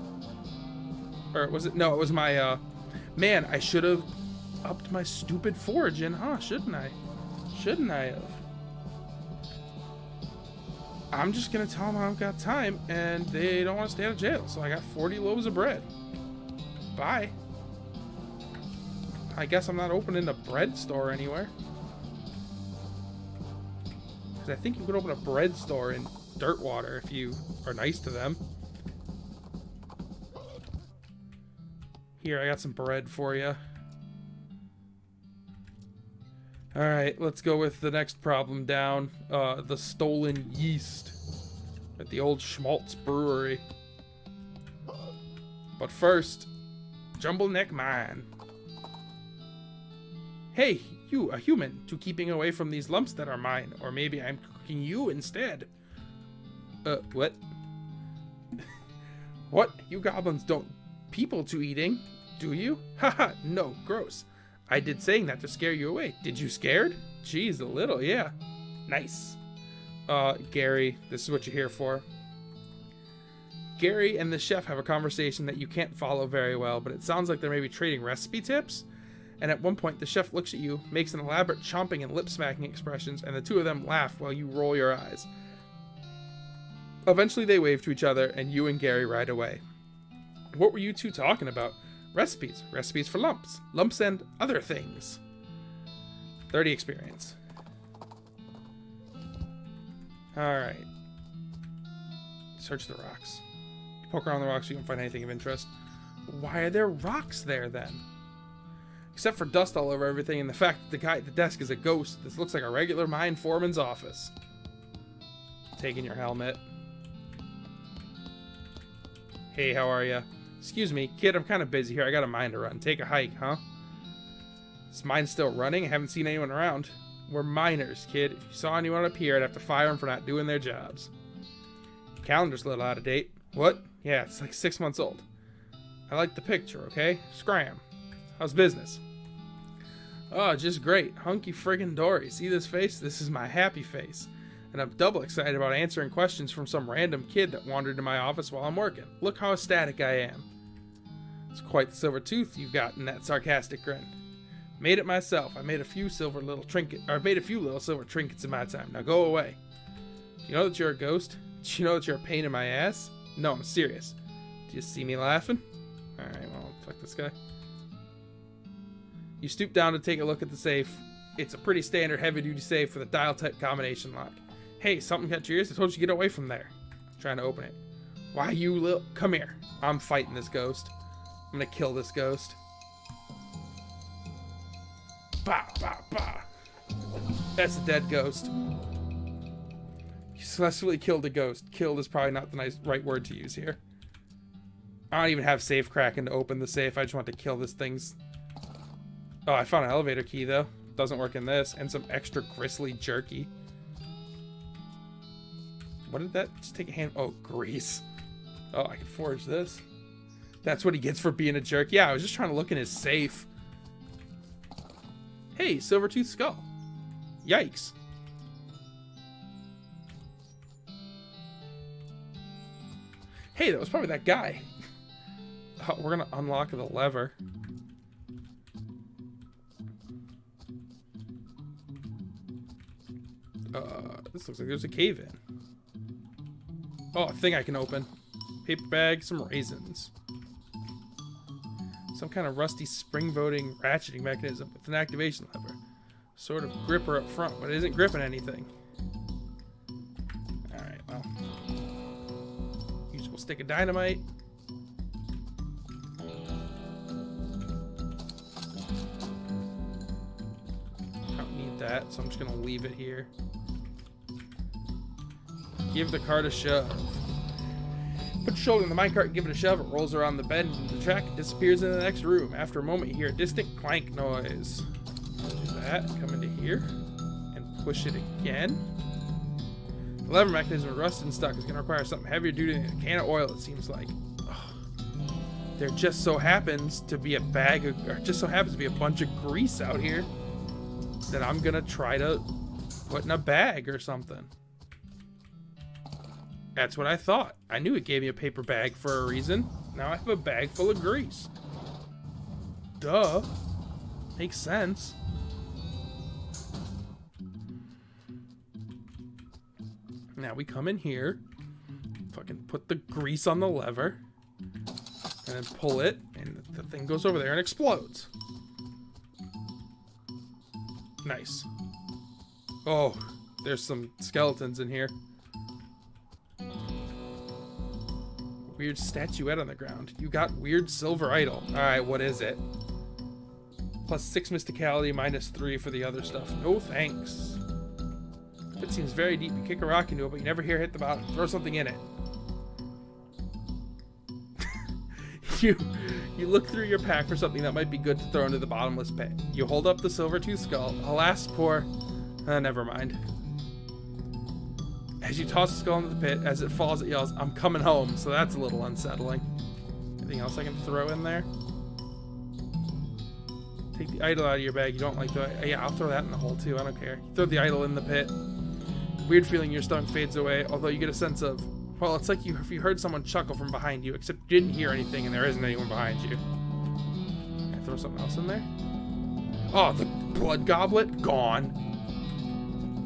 S1: Or was it? No, it was my, man, I should have upped my stupid foraging, huh? Shouldn't I? Shouldn't I have? I'm just gonna tell them I don't got time and they don't want to stay out of jail. So I got 40 loaves of bread. Bye. I guess I'm not opening a bread store anywhere. Because I think you could open a bread store in Dirtwater if you are nice to them. Here, I got some bread for you. Alright, let's go with the next problem down. The stolen yeast at the old Schmaltz Brewery. But first, Jumble Neck Mine. Hey, you, a human, to keeping away from these lumps that are mine. Or maybe I'm cooking you instead. What? What? You goblins don't people to eating, do you? Haha, no, gross. I did saying that to scare you away. Did you scared? Jeez, a little, yeah. Nice. Gary, this is what you're here for. Gary and the chef have a conversation that you can't follow very well, but it sounds like they're maybe trading recipe tips. And at one point, the chef looks at you, makes an elaborate chomping and lip-smacking expressions, and the two of them laugh while you roll your eyes. Eventually, they wave to each other, and you and Gary ride away. What were you two talking about? Recipes. Recipes for lumps. Lumps and other things. 30 experience. Alright. Search the rocks. Poke around the rocks so you can find anything of interest. Why are there rocks there, then? Except for dust all over everything and the fact that the guy at the desk is a ghost. This looks like a regular mine foreman's office. Taking your helmet. Hey, how are ya? Excuse me, kid, I'm kind of busy here. I got a mine to run. Take a hike, huh? This mine's still running. I haven't seen anyone around. We're miners, kid. If you saw anyone up here, I'd have to fire them for not doing their jobs. The calendar's a little out of date. What? Yeah, it's like 6 months old. I like the picture, okay? Scram. How's business? Oh, just great. Hunky friggin' dory. See this face? This is my happy face. And I'm double excited about answering questions from some random kid that wandered into my office while I'm working. Look how ecstatic I am. It's quite the silver tooth you've got in that sarcastic grin. Made it myself. I made a few little silver trinkets in my time. Now go away. Do you know that you're a ghost? Do you know that you're a pain in my ass? No, I'm serious. Do you see me laughing? Alright, well, fuck this guy. You stoop down to take a look at the safe. It's a pretty standard heavy-duty safe with a dial-type combination lock. Hey, something got your ears? I told you to get away from there. I'm trying to open it. Why, you little... Come here. I'm fighting this ghost. I'm gonna kill this ghost. Bah, bah, bah. That's a dead ghost. You successfully killed a ghost. Killed is probably not the right word to use here. I don't even have safe cracking to open the safe. I just want to kill this thing's... Oh, I found an elevator key, though. Doesn't work in this. And some extra gristly jerky. What did that... Just take a hand... Oh, grease. Oh, I can forge this. That's what he gets for being a jerk. Yeah, I was just trying to look in his safe. Hey, silver-tooth skull. Yikes. Hey, that was probably that guy. Oh, we're gonna unlock the lever. This looks like there's a cave in. Oh, a thing I can open. Paper bag, some raisins. Some kind of rusty spring-voting ratcheting mechanism with an activation lever. Sort of gripper up front, but it isn't gripping anything. Alright, well. Usable stick of dynamite. I don't need that, so I'm just gonna leave it here. Give the cart a shove. Put your shoulder in the minecart and give it a shove. It rolls around the bend into the track and disappears in the next room. After a moment, you hear a distant clank noise. Do that. Come into here and push it again. The lever mechanism rusted and stuck is going to require something heavier duty than a can of oil, it seems like. Ugh. There just so happens to be a bag of, or just so happens to be a bunch of grease out here that I'm going to try to put in a bag or something. That's what I thought. I knew it gave me a paper bag for a reason. Now I have a bag full of grease. Duh. Makes sense. Now we come in here. Fucking put the grease on the lever. And then pull it. And the thing goes over there and explodes. Nice. Oh, there's some skeletons in here. Weird statuette on the ground. You got weird silver idol. Alright, what is it? Plus 6 mysticality, minus 3 for the other stuff. No thanks. It seems very deep. You kick a rock into it, but you never hear it hit the bottom. Throw something in it. You look through your pack for something that might be good to throw into the bottomless pit. You hold up the silver-tooth skull. Alas, poor... never mind. As you toss the skull into the pit, as it falls, it yells, "I'm coming home," so that's a little unsettling. Anything else I can throw in there? Take the idol out of your bag. You don't like the... Yeah, I'll throw that in the hole too. I don't care. Throw the idol in the pit. Weird feeling in your stomach fades away, although you get a sense of... Well, it's like if you heard someone chuckle from behind you, except you didn't hear anything and there isn't anyone behind you. Can I throw something else in there? Oh, the blood goblet? Gone.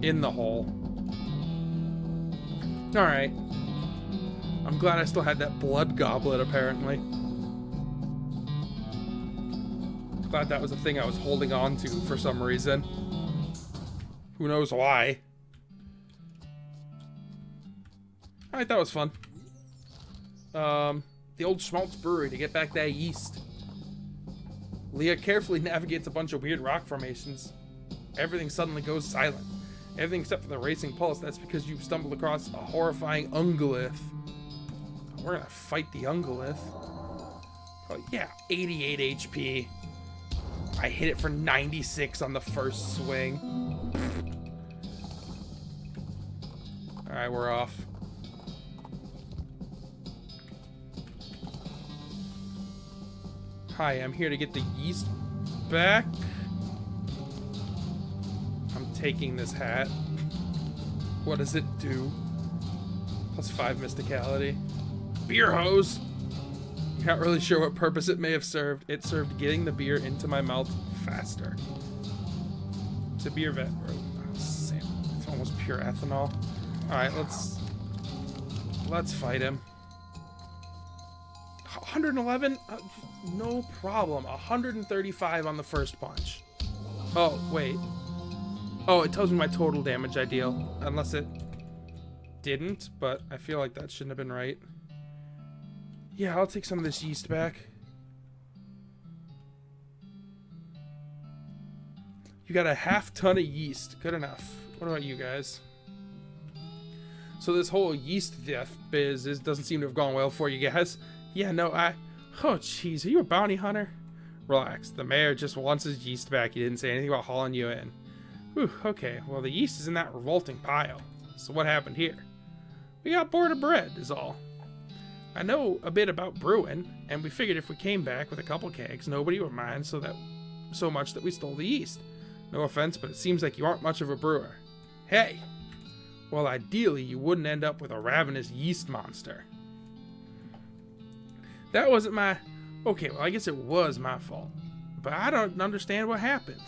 S1: In the hole. Alright. I'm glad I still had that blood goblet, apparently. Glad that was a thing I was holding on to for some reason. Who knows why. Alright, that was fun. The old Schmaltz Brewery to get back that yeast. Leah carefully navigates a bunch of weird rock formations. Everything suddenly goes silent. Everything except for the racing pulse. That's because you've stumbled across a horrifying ungolith. We're gonna fight the ungolith. Oh yeah, 88 HP. I hit it for 96 on the first swing. Alright, we're off. Hi, I'm here to get the yeast back. I'm taking this hat. What does it do? Plus 5 mysticality. Beer hose! Not really sure what purpose it may have served. It served getting the beer into my mouth faster. It's a beer vat. Oh, Sam, it's almost pure ethanol. Alright, let's fight him. 111? No problem. 135 on the first punch. Oh, wait. Oh, it tells me my total damage I deal. Unless it didn't, but I feel like that shouldn't have been right. Yeah, I'll take some of this yeast back. You got a half ton of yeast. Good enough. What about you guys? So this whole yeast death biz doesn't seem to have gone well for you guys. Yeah, no, oh, jeez, are you a bounty hunter? Relax, the mayor just wants his yeast back. He didn't say anything about hauling you in. Whew, okay, well, the yeast is in that revolting pile. So what happened here? We got bored of bread, is all. I know a bit about brewing, and we figured if we came back with a couple kegs, nobody would mind so much that we stole the yeast. No offense, but it seems like you aren't much of a brewer. Hey! Well, ideally, you wouldn't end up with a ravenous yeast monster. That wasn't my... Okay, well, I guess it was my fault. But I don't understand what happened.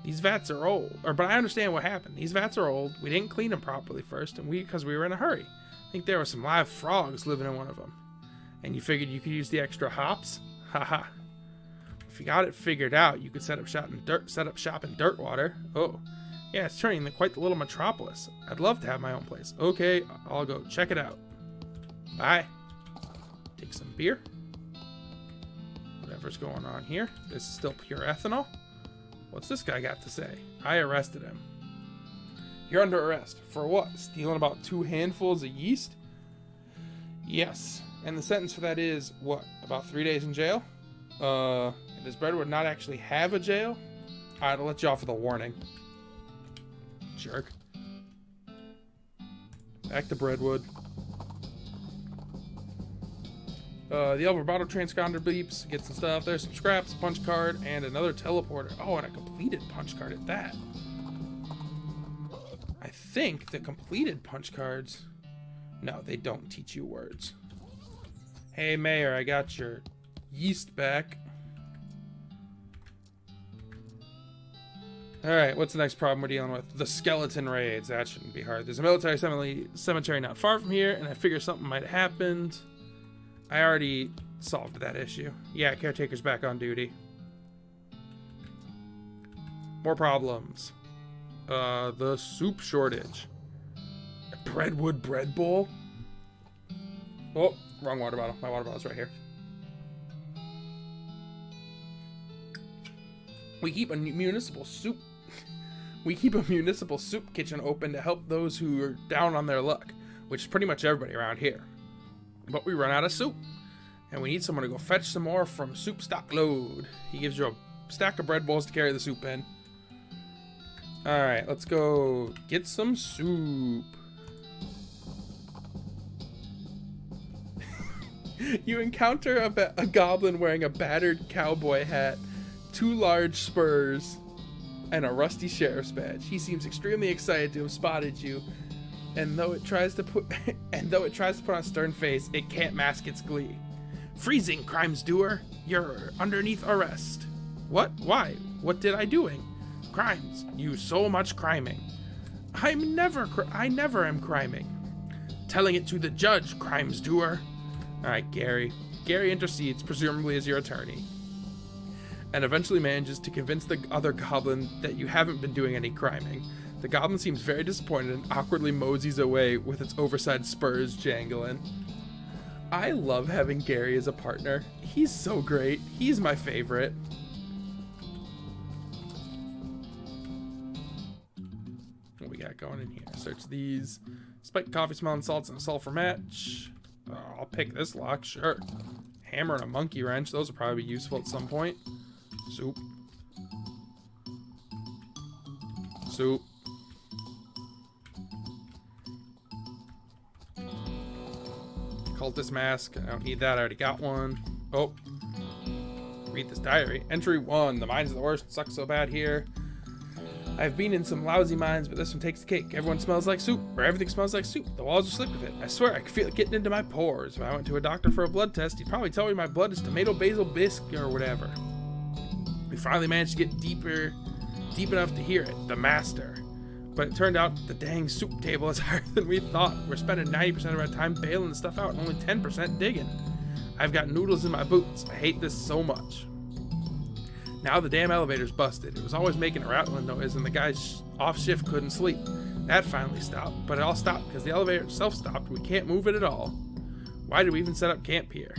S1: These vats are old. But I understand what happened. These vats are old. We didn't clean them properly first, and because we were in a hurry. I think there were some live frogs living in one of them. And you figured you could use the extra hops? Haha. If you got it figured out, you could set up shop in Dirtwater. Oh, yeah, it's turning into quite the little metropolis. I'd love to have my own place. Okay, I'll go check it out. Bye. Take some beer. Whatever's going on here. This is still pure ethanol. What's this guy got to say? I arrested him. You're under arrest. For what? Stealing about 2 handfuls of yeast? Yes. And the sentence for that is, what? About 3 days in jail? Does Breadwood not actually have a jail? Alright, I'll let you off with a warning. Jerk. Back to Breadwood. The El Vibrato transponder beeps. Get some stuff. There's some scraps, a punch card, and another teleporter. Oh, and a completed punch card at that. I think the completed punch cards... No, they don't teach you words. Hey, Mayor, I got your yeast back. Alright, what's the next problem we're dealing with? The skeleton raids. That shouldn't be hard. There's a military cemetery not far from here, and I figure something might have happened. I already solved that issue. Yeah, caretaker's back on duty. More problems. The soup shortage. A Breadwood bread bowl? Oh, wrong water bottle. My water bottle's right here. We keep a municipal soup kitchen open to help those who are down on their luck, which is pretty much everybody around here. But we run out of soup, and we need someone to go fetch some more from Soup Stock Load. He gives you a stack of bread bowls to carry the soup in. Alright, let's go get some soup. You encounter a goblin wearing a battered cowboy hat, 2 large spurs, and a rusty sheriff's badge. He seems extremely excited to have spotted you, and though it tries to put on a stern face, it can't mask its glee. Freezing, crimes doer! You're underneath arrest. What? Why? What did I doing? Crimes. You so much criming. I never am criming. Telling it to the judge, crimes doer. Alright, Gary. Gary intercedes, presumably as your attorney, and eventually manages to convince the other goblin that you haven't been doing any criming. The goblin seems very disappointed and awkwardly moseys away with its oversized spurs jangling. I love having Gary as a partner. He's so great. He's my favorite. What we got going in here? Search these. Spiked coffee smelling salts and a sulfur match. I'll pick this lock, sure. Hammer and a monkey wrench. Those will probably be useful at some point. Soup. Soup. Cultist mask. I don't need that. I already got one. Oh. Read this diary. Entry 1. The mines are the worst. Sucks so bad here. I've been in some lousy mines, but this one takes the cake. Everyone smells like soup, or everything smells like soup. The walls are slick with it. I swear I can feel it getting into my pores. If I went to a doctor for a blood test, he'd probably tell me my blood is tomato basil bisque or whatever. We finally managed to get deep enough to hear it, the master. But it turned out the dang soup table is higher than we thought. We're spending 90% of our time bailing the stuff out and only 10% digging. I've got noodles in my boots. I hate this so much. Now the damn elevator's busted. It was always making a rattling noise and the guys off shift couldn't sleep. That finally stopped, but it all stopped because the elevator itself stopped and we can't move it at all. Why did we even set up camp here?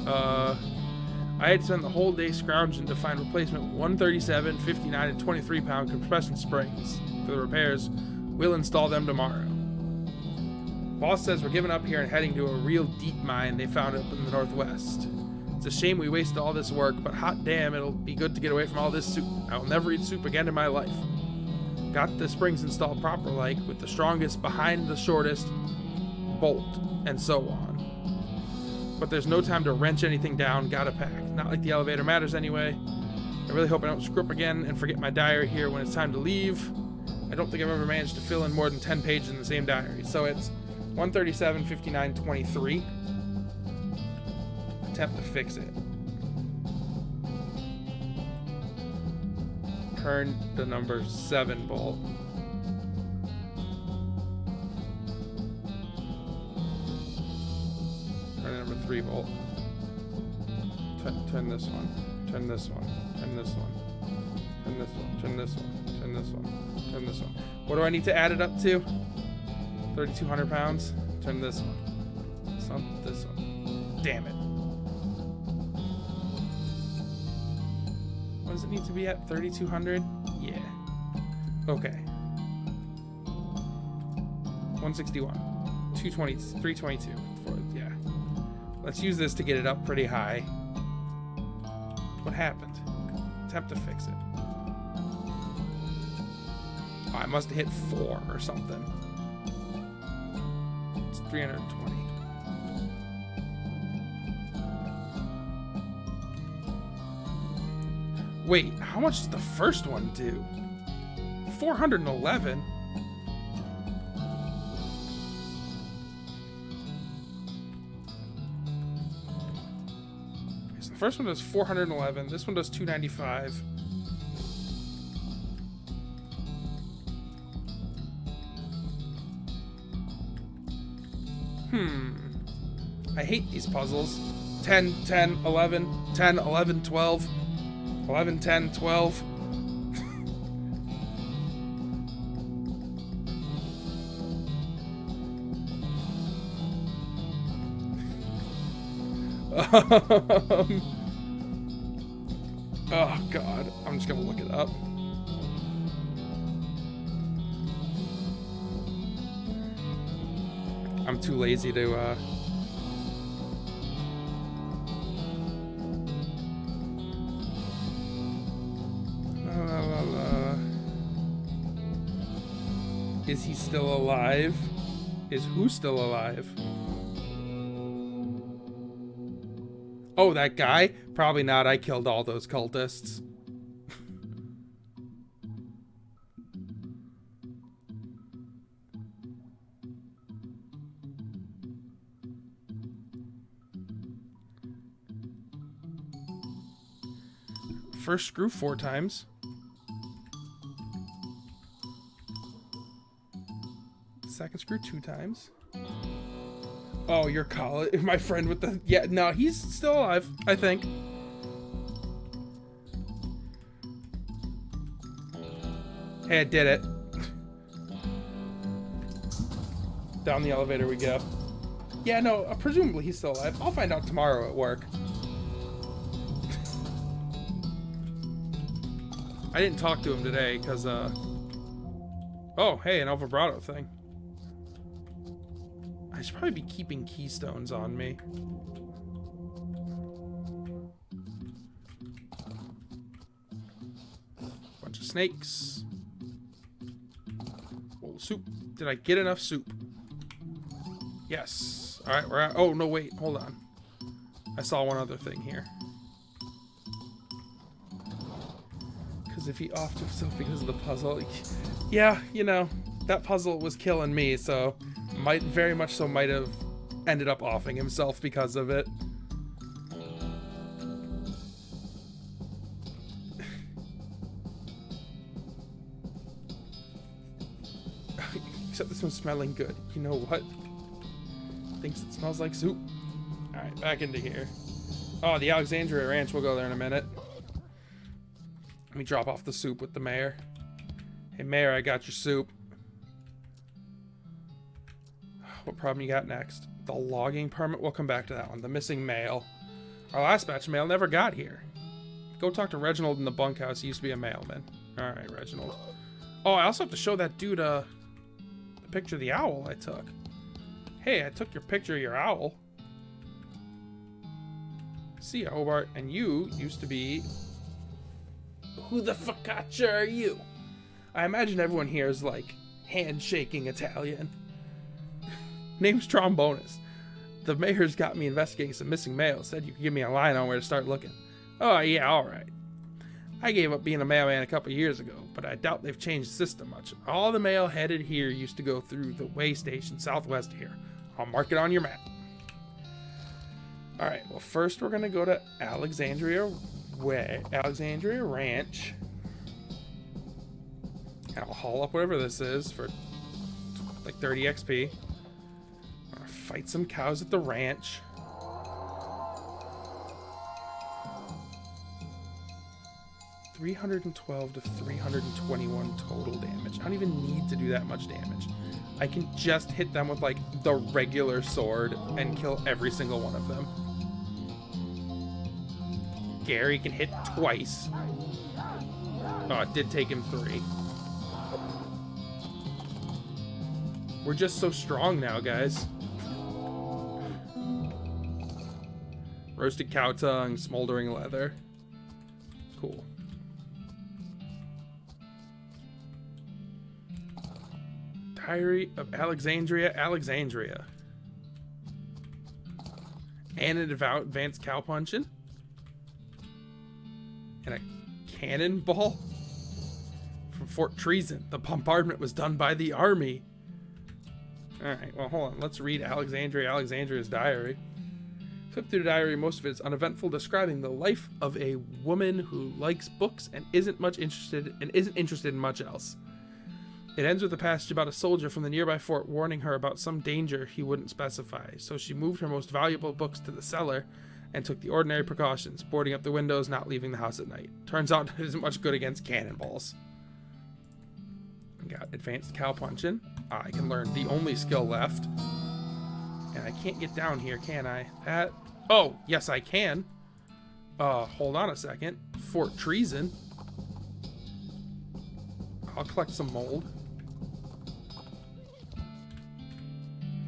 S1: I had to spend the whole day scrounging to find replacement 137, 59, and 23 pound compression springs for the repairs. We'll install them tomorrow. Boss says we're giving up here and heading to a real deep mine they found up in the northwest. It's a shame we wasted all this work, but hot damn, it'll be good to get away from all this soup. I'll never eat soup again in my life. Got the springs installed proper like, with the strongest behind the shortest bolt, and so on. But there's no time to wrench anything down, gotta pack. Not like the elevator matters anyway. I really hope I don't screw up again and forget my diary here when it's time to leave. I don't think I've ever managed to fill in more than 10 pages in the same diary. So it's 137, 59, 23. Attempt to fix it. Turn the number 7 bolt. Turn the number 3 bolt. Turn this one. Turn this one. Turn this one. Turn this one. Turn this one. Turn this one. Turn this one. What do I need to add it up to? 3,200 pounds. Turn this one. This one. Damn it. What does it need to be at? 3,200? Yeah. Okay. 161. 220. 322. Yeah. Let's use this to get it up pretty high. What happened? Attempt to fix it. Oh, I must have hit 4 or something. It's 320. Wait, how much does the first one do? 411? So the first one does 411. This one does 295. I hate these puzzles. 10, 10, 11, 10, 11, 12. 11, 10, 12. Oh, God. I'm just going to look it up. I'm too lazy to, Is he still alive? Is who still alive? Oh, that guy? Probably not. I killed all those cultists. First screw 4 times. Second screw 2 times. Oh, your college, my friend with the, yeah, no, he's still alive, I think. Hey, I did it. Down the elevator we go. Yeah, no, presumably he's still alive. I'll find out tomorrow at work. I didn't talk to him today because, oh, hey, an El Vibrato thing. I should probably be keeping keystones on me. Bunch of snakes. Oh, soup. Did I get enough soup? Yes. All right, we're at, oh, no, wait, hold on. I saw one other thing here. As if he offed himself because of the puzzle. Yeah, you know, that puzzle was killing me, so might have ended up offing himself because of it. Except this one's smelling good. You know what? Thinks it smells like soup. Alright, back into here. Oh, the Alexandria Ranch. We'll go there in a minute. Let me drop off the soup with the mayor. Hey, mayor, I got your soup. What problem you got next? The logging permit? We'll come back to that one. The missing mail. Our last batch of mail never got here. Go talk to Reginald in the bunkhouse. He used to be a mailman. Alright, Reginald. Oh, I also have to show that dude, the picture of the owl I took. Hey, I took your picture of your owl. See ya, Hobart. And you used to be... Who the focaccia are you? I imagine everyone here is like handshaking Italian. Name's Trombonus. The mayor's got me investigating some missing mail. Said you could give me a line on where to start looking. Oh yeah, alright. I gave up being a mailman a couple years ago, but I doubt they've changed the system much. All the mail headed here used to go through the way station southwest here. I'll mark it on your map. Alright, well first we're gonna go to Alexandria Ranch. And I'll haul up whatever this is for like 30 XP. I'm gonna fight some cows at the ranch. $312 to $321 total damage. I don't even need to do that much damage. I can just hit them with like the regular sword and kill every single one of them. Gary can hit twice. Oh, it did take him 3. We're just so strong now, guys. Roasted cow tongue, smoldering leather. Cool. Diary of Alexandria. And an advanced cow punching. And a cannonball from Fort Treason. The bombardment was done by the army. Alright, well, hold on. Let's read Alexandria's diary. Flip through the diary. Most of it is uneventful, describing the life of a woman who likes books and isn't interested in much else. It ends with a passage about a soldier from the nearby fort warning her about some danger he wouldn't specify, so she moved her most valuable books to the cellar and took the ordinary precautions, boarding up the windows, not leaving the house at night. Turns out it isn't much good against cannonballs. We got advanced cow punching. I can learn the only skill left. And I can't get down here, can I? Oh, yes I can. Hold on a second. Fort Treason. I'll collect some mold.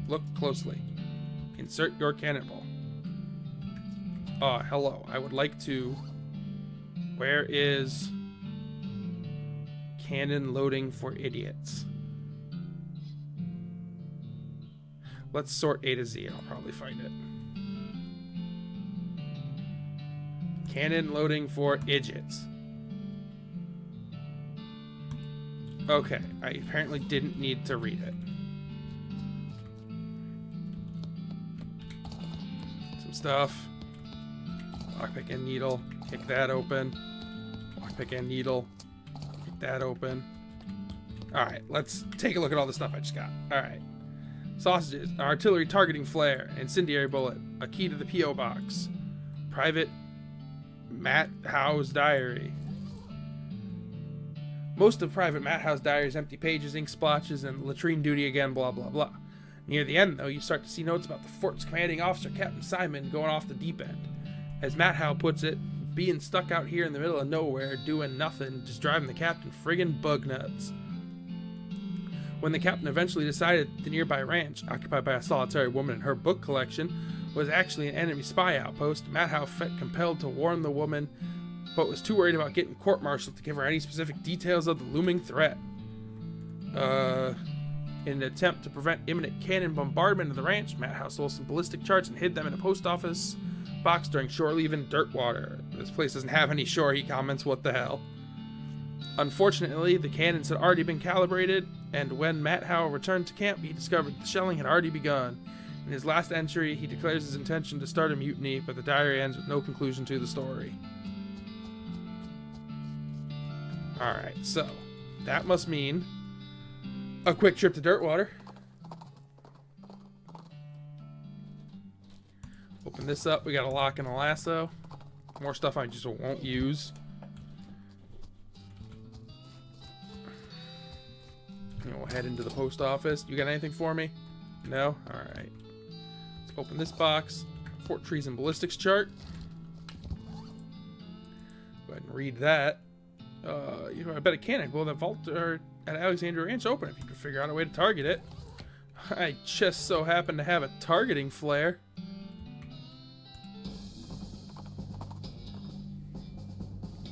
S1: Look closely. Insert your cannonball. Hello. I would like to... Where is... Cannon loading for idiots? Let's sort A to Z and I'll probably find it. Cannon loading for idiots. Okay, I apparently didn't need to read it. Some stuff. Lockpick and needle. Kick that open. Lockpick and needle. Kick that open. Alright, let's take a look at all the stuff I just got. Alright. Sausages. Artillery targeting flare. Incendiary bullet. A key to the P.O. box. Private Matt Howe's diary. Most of Private Matt Howe's diary's empty pages, ink splotches, and latrine duty again, blah, blah, blah. Near the end, though, you start to see notes about the fort's commanding officer, Captain Simon, going off the deep end. As Matt Howe puts it, being stuck out here in the middle of nowhere, doing nothing, just driving the captain friggin' bug nuts. When the captain eventually decided the nearby ranch, occupied by a solitary woman and her book collection, was actually an enemy spy outpost, Matt Howe felt compelled to warn the woman, but was too worried about getting court-martialed to give her any specific details of the looming threat. In an attempt to prevent imminent cannon bombardment of the ranch, Matt Howe stole some ballistic charts and hid them in a post office box during shore leave in Dirtwater. This place doesn't have any shore, he comments, what the hell. Unfortunately, the cannons had already been calibrated, and when Matt Howe returned to camp, he discovered the shelling had already begun. In his last entry, he declares his intention to start a mutiny, but the diary ends with no conclusion to the story. Alright, so that must mean a quick trip to Dirtwater. Open this up. We got a lock and a lasso. More stuff I just won't use. And we'll head into the post office. You got anything for me? No? Alright. Let's open this box. Fort Treason Ballistics chart. Go ahead and read that. I bet a cannon will that vault at Alexandria Ranch open if you can figure out a way to target it. I just so happen to have a targeting flare.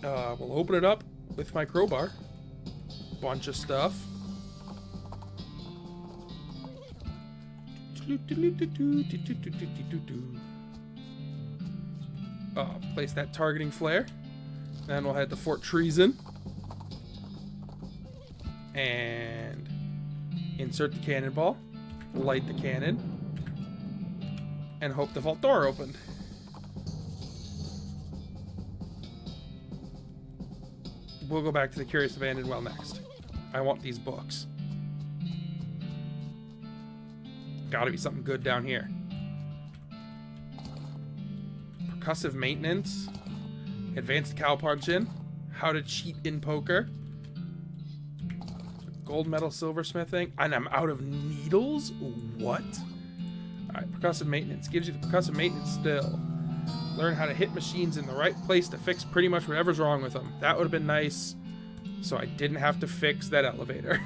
S1: We'll open it up with my crowbar. Bunch of stuff. Place that targeting flare. Then we'll head to Fort Treason. And insert the cannonball. Light the cannon. And hope the vault door opened. We'll go back to the Curious Abandoned Well next. I want these books. Gotta be something good down here. Percussive maintenance. Advanced cow punching. How to cheat in poker. Gold medal silversmithing. And I'm out of needles? What? Alright, percussive maintenance. Gives you the percussive maintenance still. Learn how to hit machines in the right place to fix pretty much whatever's wrong with them. That would have been nice, so I didn't have to fix that elevator.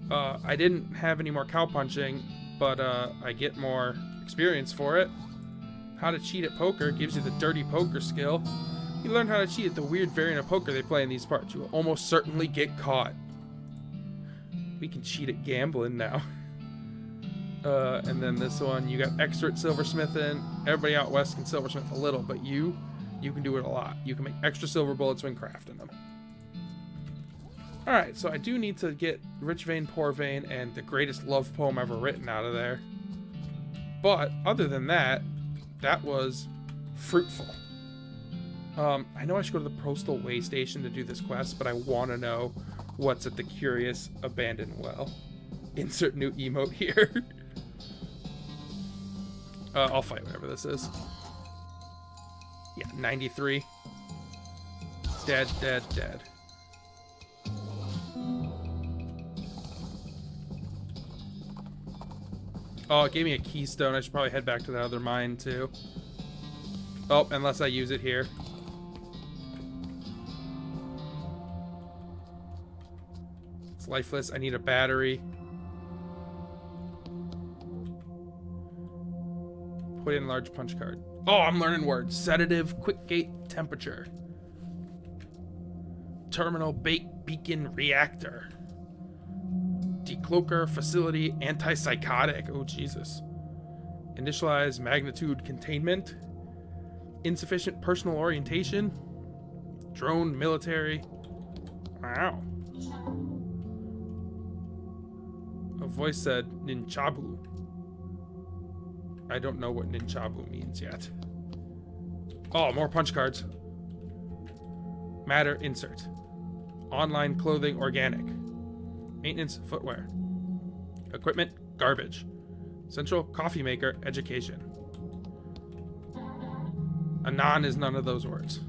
S1: I didn't have any more cow punching, but I get more experience for it. How to cheat at poker gives you the dirty poker skill. You learn how to cheat at the weird variant of poker they play in these parts. You will almost certainly get caught. We can cheat at gambling now. And then this one, you got expert silversmithing. Everybody out west can silversmith a little, but you can do it a lot. You can make extra silver bullets when crafting them. Alright, so I do need to get Rich Vein, Poor Vein, and the greatest love poem ever written out of there. But, other than that, that was fruitful. I know I should go to the Postal Way Station to do this quest, but I want to know what's at the Curious Abandoned Well. Insert new emote here. I'll fight whatever this is. Yeah, 93. Dead, dead, dead. Oh, it gave me a keystone. I should probably head back to that other mine, too. Oh, unless I use it here. It's lifeless. I need a battery. Put in large punch card. Oh, I'm learning words. Sedative, quick gate, temperature. Terminal bake beacon reactor. Decloaker facility antipsychotic. Oh, Jesus. Initialize magnitude containment. Insufficient personal orientation. Drone military. Wow. A voice said Ninchabu. I don't know what Ninchabu means yet. Oh, more punch cards. Matter insert. Online clothing organic. Maintenance footwear. Equipment garbage. Central coffee maker education. Anon is none of those words.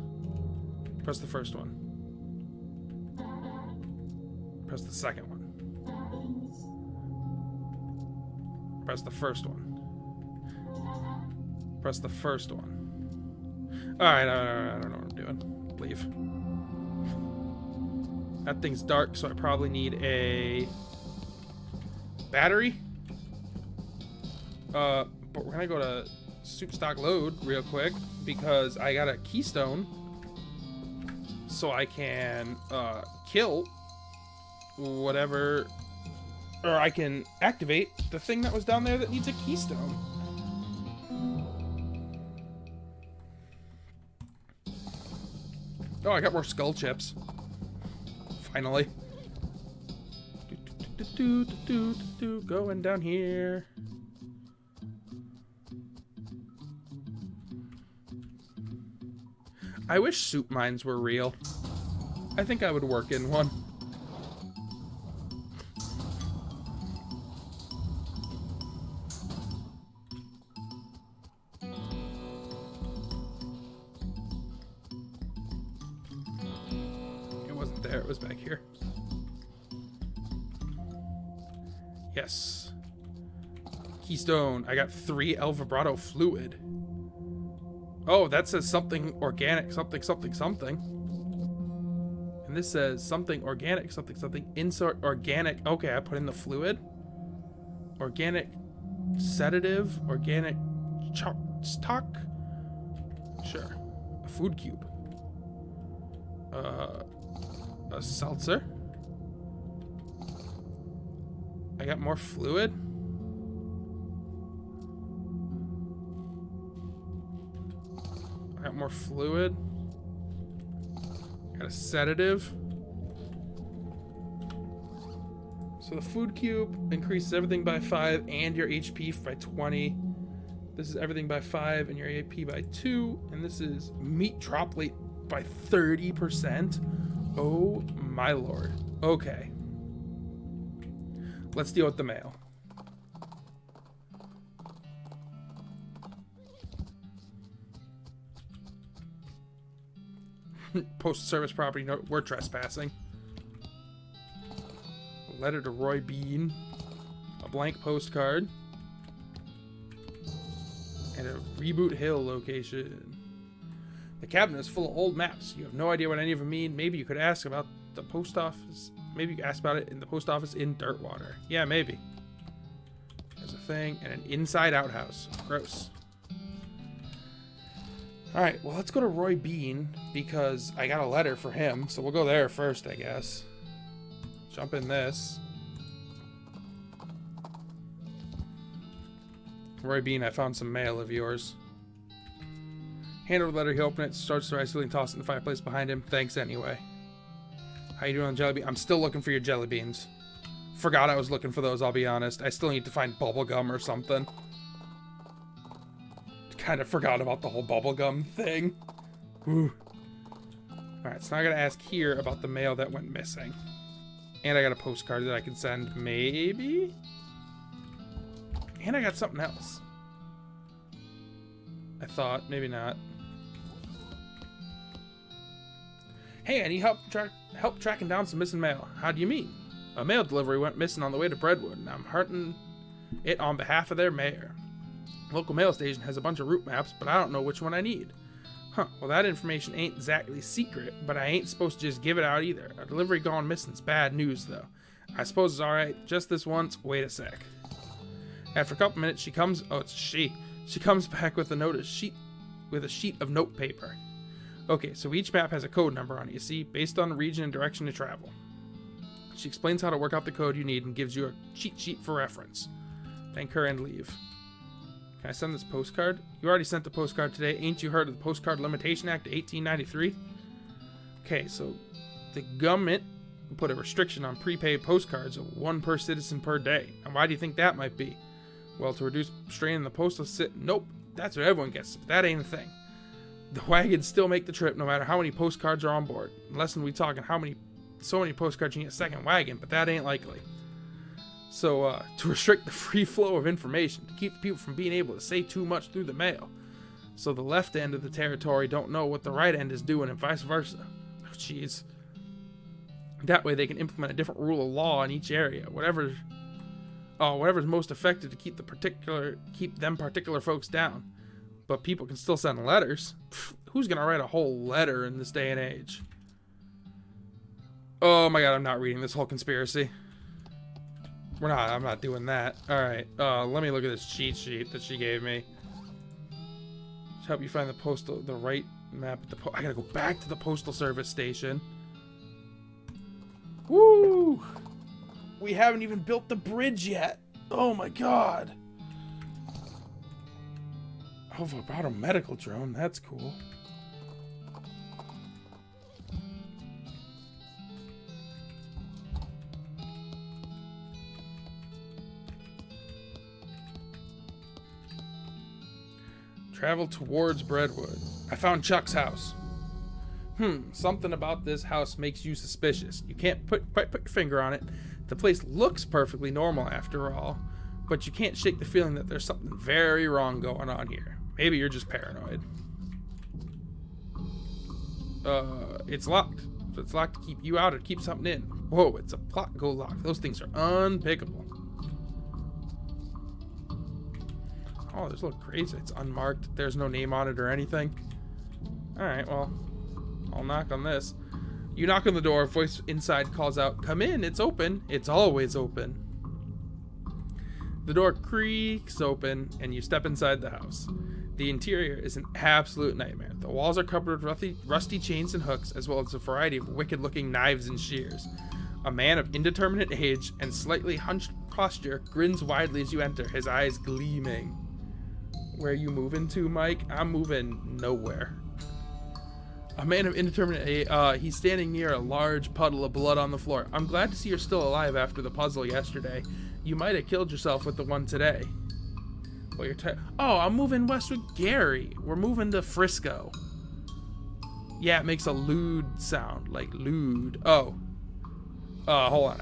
S1: Press the first one. Press the second one. Press the first one. Press the first one. Alright, I don't know what I'm doing. Leave. That thing's dark, so I probably need a battery. But we're gonna go to soup stock load real quick because I got a keystone so I can kill whatever, or I can activate the thing that was down there that needs a keystone. Oh, I got more skull chips. Finally. Going down here. I wish soup mines were real. I think I would work in one. It wasn't there, it was back here. Yes. Keystone. I got 3 El Vibrato fluid. Oh, that says something organic, something, something, something. And this says something organic, something, something. Insert organic. Okay, I put in the fluid. Organic sedative. Organic stock. Sure. A food cube. A seltzer. I got more fluid. I got more fluid. Got a sedative. So the food cube increases everything by 5 and your HP by 20. This is everything by 5 and your AP by 2. And this is meat droplate by 30%. Oh my lord. Okay. Let's deal with the mail. Postal service property note. We're trespassing. A letter to Roy Bean. A blank postcard. And a Reboot Hill location. The cabinet is full of old maps. You have no idea what any of them mean. Maybe you could ask about the post office. Maybe you could ask about it in the post office in Dirtwater. Yeah, maybe. There's a thing. And an inside outhouse. Gross. Alright, well, let's go to Roy Bean, because I got a letter for him, so we'll go there first, I guess. Jump in this. Roy Bean, I found some mail of yours. Hand over the letter, he opened it, starts to rise, feeling tossed in the fireplace behind him. Thanks anyway. How you doing on jelly beans? I'm still looking for your jelly beans. Forgot I was looking for those, I'll be honest. I still need to find bubblegum or something. Kind of forgot about the whole bubblegum thing. Alright, so now I gotta ask here about the mail that went missing. And I got a postcard that I can send, maybe? And I got something else. I thought, maybe not. Hey, I need help tracking down some missing mail. How do you mean? A mail delivery went missing on the way to Breadwood, and I'm hunting it on behalf of their mayor. Local mail station has a bunch of route maps, but I don't know which one I need. Huh, well that information ain't exactly secret, but I ain't supposed to just give it out either. A delivery gone missing's bad news, though. I suppose it's alright, just this once, wait a sec. After a couple minutes, she comes, oh, it's she. She comes back with a sheet of note paper. Okay, so each map has a code number on it, you see, based on the region and direction to travel. She explains how to work out the code you need and gives you a cheat sheet for reference. Thank her and leave. Can I send this postcard? You already sent the postcard today. Ain't you heard of the Postcard Limitation Act of 1893? Okay, so the government put a restriction on prepaid postcards of 1 per citizen per day. And why do you think that might be? Well, to reduce strain in the postal system. Nope, that's what everyone gets, but that ain't a thing. The wagons still make the trip no matter how many postcards are on board. Unless we talking so many postcards you need a second wagon, but that ain't likely. So, to restrict the free flow of information, to keep people from being able to say too much through the mail. So the left end of the territory don't know what the right end is doing and vice versa. Oh, jeez. That way they can implement a different rule of law in each area. Whatever's most effective to keep them particular folks down. But people can still send letters. Pfft, who's gonna write a whole letter in this day and age? Oh my god, I'm not reading this whole conspiracy. I'm not doing that. Alright, let me look at this cheat sheet that she gave me. To help you find the right map. I gotta go back to the postal service station. Woo! We haven't even built the bridge yet. Oh my god. Oh, about a medical drone. That's cool. Travel towards Breadwood. I found Chuck's house. Something about this house makes you suspicious. You can't quite put your finger on it. The place looks perfectly normal after all, but you can't shake the feeling that there's something very wrong going on here. Maybe you're just paranoid. It's locked. So it's locked to keep you out or keep something in. Whoa, it's a plot go lock. Those things are unpickable. Oh, this looks crazy. It's unmarked. There's no name on it or anything. Alright, well, I'll knock on this. You knock on the door. A voice inside calls out, "Come in, it's open." It's always open. The door creaks open, and you step inside the house. The interior is an absolute nightmare. The walls are covered with rusty chains and hooks, as well as a variety of wicked-looking knives and shears. A man of indeterminate age and slightly hunched posture grins widely as you enter, his eyes gleaming. Where you moving to, Mike? I'm moving nowhere. A man of indeterminate age, he's standing near a large puddle of blood on the floor. I'm glad to see you're still alive after the puzzle yesterday. You might have killed yourself with the one today. Well, you're I'm moving west with Gary. We're moving to Frisco. Yeah, it makes a lewd sound, like lewd. Oh. Hold on.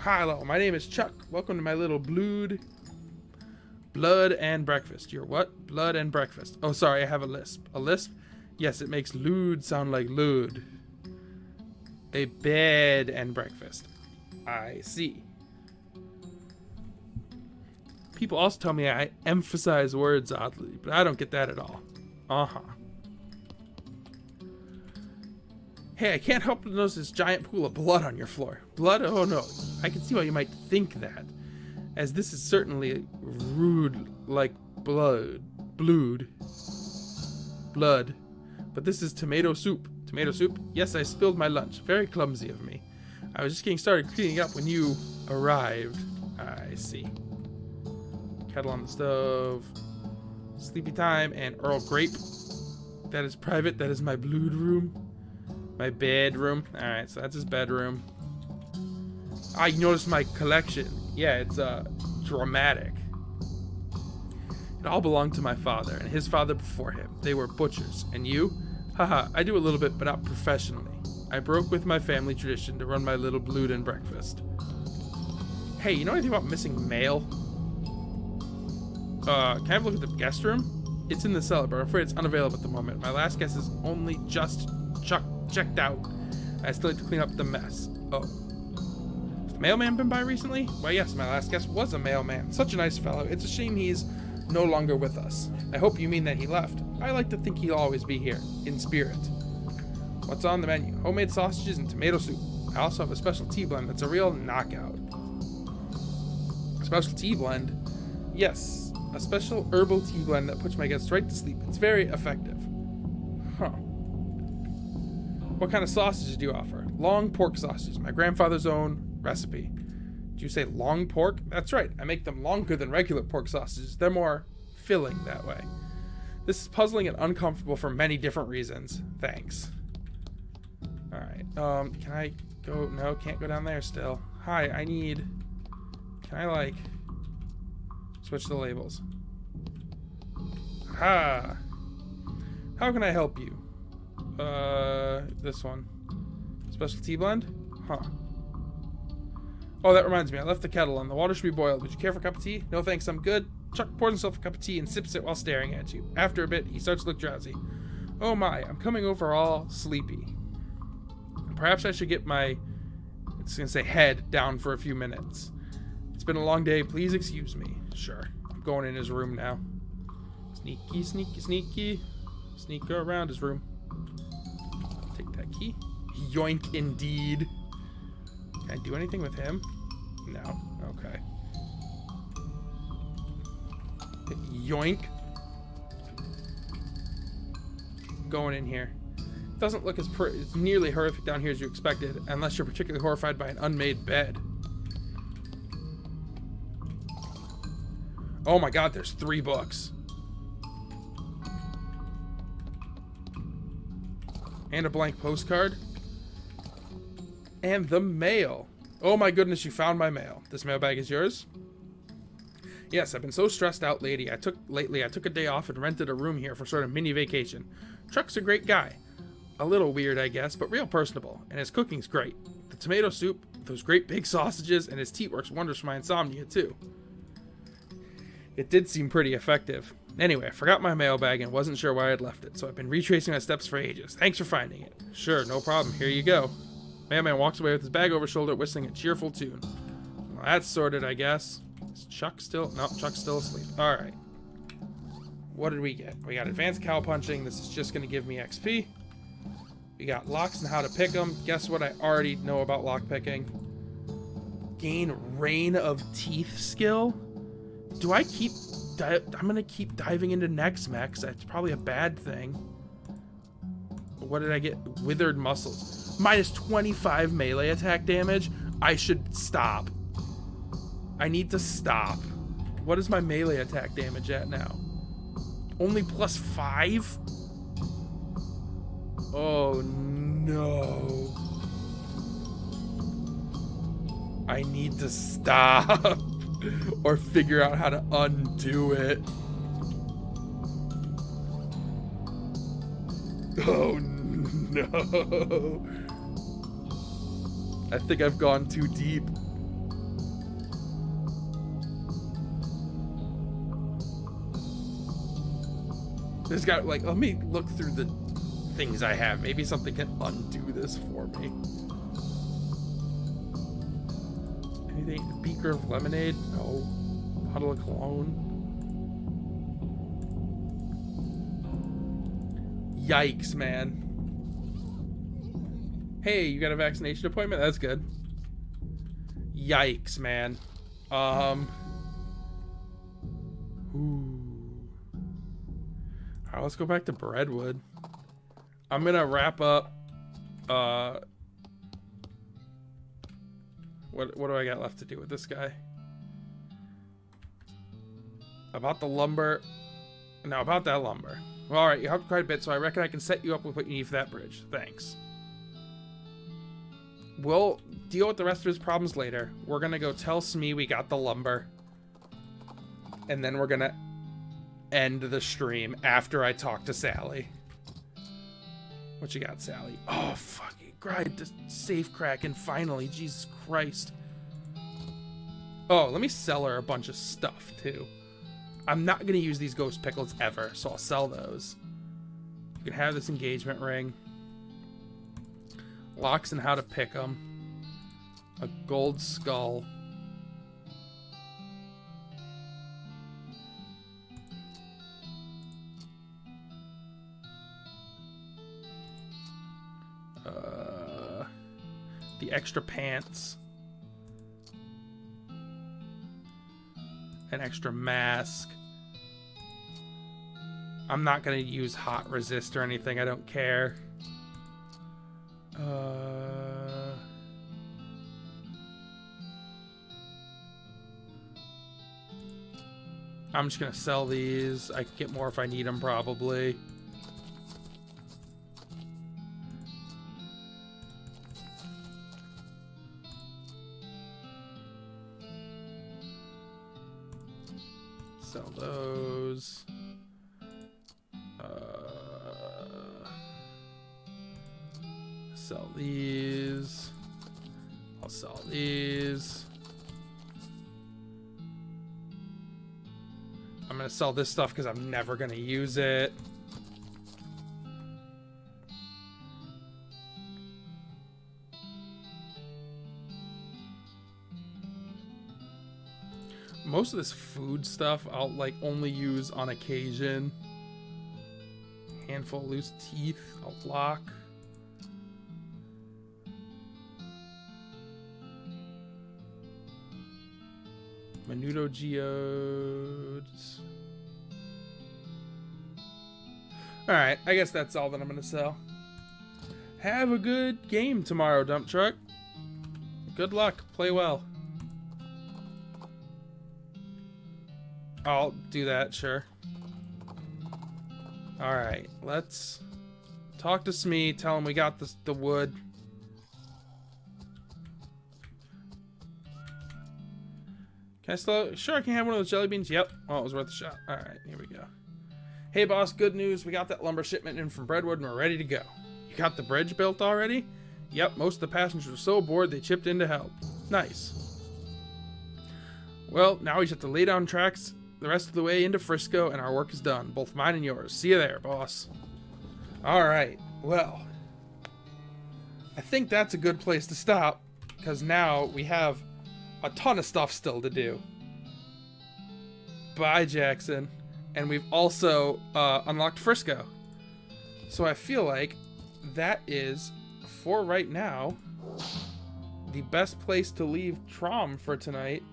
S1: Hello, my name is Chuck. Welcome to my little blood and breakfast. Your what? Blood and breakfast. Oh, sorry, I have a lisp. A lisp? Yes, it makes lewd sound like lewd. A bed and breakfast. I see. People also tell me I emphasize words oddly, but I don't get that at all. Hey, I can't help but notice this giant pool of blood on your floor. Blood? Oh no. I can see why you might think that, as this is certainly rude like blood. But this is tomato soup. Tomato soup? Yes, I spilled my lunch. Very clumsy of me. I was just getting started cleaning up when you arrived. I see. Kettle on the stove. Sleepy time and Earl Grape. That is private. That is my blood room. My bedroom. Alright, so that's his bedroom. You noticed my collection. Yeah, it's dramatic. It all belonged to my father and his father before him. They were butchers. And you? Haha, I do a little bit, but not professionally. I broke with my family tradition to run my little blood and breakfast. Hey, you know anything about missing mail? Can I have a look at the guest room? It's in the cellar, but I'm afraid it's unavailable at the moment. My last guest is only just checked out. I still need to clean up the mess. Oh. Has the mailman been by recently? Why, yes, my last guest was a mailman. Such a nice fellow. It's a shame he's no longer with us. I hope you mean that he left. I like to think he'll always be here, in spirit. What's on the menu? Homemade sausages and tomato soup. I also have a special tea blend that's a real knockout. Special tea blend? Yes, a special herbal tea blend that puts my guests right to sleep. It's very effective. Huh. What kind of sausages do you offer? Long pork sausages, my grandfather's own recipe. Did you say long pork? That's right, I make them longer than regular pork sausages. They're more filling that way. This is puzzling and uncomfortable for many different reasons. Thanks. Alright, can I go? No, can't go down there still. Hi, can I, like, switch the labels? How can I help you? This one. Special tea blend? Huh. Oh, that reminds me. I left the kettle on. The water should be boiled. Would you care for a cup of tea? No, thanks. I'm good. Chuck pours himself a cup of tea and sips it while staring at you. After a bit, he starts to look drowsy. Oh my, I'm coming over all sleepy. Perhaps I should get my, head down for a few minutes. It's been a long day. Please excuse me. Sure. I'm going in his room now. Sneaky, sneaky, sneaky. Sneak around his room. Take that key. Yoink, indeed. Can I do anything with him? No. Okay. Yoink. Going in here. Doesn't look as nearly horrific down here as you expected, unless you're particularly horrified by an unmade bed. Oh my god, there's 3 books. And a blank postcard. And the mail. Oh my goodness, you found my mail. This mailbag is yours? Yes, I've been so stressed out lately. I took a day off and rented a room here for sort of mini vacation. Chuck's a great guy. A little weird, I guess, but real personable. And his cooking's great. The tomato soup, those great big sausages, and his tea works wonders for my insomnia, too. It did seem pretty effective. Anyway, I forgot my mailbag and wasn't sure why I'd left it, so I've been retracing my steps for ages. Thanks for finding it. Sure, no problem. Here you go. Mailman walks away with his bag over his shoulder, whistling a cheerful tune. Well, that's sorted, I guess. Is Chuck still? No, Chuck's still asleep. Alright. What did we get? We got advanced cow punching. This is just going to give me XP. We got locks and how to pick them. Guess what I already know about lock picking? Gain Rain of Teeth skill? Do I keep... I'm going to keep diving into next mechs. That's probably a bad thing. What did I get? Withered Muscles. Minus 25 melee attack damage? I should stop. I need to stop. What is my melee attack damage at now? Only plus 5? Oh no. I need to stop. Or figure out how to undo it. Oh no. I think I've gone too deep. There's got, like, let me look through the things I have. Maybe something can undo this for me. Anything? Beaker of lemonade? No. Puddle of cologne? Yikes, man. Hey, you got a vaccination appointment? That's good. Yikes, man. Ooh. Alright, let's go back to Breadwood. I'm gonna wrap up. What do I got left to do with this guy? About the lumber. No, about that lumber. Well, alright, you helped quite a bit, so I reckon I can set you up with what you need for that bridge. Thanks. We'll deal with the rest of his problems later. We're gonna go tell Smee we got the lumber. And then we're gonna end the stream after I talk to Sally. What you got, Sally? Oh, fuck it. Grind to safe Kraken finally. Jesus Christ. Oh, let me sell her a bunch of stuff, too. I'm not going to use these ghost pickles ever, so I'll sell those. You can have this engagement ring. Locks and how to pick them. A gold skull. The extra pants. An extra mask. I'm not going to use hot resist or anything. I don't care. I'm just going to sell these. I can get more if I need them, probably. Sell those. Sell these. I'll sell these. I'm gonna sell this stuff because I'm never gonna use it. Most of this food stuff I'll like only use on occasion. Handful of loose teeth, a lock. Menudo geodes. Alright, I guess that's all that I'm gonna sell. Have a good game tomorrow, dump truck. Good luck. Play well. I'll do that, sure. Alright, let's talk to Smee, tell him we got the wood. Can I still... Sure, I can have one of those jelly beans. Yep. Oh, it was worth a shot. All right, here we go. Hey, boss, good news. We got that lumber shipment in from Breadwood, and we're ready to go. You got the bridge built already? Yep, most of the passengers were so bored they chipped in to help. Nice. Well, now we just have to lay down tracks the rest of the way into Frisco, and our work is done. Both mine and yours. See you there, boss. All right. Well, I think that's a good place to stop, because now we have a ton of stuff still to do. Bye, Jackson. And we've also unlocked Frisco. So I feel like that is, for right now, the best place to leave Trom for tonight.